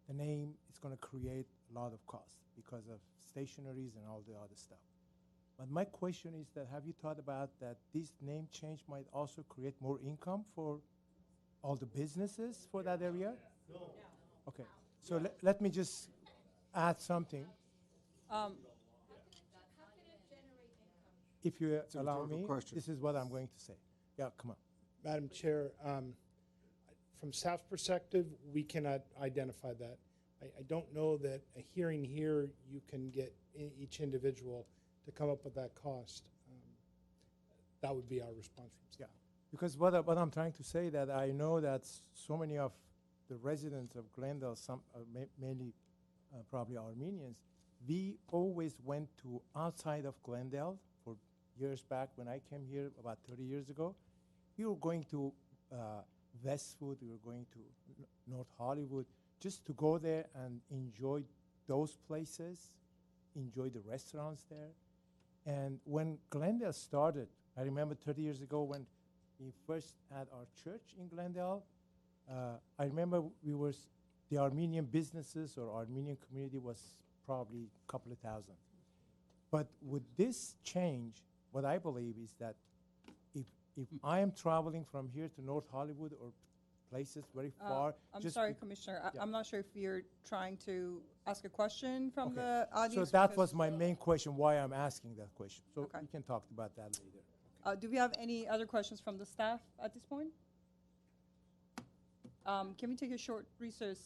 the name, it's going to create a lot of cost because of stationaries and all the other stuff. But my question is that have you thought about that this name change might also create more income for all the businesses for that area? No. Okay, so let me just add something. If you It's a allow rhetorical me, question. this is what I'm going to say. Yeah, come on. Madam Chair, from staff's perspective, we cannot identify that. I don't know that a hearing here, you can get each individual to come up with that cost. That would be our response. Yeah, because what I'm trying to say that I know that so many of the residents of Glendale, some mainly probably Armenians, we always went to outside of Glendale for years back when I came here about 30 years ago. We were going to Westwood, we were going to North Hollywood, just to go there and enjoy those places, enjoy the restaurants there. And when Glendale started, I remember 30 years ago when we first had our church in Glendale, I remember the Armenian businesses or Armenian community was probably a couple of thousand. But with this change, what I believe is that if I am traveling from here to North Hollywood or places very far. I'm sorry, Commissioner. I'm not sure if you're trying to ask a question from the So audience. that was my main question, why I'm asking that question. So Okay. we can talk about that later. Do we have any other questions from the staff at this point? Can we take a short recess?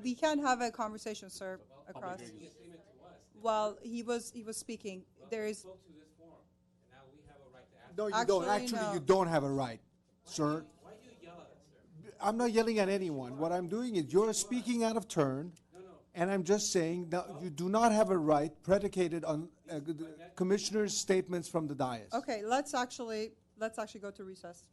We can't have a conversation, sir, across. Well, he was speaking. There is. No, you Actually, don't. Actually, no. you don't have a right, sir. Why do you yell at us, sir? I'm not yelling at anyone. What I'm doing is you're speaking out of turn, and I'm just saying that you do not have a right predicated on commissioner's statements from the dais. Okay, let's actually go to recess.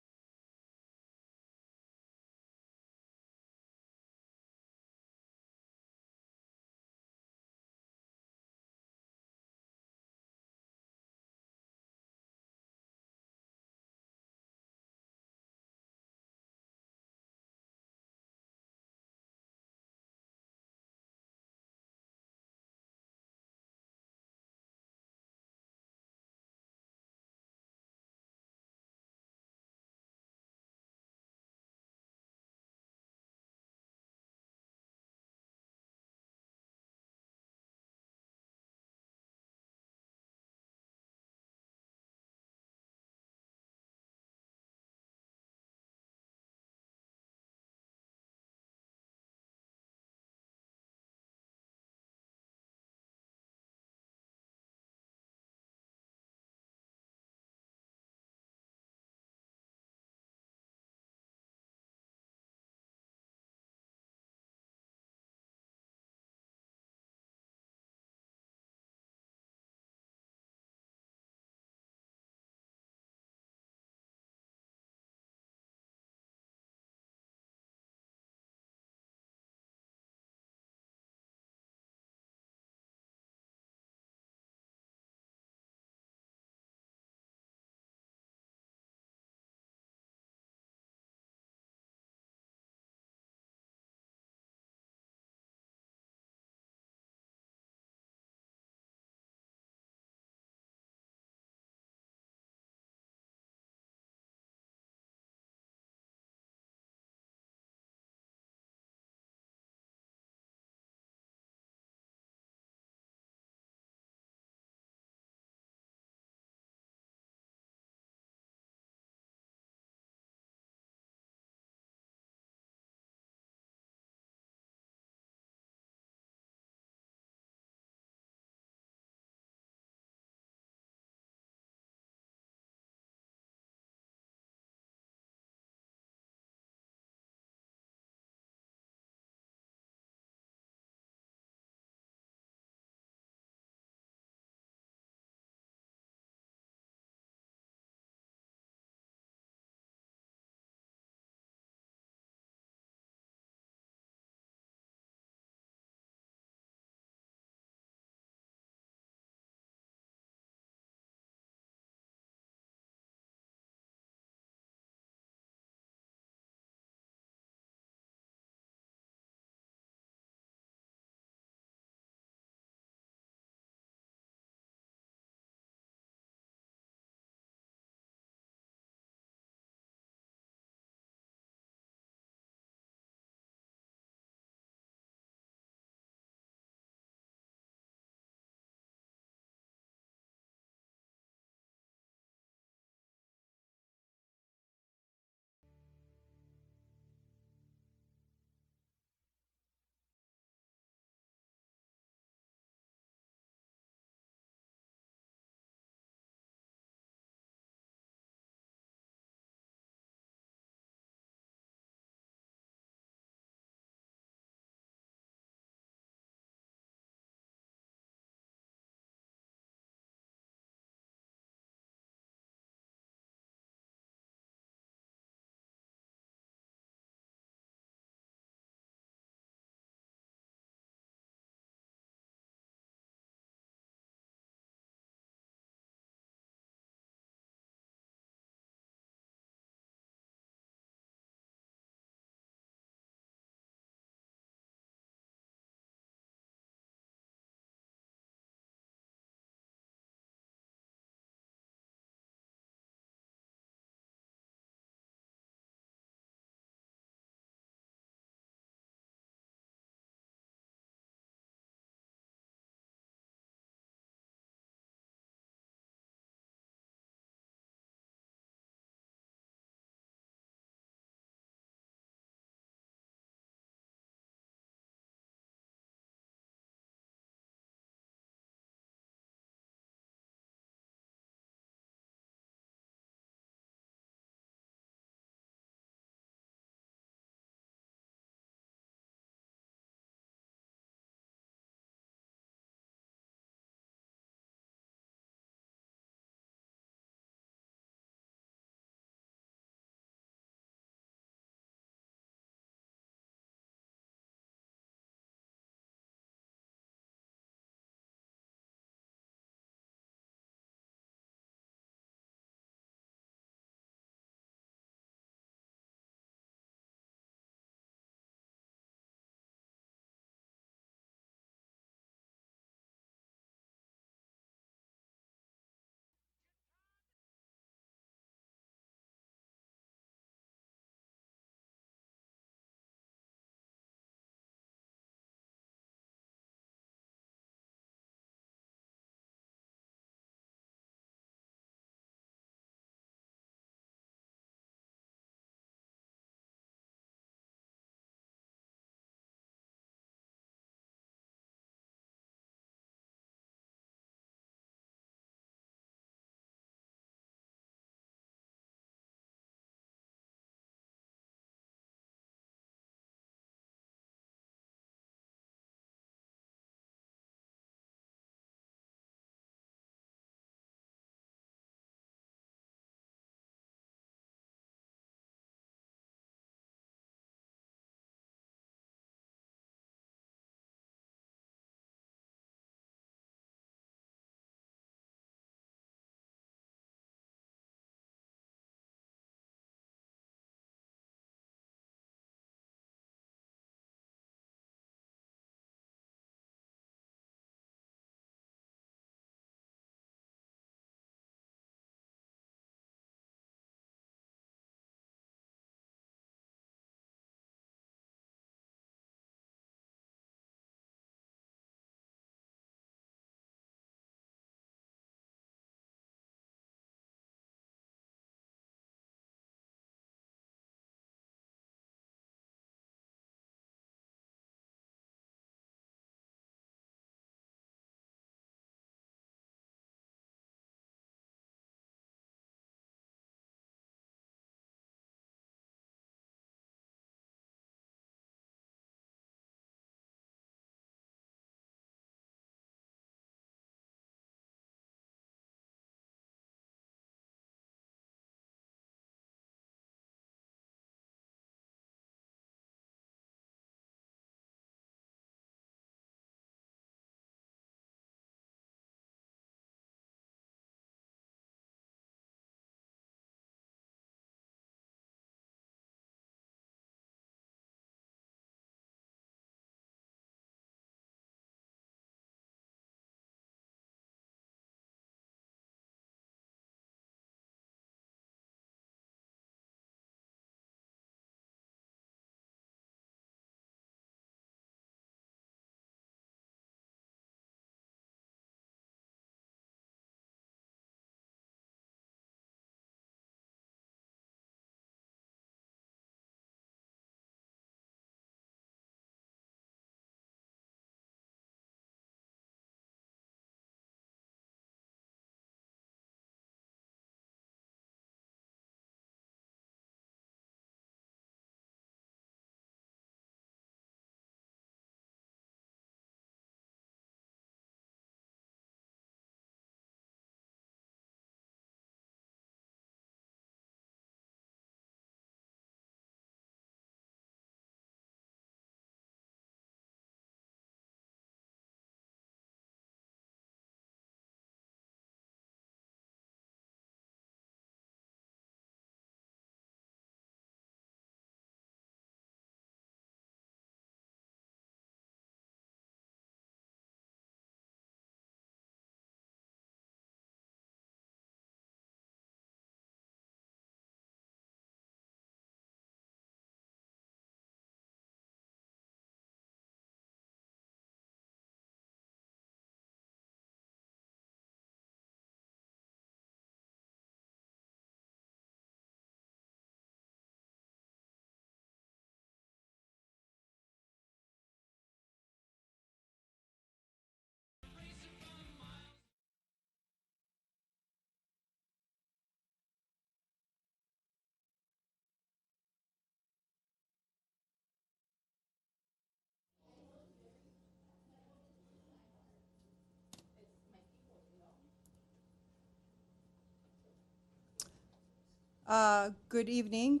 Good evening.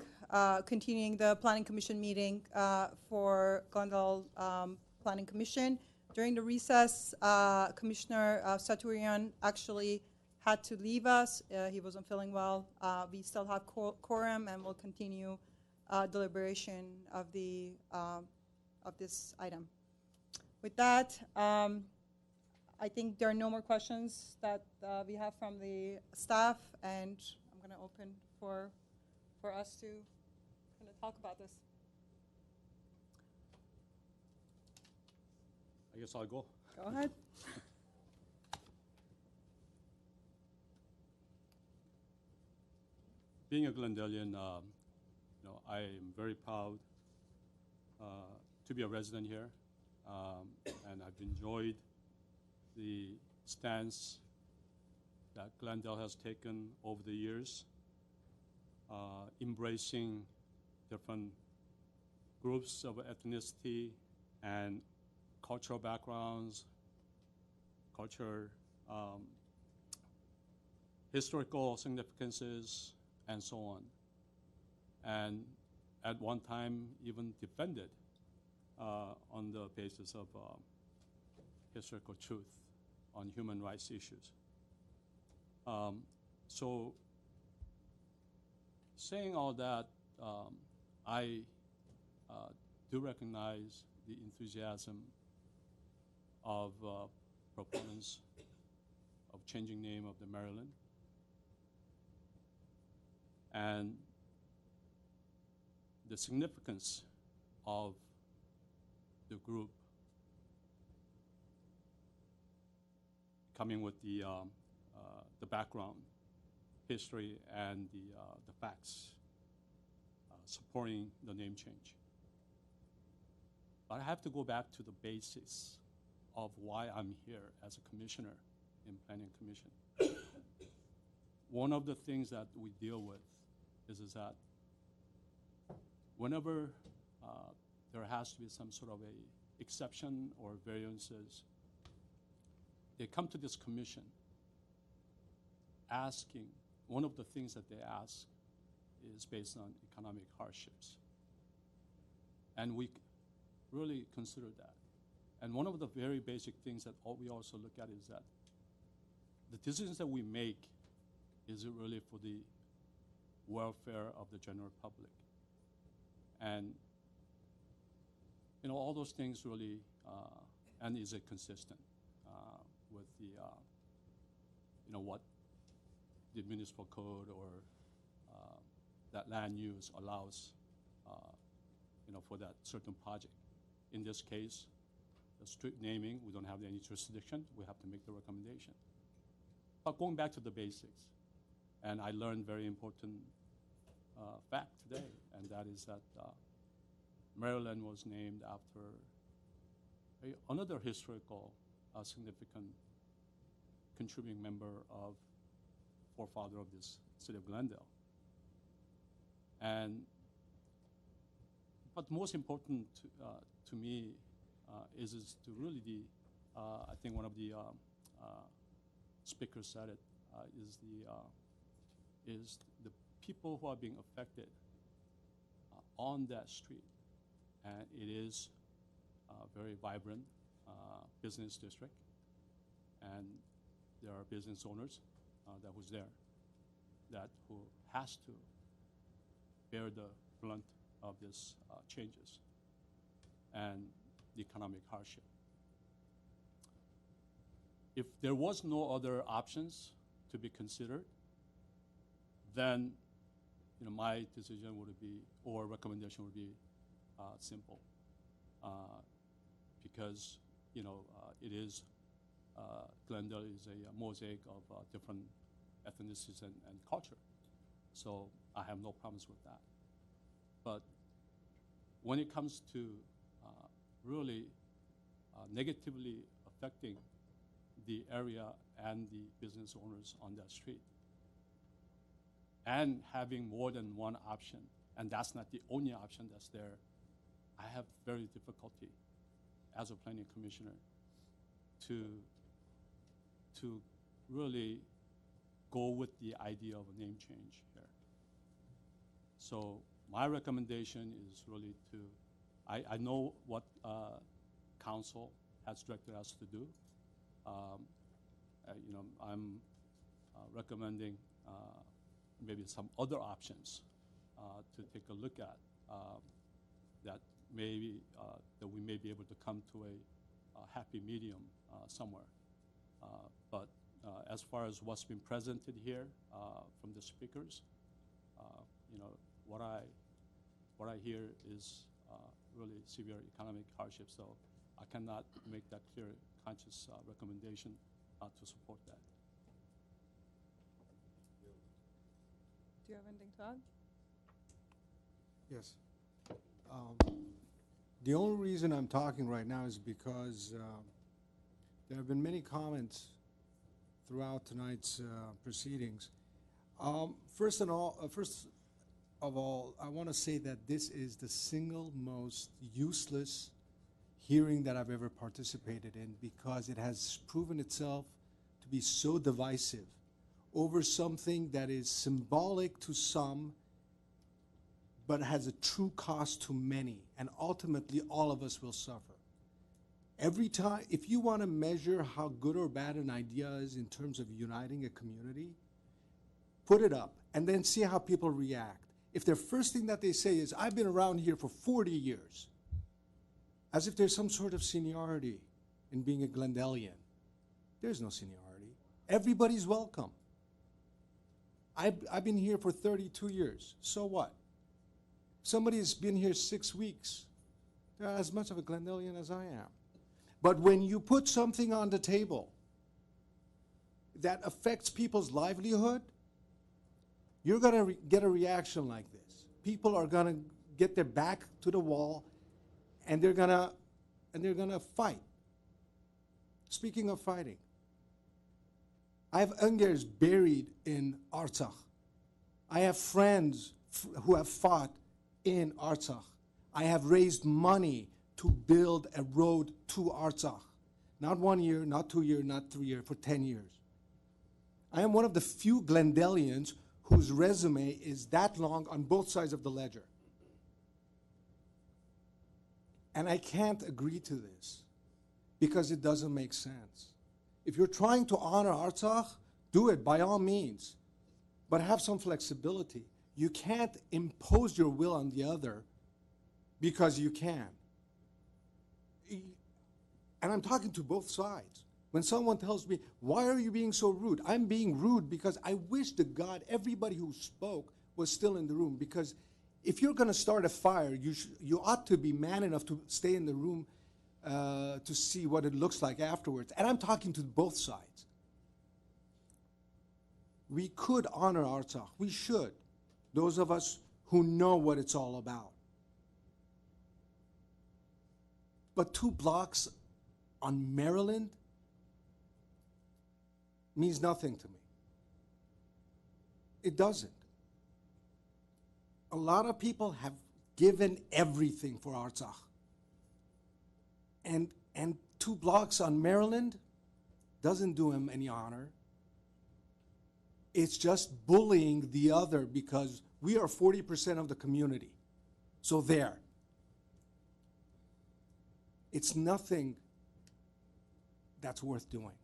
Continuing the Planning Commission meeting for Glendale Planning Commission. During the recess, Commissioner Saturian actually had to leave us. He wasn't feeling well. We still have quorum, and we'll continue deliberation of the of this item. With that, I think there are no more questions that we have from the staff, and I'm going to open for us to kind of talk about this. I guess I'll go. Go ahead. Being a Glendalian, I am very proud to be a resident here, and I've enjoyed the stance that Glendale has taken over the years, embracing different groups of ethnicity and cultural backgrounds, historical significances, and so on. And at one time, even defended on the basis of historical truth on human rights issues. So saying all that, I do recognize the enthusiasm of proponents of changing name of the Maryland. And the significance of the group coming with the background, history, and the facts supporting the name change. But I have to go back to the basis of why I'm here as a commissioner in Planning Commission. One of the things that we deal with is that whenever there has to be some sort of a exception or variances, they come to this commission asking, one of the things that they ask is based on economic hardships. And we really consider that. And one of the very basic things that we also look at is that the decisions that we make, is it really for the welfare of the general public? And all those things really, and is it consistent with the, what the municipal code or that land use allows, for that certain project. In this case, the street naming, we don't have any jurisdiction. We have to make the recommendation. But going back to the basics, and I learned very important fact today, and that is that Maryland was named after another historical significant contributing member of forefather of this city of Glendale. But most important to me is to really I think one of the speakers said it, is the people who are being affected on that street. And it is a very vibrant business district. And there are business owners that was there, who has to bear the brunt of these changes and the economic hardship. If there was no other options to be considered, then my decision would be, or recommendation would be simple, because it is Glendale is a mosaic of different ethnicities and culture, so I have no problems with that. But when it comes to really negatively affecting the area and the business owners on that street, and having more than one option, and that's not the only option that's there, I have very difficulty as a planning commissioner to really go with the idea of a name change here. So my recommendation is really to, I know what council has directed us to do. You know, I'm recommending maybe some other options to take a look at that maybe that we may be able to come to a happy medium somewhere. But as far as what's been presented here from the speakers, you know, what I hear is really severe economic hardship. So I cannot make that clear, conscious recommendation to support that. Do you have anything to add? Yes. The only reason I'm talking right now is because there have been many comments throughout tonight's proceedings. First of all, I want to say that this is the single most useless hearing that I've ever participated in, because it has proven itself to be so divisive over something that is symbolic to some but has a true cost to many, and ultimately all of us will suffer. Every time, if you want to measure how good or bad an idea is in terms of uniting a community, put it up and then see how people react. If their first thing that they say is, I've been around here for 40 years, as if there's some sort of seniority in being a Glendalian. There's no seniority. Everybody's welcome. I've been here for 32 years. So what? Somebody's been here 6 weeks. They're as much of a Glendalian as I am. But when you put something on the table that affects people's livelihood, you're going to get a reaction like this. People are going to get their back to the wall, and they're going to fight. Speaking of fighting, I have Ungers buried in Artsakh. I have friends who have fought in Artsakh. I have raised money to build a road to Artsakh. Not 1 year, not 2 years, not 3 years, for 10 years. I am one of the few Glendalians whose resume is that long on both sides of the ledger. And I can't agree to this because it doesn't make sense. If you're trying to honor Artsakh, do it by all means, but have some flexibility. You can't impose your will on the other because you can. And I'm talking to both sides. When someone tells me, why are you being so rude? I'm being rude because I wish to God everybody who spoke was still in the room, because if you're going to start a fire, you ought to be man enough to stay in the room to see what it looks like afterwards. And I'm talking to both sides. We could honor Artsakh. We should. Those of us who know what it's all about. But 2 blocks on Maryland means nothing to me. It doesn't. A lot of people have given everything for Artsakh. And 2 blocks on Maryland doesn't do him any honor. It's just bullying the other because we are 40% of the community. So there. It's nothing that's worth doing.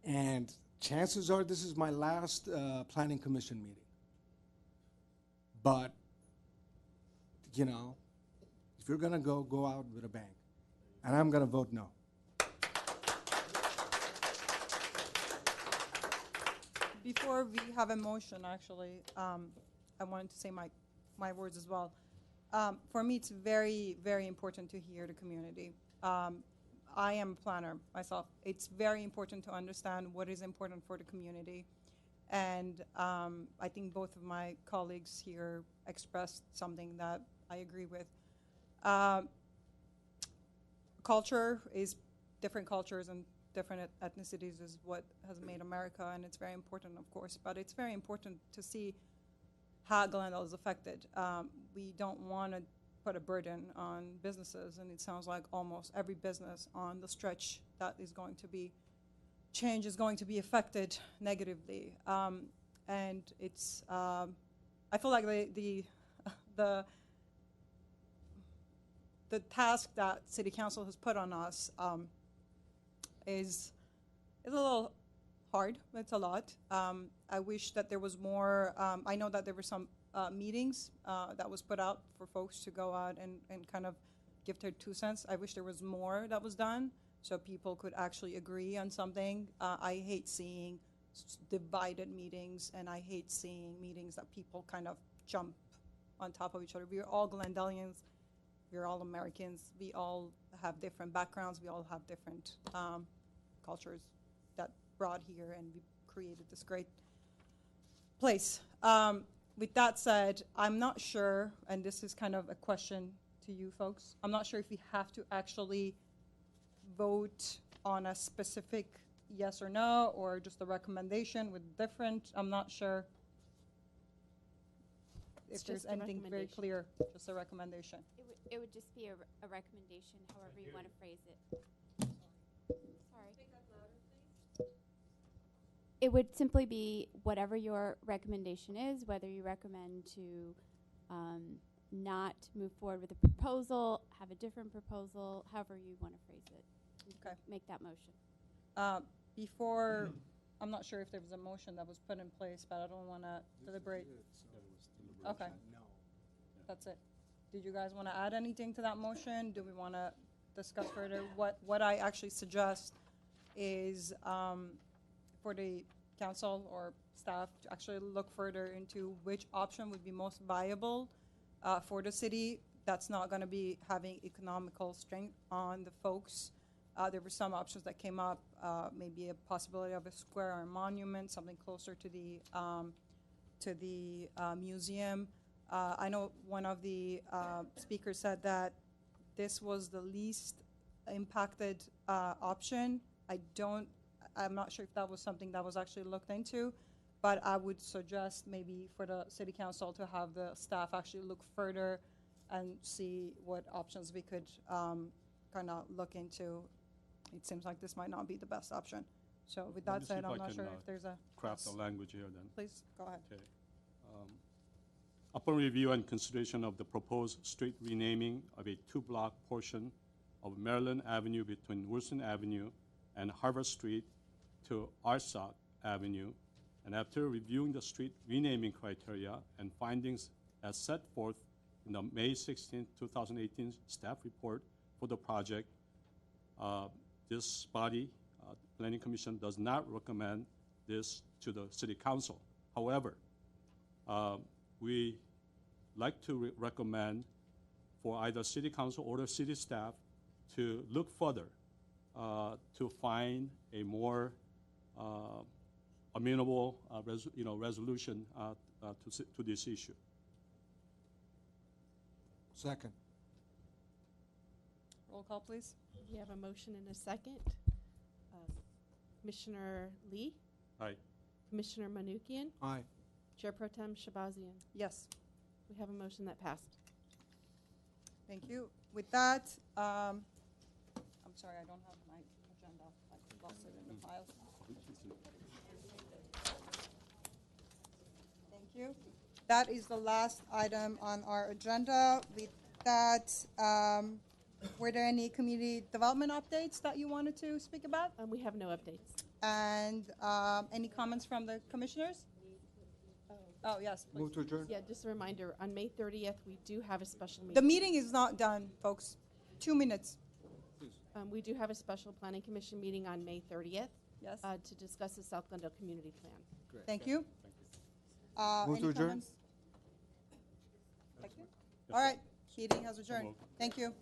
And chances are this is my last planning commission meeting. But, you know, if you're going to go out with a bang. And I'm going to vote no. Before we have a motion, actually, I wanted to say my words as well. For me, it's very, very important to hear the community. I am a planner myself. It's very important to understand what is important for the community. And I think both of my colleagues here expressed something that I agree with. Culture is different cultures and different ethnicities is what has made America, and it's very important, of course, but it's very important to see how Glendale is affected. We don't want to put a burden on businesses, and it sounds like almost every business on the stretch that is going to be change is going to be affected negatively. And it's I feel like the the task that City Council has put on us is a little hard. It's a lot. I wish that there was more. I know that there were some meetings that was put out for folks to go out and kind of give their 2 cents. I wish there was more that was done so people could actually agree on something. I hate seeing divided meetings, and I hate seeing meetings that people kind of jump on top of each other. We're all Glendellians. We're all Americans. We all have different backgrounds. We all have different cultures that brought here, and we created this great place. With that said, I'm not sure, and this is kind of a question to you folks, I'm not sure if we have to actually vote on a specific yes or no, or just a recommendation with different, I'm not sure if there's anything very clear, just a recommendation. It would just be a recommendation, however you want to phrase it. Sorry. It would simply be whatever your recommendation is, whether you recommend to not move forward with a proposal, have a different proposal, however you want to phrase it. Okay. Make that motion. Before, I'm not sure if there was a motion that was put in place, but I don't want to deliberate. Okay. No. That's it. Did you guys want to add anything to that motion? Do we want to discuss further? What I actually suggest is for the council or staff to actually look further into which option would be most viable for the city that's not going to be having economical strength on the folks. There were some options that came up, maybe a possibility of a square or a monument, something closer to the museum. I know one of the speakers said that this was the least impacted option. I'm not sure if that was something that was actually looked into, but I would suggest maybe for the city council to have the staff actually look further and see what options we could kind of look into. It seems like this might not be the best option. So with Let that me see said, if I'm I not can, sure if there's a craft the language here then. Please go ahead. Okay. Upon review and consideration of the proposed street renaming of a 2-block portion of Maryland Avenue between Wilson Avenue and Harvard Street to Arsac Avenue, and after reviewing the street renaming criteria and findings as set forth in the May 16, 2018 staff report for the project, this body, the Planning Commission, does not recommend this to the City Council. However, we like to recommend for either City Council or the city staff to look further to find a more amenable resolution to this issue. Second. Roll call, please. We have a motion and a second. Commissioner Lee? Aye. Commissioner Manukian? Aye. Chair Pro Tem Shabazian? Yes. We have a motion that passed. Thank you. With that, I'm sorry, I don't have my agenda. I lost it in the files. Thank you. That is the last item on our agenda. With that, were there any community development updates that you wanted to speak about? We have no updates. And any comments from the commissioners? Oh, yes, please. Move to adjourn. Yeah, just a reminder, on May 30th, we do have a special meeting. The meeting is not done, folks. 2 minutes. We do have a special planning commission meeting on May 30th. Yes. To discuss the South Glendale Community Plan. Great. Thank you. Move Any to adjourn. comments? Thank you. All right, meeting has adjourned. Thank you.